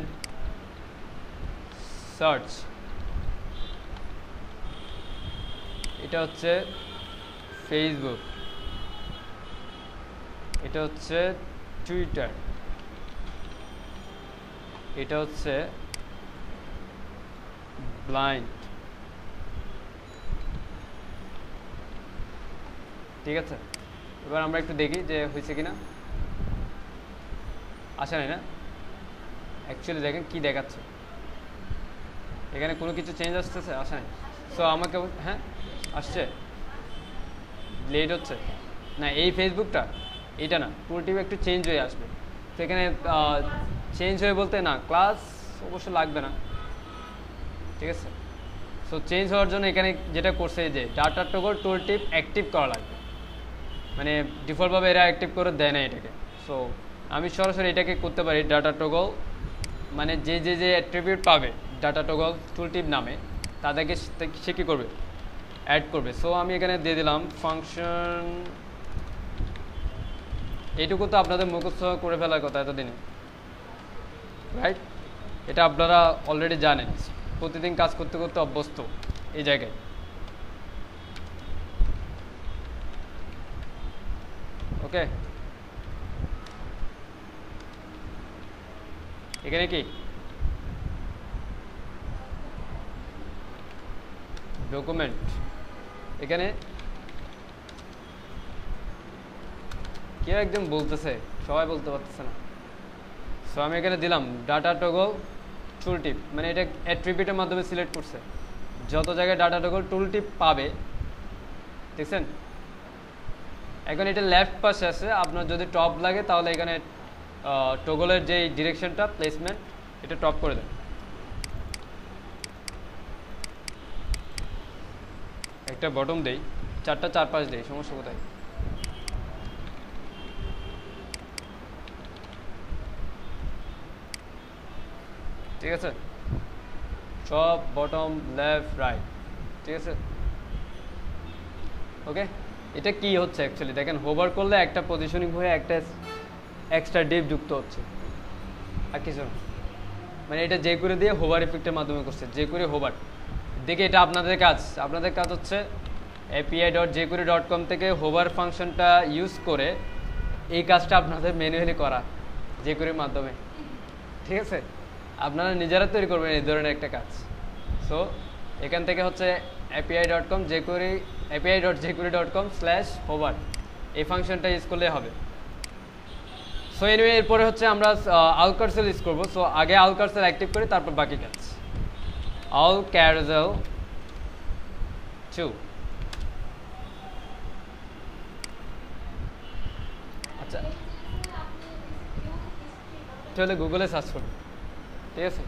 সার্চ, এটা হচ্ছে ফেসবুক, এটা হচ্ছে টুইটার, এটা হচ্ছে ব্লাইন্ড, ঠিক আছে। এবার আমরা একটু দেখি যে হয়েছে কিনা। আসে নাই না? অ্যাকচুয়ালি দেখেন কি দেখাচ্ছে, এখানে কোনো কিছু চেঞ্জ আসতেছে? আসে নাই। সো আমাকে, হ্যাঁ আসছে, লেট হচ্ছে না। এই ফেসবুকটা এটা না, টুল টিপ একটু চেঞ্জ হয়ে আসবে। তো এখানে চেঞ্জ হয়ে বলতে না, ক্লাস অবশ্য লাগবে না, ঠিক আছে। সো চেঞ্জ হওয়ার জন্য এখানে যেটা করছে যে ডাটা টগল টুল টিপ অ্যাক্টিভ করা লাগবে, মানে ডিফল্টভাবে এরা অ্যাক্টিভ করে দেয় না এটাকে। সো আমি সরাসরি এটাকে করতে পারি ডাটা টগল, মানে যে অ্যাট্রিবিউট পাবে ডাটা টগল টুল টিপ নামে, তাদেরকে সে কী করবে, অ্যাড করবে। সো আমি এখানে দিয়ে দিলাম ফাংশন। এইটুকু তো আপনাদের মুখস্থ করে ফেলার কথা এতদিনে, রাইট? এটা আপনারা অলরেডি জানেন, প্রতিদিন কাজ করতে করতে অভ্যস্ত এই জায়গায়। ওকে, এখানে কি ডকুমেন্ট, এখানে কেউ একদম বলতেছে, সবাই বলতে পারতেছে না। সো আমি এখানে দিলাম ডাটা টগল টুল টিপ, মানে এটা অ্যাট্রিবিউটের মাধ্যমে সিলেক্ট করছে যত জায়গায় ডাটা টগল টুল টিপ পাবে, দেখছেন? এখন এটা লেফট পাশে আছে, আপনার যদি টপ লাগে তাহলে এখানে টগলের যে ডিরেকশনটা প্লেসমেন্ট এটা টপ করে দেন। একটা বটম দেই, চারটা 4-5 দেই, সমস্যা কোথায়? ঠিক আছে, টপ বটম লেফট রাইট, ঠিক আছে। ওকে, এটা কি হচ্ছে অ্যাকচুয়ালি দেখেন, হোভার করলে একটা পজিশনিং হয়ে একটা এক্সট্রা ডিপ যুক্ত হচ্ছে, আর কিছু না। মানে এটা যে করে দিয়ে হোভার ইফেক্টের মাধ্যমে করছে, যে করে হোভার। দেখে এটা আপনাদের কাজ হচ্ছে api.jquery.com থেকে হোভার ফাংশনটা ইউজ করে এই কাজটা আপনাদের ম্যানুয়ালি করা jQueryর মাধ্যমে, ঠিক আছে? আপনারা নিজেরা তৈরি করবেন এই ধরনের একটা কাজ। সো এখান থেকে হচ্ছে api.jquery.com/hover এই ফাংশনটা ইউজ করলে হবে। সো এনিওয়ে, এরপরে হচ্ছে আমরা আলকারসেল ইউজ করবো। সো আগে আলকারসেল অ্যাক্টিভ করি, তারপর বাকি কাজ। alcarousel 2, আচ্ছা তাহলে গুগলে সার্চ করুন, ঠিক আছে?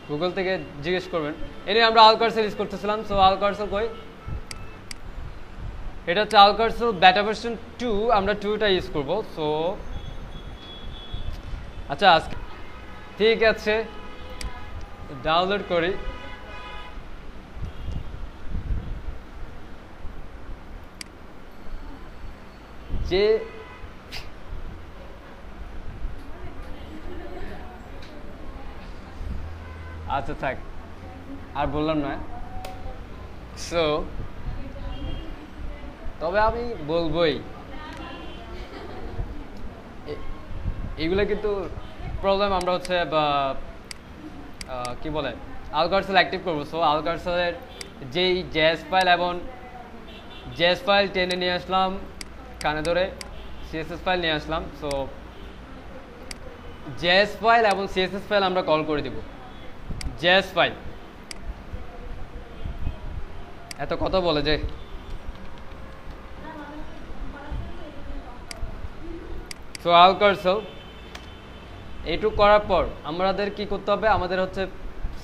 গুগল থেকে জিজ্ঞেস করবেন। এনে আমরা আলকারসেল ইউজ করতেছিলাম। সো আলকারসেল কই, এটা হচ্ছে আলকারসেল বেটা ভার্সন 2, আমরা 2টা ইউজ করবো। সো আচ্ছা আজকে ঠিক আছে, ডাউনলোড করি। যে আচ্ছা থাক, আর বললাম না। সো তবে আমি বলবই, এইগুলো কিন্তু প্রবলেম। আমরা হচ্ছে কি বলে আলকারসেল অ্যাক্টিভ করবো। সো আলকারসেলের যেই জেএস ফাইল এবং জেএস ফাইল টেনে নিয়ে আসলাম, কানে ধরে সিএসএস ফাইল নিয়ে আসলাম। সো জেএস ফাইল এবং সিএসএস ফাইল আমরা কল করে দিব। জেএস ফাইল এত কথা বলে যে, সো আলকারসেল এইটুকু করার পর আমাদের কি করতে হবে, আমাদের হচ্ছে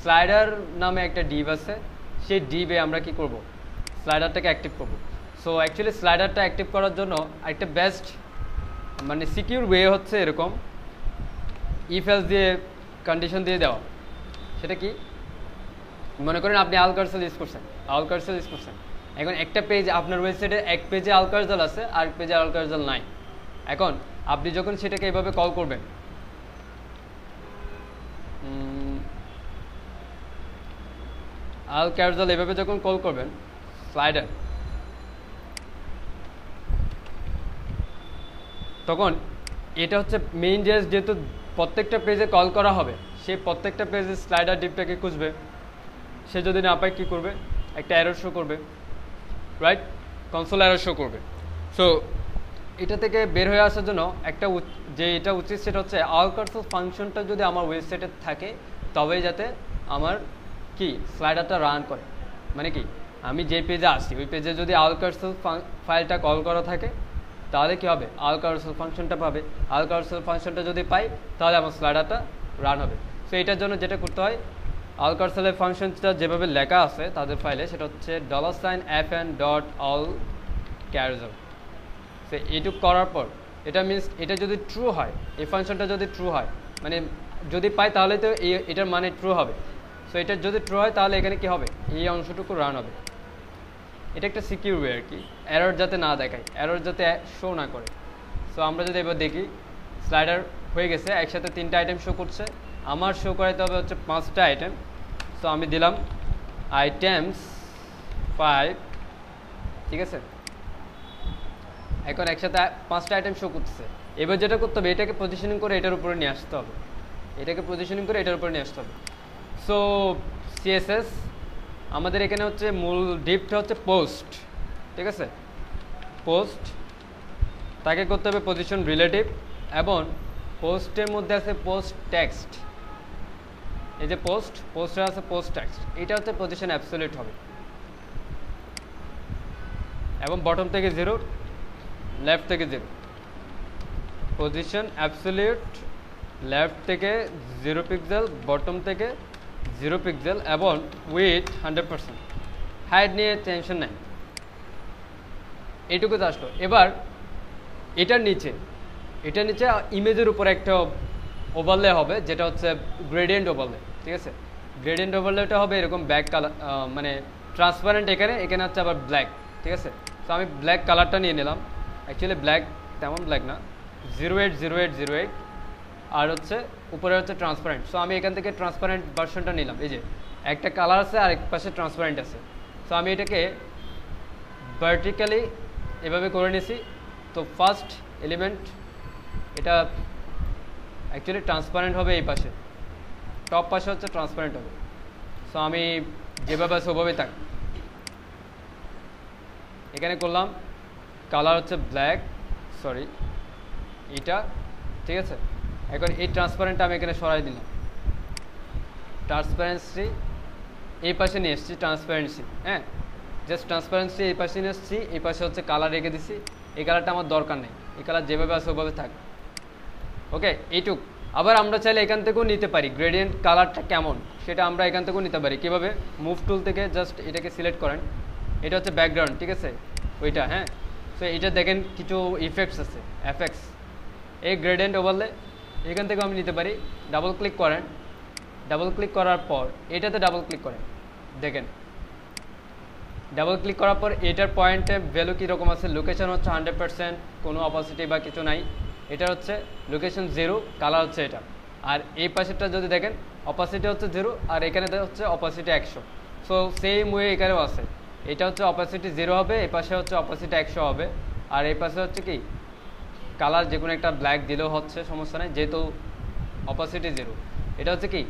স্লাইডার নামে একটা ডিভ আছে, সেই ডিভে আমরা কি করব, স্লাইডারটাকে অ্যাক্টিভ করব। সো অ্যাকচুয়ালি স্লাইডারটা অ্যাক্টিভ করার জন্য একটা বেস্ট মানে সিকিউর ওয়ে হচ্ছে এরকম ইফ এলস দিয়ে কন্ডিশন দিয়ে দেওয়া। সেটা কি, মনে করেন আপনি আলকারসেল ইউজ করছেন, এখন একটা পেজ আপনার ওয়েবসাইটে এক পেজে আলকারসেল আছে আর এক পেজে আলকারসেল নাই। এখন আপনি যখন সেটাকে এইভাবে কল করবেন, আলকারসেল এভাবে যখন কল করবেন স্লাইডার, তখন এটা হচ্ছে মেইন জেএস, যেহেতু প্রত্যেকটা পেজে কল করা হবে, সেই প্রত্যেকটা পেজে স্লাইডার ডিপটাকে খুঁজবে। সে যদি না পায় কী করবে, একটা এরর শো করবে, রাইট? কনসোল এরর শো করবে। সো এটা থেকে বের হয়ে আসার জন্য একটা যে এটা উচিত সেটা হচ্ছে আলকারসেল ফাংশনটা যদি আমার ওয়েবসাইটে থাকে তবেই যাতে আমার কি স্লাইডারটা রান করে। মানে কি, আমি যে পেজে আসি ওই পেজে যদি আলকারসেল ফাইলটা কল করা থাকে তাহলে কি হবে, আলকারসেল ফাংশনটা পাবে। আলকারসেল ফাংশনটা যদি পাই তাহলে আমার স্লাইডারটা রান হবে। সো এটার জন্য যেটা করতে হয়, আলকারসেলের ফাংশনটা যেভাবে লেখা আছে তাদের ফাইলে, সেটা হচ্ছে $fn.allcarousel। সো এইটুকু করার পর এটা মিনস এটা যদি ট্রু হয়, এই ফাংশনটা যদি ট্রু হয়, মানে যদি পাই তাহলে তো এটার মানে ট্রু হবে। সো এটা যদি ট্রু হয় তাহলে এখানে কি হবে, এই অংশটুকু রান হবে। এটা একটা সিকিউর ওয়ে আর কি, এরর যাতে না দেখায়, এরর যাতে শো না করে। সো আমরা যদি এবার দেখি স্লাইডার হয়ে গেছে, একসাথে 3টা আইটেম শো করছে, আমার শো করাইতে হবে হচ্ছে 5টা আইটেম। সো আমি দিলাম আইটেমস 5, ঠিক আছে। এখন একসাথে 5টা আইটেম শো করতেছে। এবার যেটা করতে হবে, এটাকে পজিশনিং করে এটার উপরে নিয়ে আসতে হবে, এটাকে পজিশনিং করে এটার উপরে নিয়ে আসতে হবে। সো সিএসএস আমাদের এখানে হচ্ছে মূল ডিপটা হচ্ছে পোস্ট, ঠিক আছে। পোস্ট তাকে করতে হবে পজিশন রিলেটিভ, এবং পোস্টের মধ্যে আছে পোস্ট টেক্সট, এই যে পোস্টে আছে পোস্ট টেক্সট, এটা হচ্ছে পজিশন অ্যাবসলিউট হবে, এবং বটম থেকে 0, লেফট থেকে 0, পজিশন অ্যাবসলিউট লেফট থেকে 0 পিক্সেল, বটম থেকে 0 পিক্সেল, এবং উইথ 100%। হাইড নিয়ে টেনশন নাই, এইটুকু তো আসলো। এবার এটার নিচে ইমেজের উপর একটা ওভারলে হবে, যেটা হচ্ছে গ্রেডিয়েন্ট ওভারলে, ঠিক আছে। গ্রেডিয়েন্ট ওভারলেটা হবে এরকম ব্যাক কালার, মানে ট্রান্সপারেন্ট, এখানে হচ্ছে আবার ব্ল্যাক, ঠিক আছে। তো আমি ব্ল্যাক কালারটা নিয়ে নিলাম, অ্যাকচুয়ালি ব্ল্যাক তেমন ব্ল্যাক না, 080808, আর হচ্ছে উপরে হচ্ছে ট্রান্সপারেন্ট। সো আমি এখান থেকে ট্রান্সপারেন্ট ভার্সনটা নিলাম, এই যে একটা কালার আছে আর এক পাশে ট্রান্সপারেন্ট আছে। সো আমি এটাকে ভার্টিক্যালি এভাবে করে নিয়েছি। তো ফার্স্ট এলিমেন্ট এটা অ্যাকচুয়ালি ট্রান্সপারেন্ট হবে, এই পাশে টপ পাশে হচ্ছে ট্রান্সপারেন্ট হবে। সো আমি যেভাবে আছে ওভাবেই থাক, এখানে করলাম কালার হচ্ছে ব্ল্যাক, সরি এটা, ঠিক আছে। এখন এই ট্রান্সপারেন্টটা আমি এখানে সরাই দিলাম, ট্রান্সপারেন্সি এই পাশে নিয়ে এসেছি, ট্রান্সপারেন্সি, হ্যাঁ, জাস্ট ট্রান্সপারেন্সি এই পাশে নিয়ে এসেছি, এই পাশে হচ্ছে কালার রেখে দিছি। এই কালারটা আমার দরকার নেই, এই কালার যেভাবে আছে ওভাবে থাক, ওকে, এইটুক। আবার আমরা চাইলে এখান থেকেও নিতে পারি গ্রেডিয়েন্ট কালারটা কেমন, সেটা আমরা এখান থেকেও নিতে পারি। কীভাবে, মুভ টুল থেকে জাস্ট এটাকে সিলেক্ট করেন, এটা হচ্ছে ব্যাকগ্রাউন্ড, ঠিক আছে, ওইটা, হ্যাঁ। সো এটা দেখেন কিছু ইফেক্টস আছে, এফেক্টস, এই গ্রেডিয়েন্ট ওভারলে এখান থেকেও আমি নিতে পারি। ডাবল ক্লিক করেন, ডাবল ক্লিক করার পর এটাতে ডাবল ক্লিক করেন, দেখেন ডাবল ক্লিক করার পর এটার পয়েন্টে ভ্যালু কীরকম আছে, লোকেশন হচ্ছে 100%, কোনো অপাসিটি বা কিছু নাই, এটা হচ্ছে লোকেশন 0, কালার হচ্ছে এটা। আর এই পাশেরটা যদি দেখেন অপাসিটি হচ্ছে 0, আর এখানে হচ্ছে অপাসিটি 100। সো সেম ওয়ে এখানেও আছে, এটা হচ্ছে অপাসিটি 0 হবে, এই পাশে হচ্ছে অপাসিটি 100 হবে, আর এই পাশে হচ্ছে কি কালার যে কোনো একটা ব্ল্যাক দিলেও হচ্ছে, সমস্যা নেই, যেহেতু অপাসিটি 0, এটা হচ্ছে কি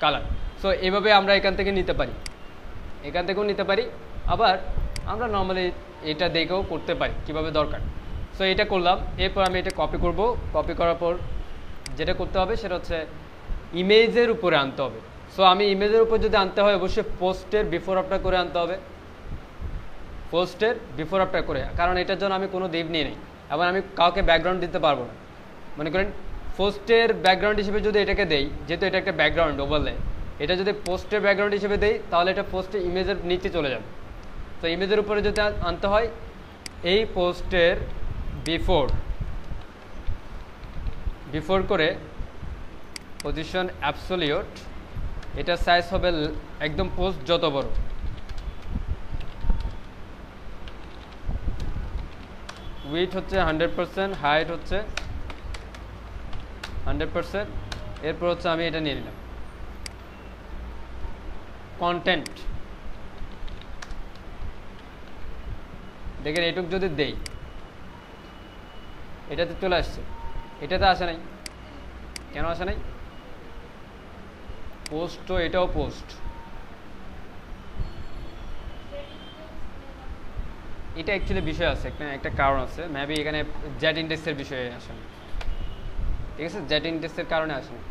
কালার। সো এইভাবে আমরা এখান থেকে নিতে পারি, এখান থেকেও নিতে পারি, আবার আমরা নর্মালি এটা দেখেও করতে পারি কীভাবে দরকার। সো এটা করলাম, এরপর আমি এটা কপি করব, কপি করার পর যেটা করতে হবে সেটা হচ্ছে ইমেজের উপরে আনতে হবে। সো আমি ইমেজের উপর যদি আনতে হয় অবশ্যই পোস্টের বিফোর আফটার করে আনতে হবে, পোস্টের বিফোর আফটার করে, কারণ এটার জন্য আমি কোনো দিভ নিয়ে নিই, এবং আমি কাউকে ব্যাকগ্রাউন্ড দিতে পারবো না। মনে করেন পোস্টের ব্যাকগ্রাউন্ড হিসেবে যদি এটাকে দেই, যেহেতু এটা একটা ব্যাকগ্রাউন্ড ওভারলে, এটা যদি পোস্টের ব্যাকগ্রাউন্ড হিসেবে দেই তাহলে এটা পোস্টের ইমেজের নিচে চলে যাবে। তো ইমেজের উপরে যদি আনতে হয়, এই পোস্টের বিফোর করে পজিশন অ্যাবসলিউট, এটা সাইজ হবে একদম পোস্ট যত বড়, উইথ হচ্ছে 100%, হাইট হচ্ছে 100%। এরপর হচ্ছে আমি এটা নিয়ে নিলাম কন্টেন্ট, দেখেন এটুক যদি দেই এটাতে চলে আসছে, এটাতে আসে নাই, কেন আসে নাই, পোস্ট তো এটাও পোস্ট, এটা অ্যাকচুয়ালি বিষয় আছে, একটা কারণ আছে, মেবি এখানে জেড ইন্ডেক্সের বিষয়ে আসে না, ঠিক আছে, জেড ইন্ডেক্সের কারণে আসে না,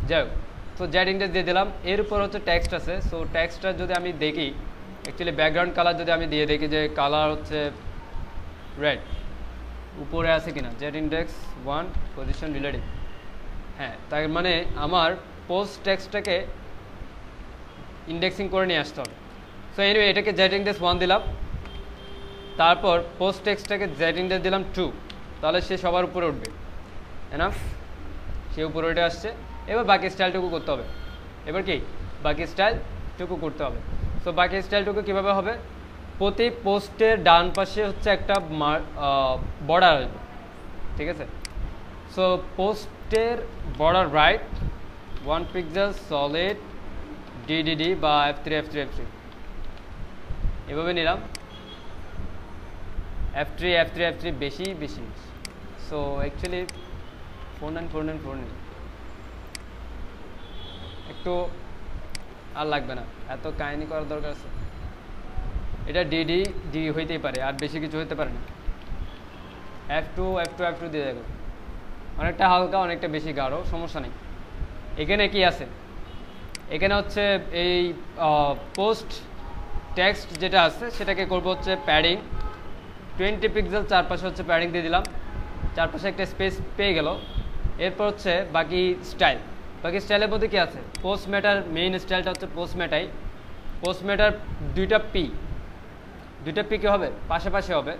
যাই হোক। তো জেড ইন্ডেক্স দিয়ে দিলাম, এর উপর হচ্ছে টেক্সট আছে। সো টেক্সটটা যদি আমি দেখি, অ্যাকচুয়ালি ব্যাকগ্রাউন্ড কালার যদি আমি দিয়ে দেখি যে কালার হচ্ছে রেড, উপরে আছে কিনা, জেড ইন্ডেক্স 1 পজিশন রিলেটিভ, হ্যাঁ, তার মানে আমার পোস্ট টেক্সটটাকে ইন্ডেক্সিং করে নিয়ে আসতে হবে। সো এনিওয়ে এটাকে জেড ইন্ডেক্স 1 দিলাম, তারপর পোস্ট টেক্সটটাকে জেড ইন্ডেক্স দিলাম 2, তাহলে সে সবার উপরে উঠবে, এনাফ, সে উপরে উঠে আসছে। এবার বাকি স্টাইলটুকু করতে হবে। এবার কি বাকি স্টাইলটুকু করতে হবে। সো বাকি স্টাইলটুকু কীভাবে হবে, প্রতি পোস্টের ডান পাশে হচ্ছে একটা বর্ডার আসবে, ঠিক আছে। সো পোস্টের বর্ডার রাইট 1 পিক্সেল সলিড ডিডিডি বা F3 এভাবে নিলাম, F3 বেশি। সো অ্যাকচুয়ালি 49 একটু আর লাগবে না, এত কাহিনী করার দরকার আছে। এটা ডি হইতেই পারে, আর বেশি কিছু হইতে পারে না। F2 দিয়ে দেখো, অনেকটা হালকা অনেকটা বেশি গাঢ়, সমস্যা নেই। এখানে কি আছে, এখানে হচ্ছে এই পোস্ট টেক্সট যেটা আছে সেটাকে করবো হচ্ছে প্যাডিং 20 পিক্সেল, চারপাশে হচ্ছে প্যাডিং দিয়ে দিলাম, চারপাশে একটা স্পেস পেয়ে গেল। এরপর হচ্ছে বাকি স্টাইলের মধ্যে কি আছে, পোস্ট ম্যাটার মেইন স্টাইলটা হচ্ছে পোস্ট ম্যাটার দুইটা পি কি হবে, পাশাপাশি হবে।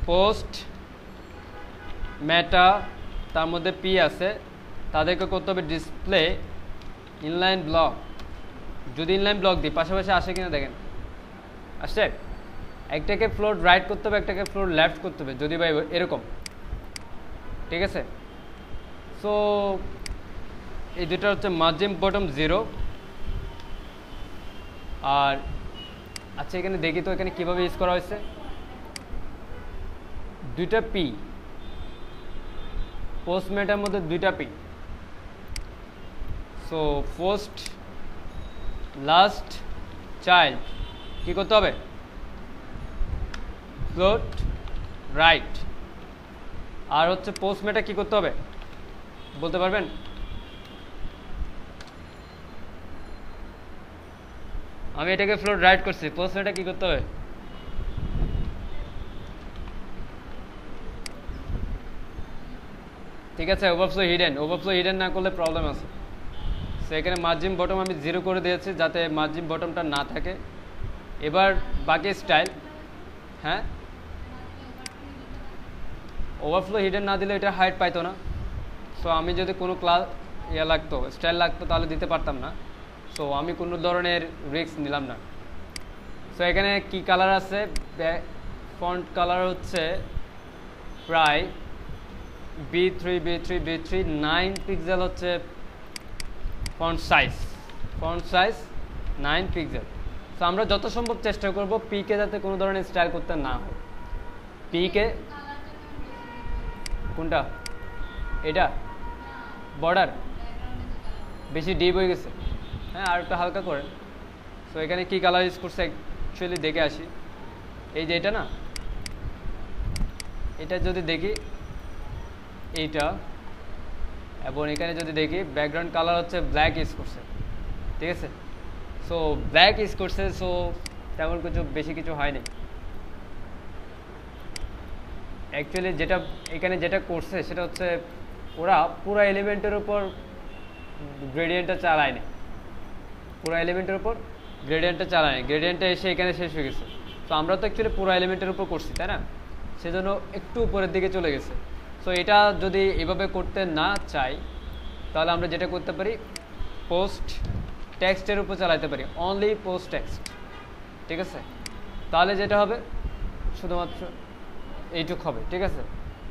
পোস্ট মেটা তার মধ্যে পি আছে, তাদেরকে করতে হবে ডিসপ্লে ইনলাইন ব্লক। যদি ইনলাইন ব্লক দিই পাশাপাশি আসে কিনা দেখেন, আসছে। একটাকে ফ্লোর রাইট করতে হবে, একটাকে ফ্লোর লেফট করতে হবে, যদি ভাই এরকম, ঠিক আছে। সো এই দুটো হচ্ছে মার্জিন বটম 0। আর আচ্ছা এখানে দেখি তো এখানে কীভাবে ইউজ করা হয়েছে, দুইটা পি, পোস্ট মেটার মধ্যে দুইটা P. So post last child কি করতে হবে, ফ্লোট রাইট। আর হচ্ছে পোস্ট মেটা কি করতে হবে বলতে পারবেন, আমি এটাকে ফ্লোট রাইট করছি, পোস্ট মেটা কি করতে হবে, ঠিক আছে। ওভারফ্লো হিডেন না করলে প্রবলেম আছে। সো এখানে মার্জিন বটম আমি 0 করে দিয়েছি যাতে মার্জিন বটমটা না থাকে। এবার বাকি স্টাইল, হ্যাঁ ওভারফ্লো হিডেন না দিলে এটা হাইট পাইতো না। সো আমি যদি কোনো স্টাইল লাগতো তাহলে দিতে পারতাম না। সো আমি কোনো ধরনের রিস্ক নিলাম না। সো এখানে কি কালার আছে, ফন্ট কালার হচ্ছে প্রায় B3 9 পিক্সেল হচ্ছে ফন্ট সাইজ 9 পিক্সেল। সো আমরা যত সম্ভব চেষ্টা করব পিকে যাতে কোনো ধরনের স্টাইল করতে না হয়। পিকে কোনটা, এটা বর্ডার বেশি ডিপ হয়ে গেছে, হ্যাঁ আর একটু হালকা করে। সো এখানে কি কালার ইউজ করছে অ্যাকচুয়ালি দেখে আসি। এই যে এটা না, এটা যদি দেখি এইটা, এবং এখানে যদি দেখি ব্যাকগ্রাউন্ড কালার হচ্ছে ব্ল্যাক ইউজ করছে, ঠিক আছে। সো ব্ল্যাক ইউজ করছে, সো তেমন বেশি কিছু হয়নি। অ্যাকচুয়ালি এখানে যেটা করছে সেটা হচ্ছে ওরা পুরো এলিমেন্টের উপর গ্রেডিয়েন্টটা চালায়নি, গ্রেডিয়েন্টটা এসে এখানে শেষ হয়ে গেছে। তো আমরা তো অ্যাকচুয়ালি পুরো এলিমেন্টের উপর করছি, তাই না, সেজন্য একটু উপরের দিকে চলে গেছে। সো এটা যদি এভাবে করতে না চাই তাহলে আমরা যেটা করতে পারি, পোস্ট টেক্সটের উপর চালাতে পারি, অনলি পোস্ট টেক্সট, ঠিক আছে। তাহলে যেটা হবে শুধুমাত্র এইটুক হবে, ঠিক আছে,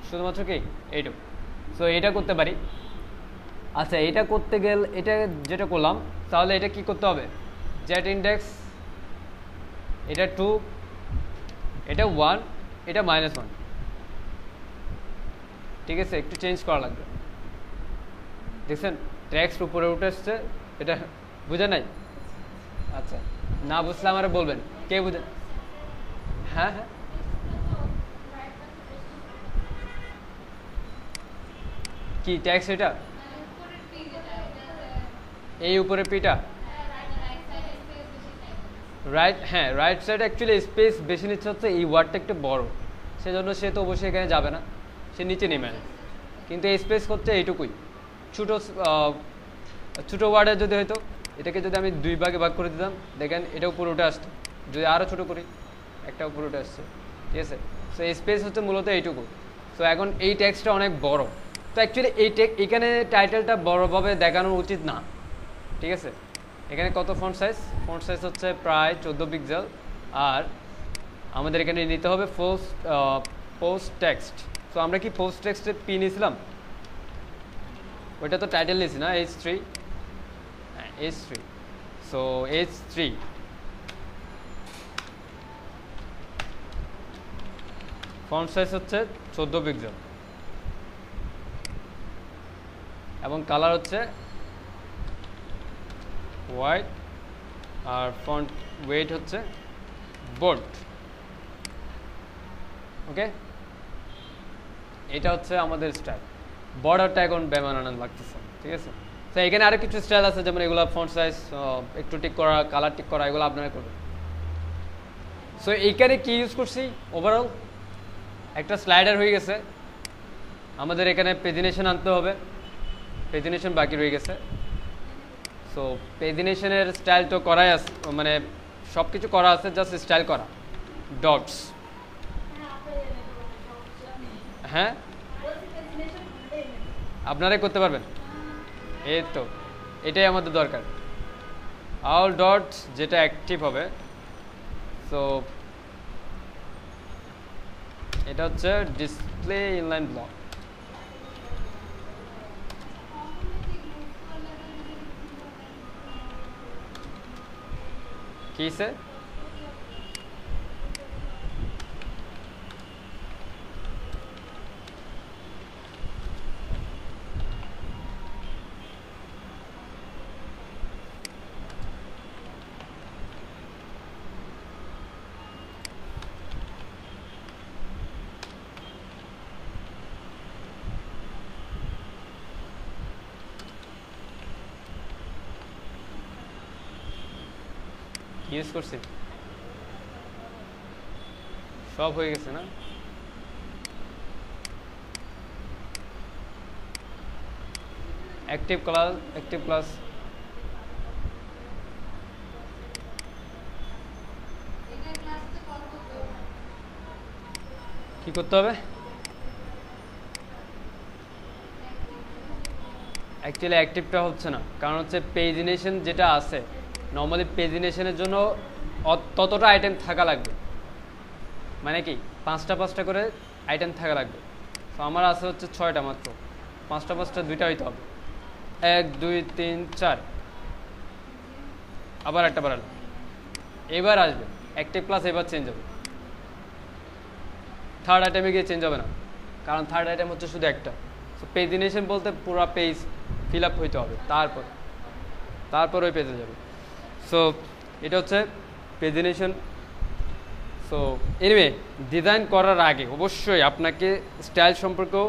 শুধুমাত্র কি এইটুক। সো এটা করতে পারি। আচ্ছা এটা করতে গেলে, এটা যেটা করলাম, তাহলে এটা কি করতে হবে, জেট ইন্ডেক্স, এটা 2, এটা 1, এটা -1, ঠিক আছে। একটু চেঞ্জ করা লাগবে, দেখছেন টেক্সট উপরে উঠে এসছে, এটা বুঝে নাই। আচ্ছা না বুঝলে আমার বলবেন, কে বুঝে, হ্যাঁ কি ট্যাক্স, এটা এই উপরে পিটা রাইট, হ্যাঁ রাইট সাইড অ্যাকচুয়ালি স্পেস বেশি নিচ্ছে হচ্ছে এই ওয়ার্ডটা একটু বড়, সেজন্য সে তো অবশ্যই এখানে যাবে না, সে নিচে নেমে না। কিন্তু এই স্পেস হচ্ছে এইটুকুই, ছোটো ওয়ার্ডে যদি হয়তো এটাকে যদি আমি 2 ভাগে ভাগ করে দিতাম, দেখেন এটা উপরে উঠে আসতো। যদি আরও ছোটো করি, একটা উপরে উঠে আসছে, ঠিক আছে। সো এই স্পেস হচ্ছে মূলত এইটুকু। সো এখন এই টেক্সটটা অনেক বড়, তো অ্যাকচুয়ালি এখানে টাইটেলটা বড়ভাবে দেখানো উচিত না, ঠিক আছে। এখানে কত ফন্ট সাইজ হচ্ছে প্রায় 14 পিক্সেল। আর আমাদের এখানে নিতে হবে পোস্ট টেক্সট। তো আমরা কি পোস্ট টেক্সটে পি নিয়েছিলাম, ওইটা তো টাইটেল নিয়েছি না, H3, হ্যাঁ H3। So H3 font size হচ্ছে 14 পিক্সেল এবং কালার হচ্ছে হোয়াইট আর ফন্ট ওয়েট হচ্ছে বোল্ড। ওকে, এটা হচ্ছে আমাদের স্টাইল। বর্ডারটা এখন বেমানান লাগতেছে, ঠিক আছে। তো এখানে আরো কিছু স্টাইল আছে, যেমন এগুলো ফন্ট সাইজ একটু ঠিক করা, কালার ঠিক করা, এগুলো আপনারা করবেন। সো এইখানে কি ইউজ করছি, ওভারঅল একটা স্লাইডার হয়ে গেছে। আমাদের এখানে পেজিনেশন আনতে হবে, পেজিনেশন বাকি রয়ে গেছে। সো পেজিনেশনের স্টাইল তো করাই আছে, মানে সব কিছু করা আছে, জাস্ট স্টাইল করা। ডটস, হ্যাঁ আপনারাই করতে পারবেন, এই তো এটাই আমাদের দরকার। অল ডটস যেটা অ্যাক্টিভ হবে। সো এটা হচ্ছে ডিসপ্লে ইনলাইন ব্লক। কি সে ইউজ করছি, সব হয়ে গেছে না। অ্যাক্টিভ ক্লাস, অ্যাক্টিভ ক্লাস কি করতে হবে, অ্যাকচুয়ালি অ্যাক্টিভটা হচ্ছে না, কারণ হচ্ছে পেজিনেশন যেটা আছে, নর্মালি পেজিনেশনের জন্য ততটা আইটেম থাকা লাগবে, মানে কি 5টা করে আইটেম থাকা লাগবে। তো আমার আছে হচ্ছে 6টা মাত্র, 5টা 2টা হইতে হবে। 1 2 3 4, আবার একটা বাড়ালাম, এবার আসবে অ্যাক্টিভ ক্লাস, এবার চেঞ্জ হবে। থার্ড আইটেমে গিয়ে চেঞ্জ হবে না, কারণ থার্ড আইটেম হচ্ছে শুধু একটা। সো পেজিনেশন বলতে পুরো পেজ ফিল আপ হইতে হবে, তারপর ওই পেজে যাবে। সো এটা হচ্ছে পেজিনেশন। সো এনিওয়ে, ডিজাইন করার আগে অবশ্যই আপনাকে স্টাইল সম্পর্কেও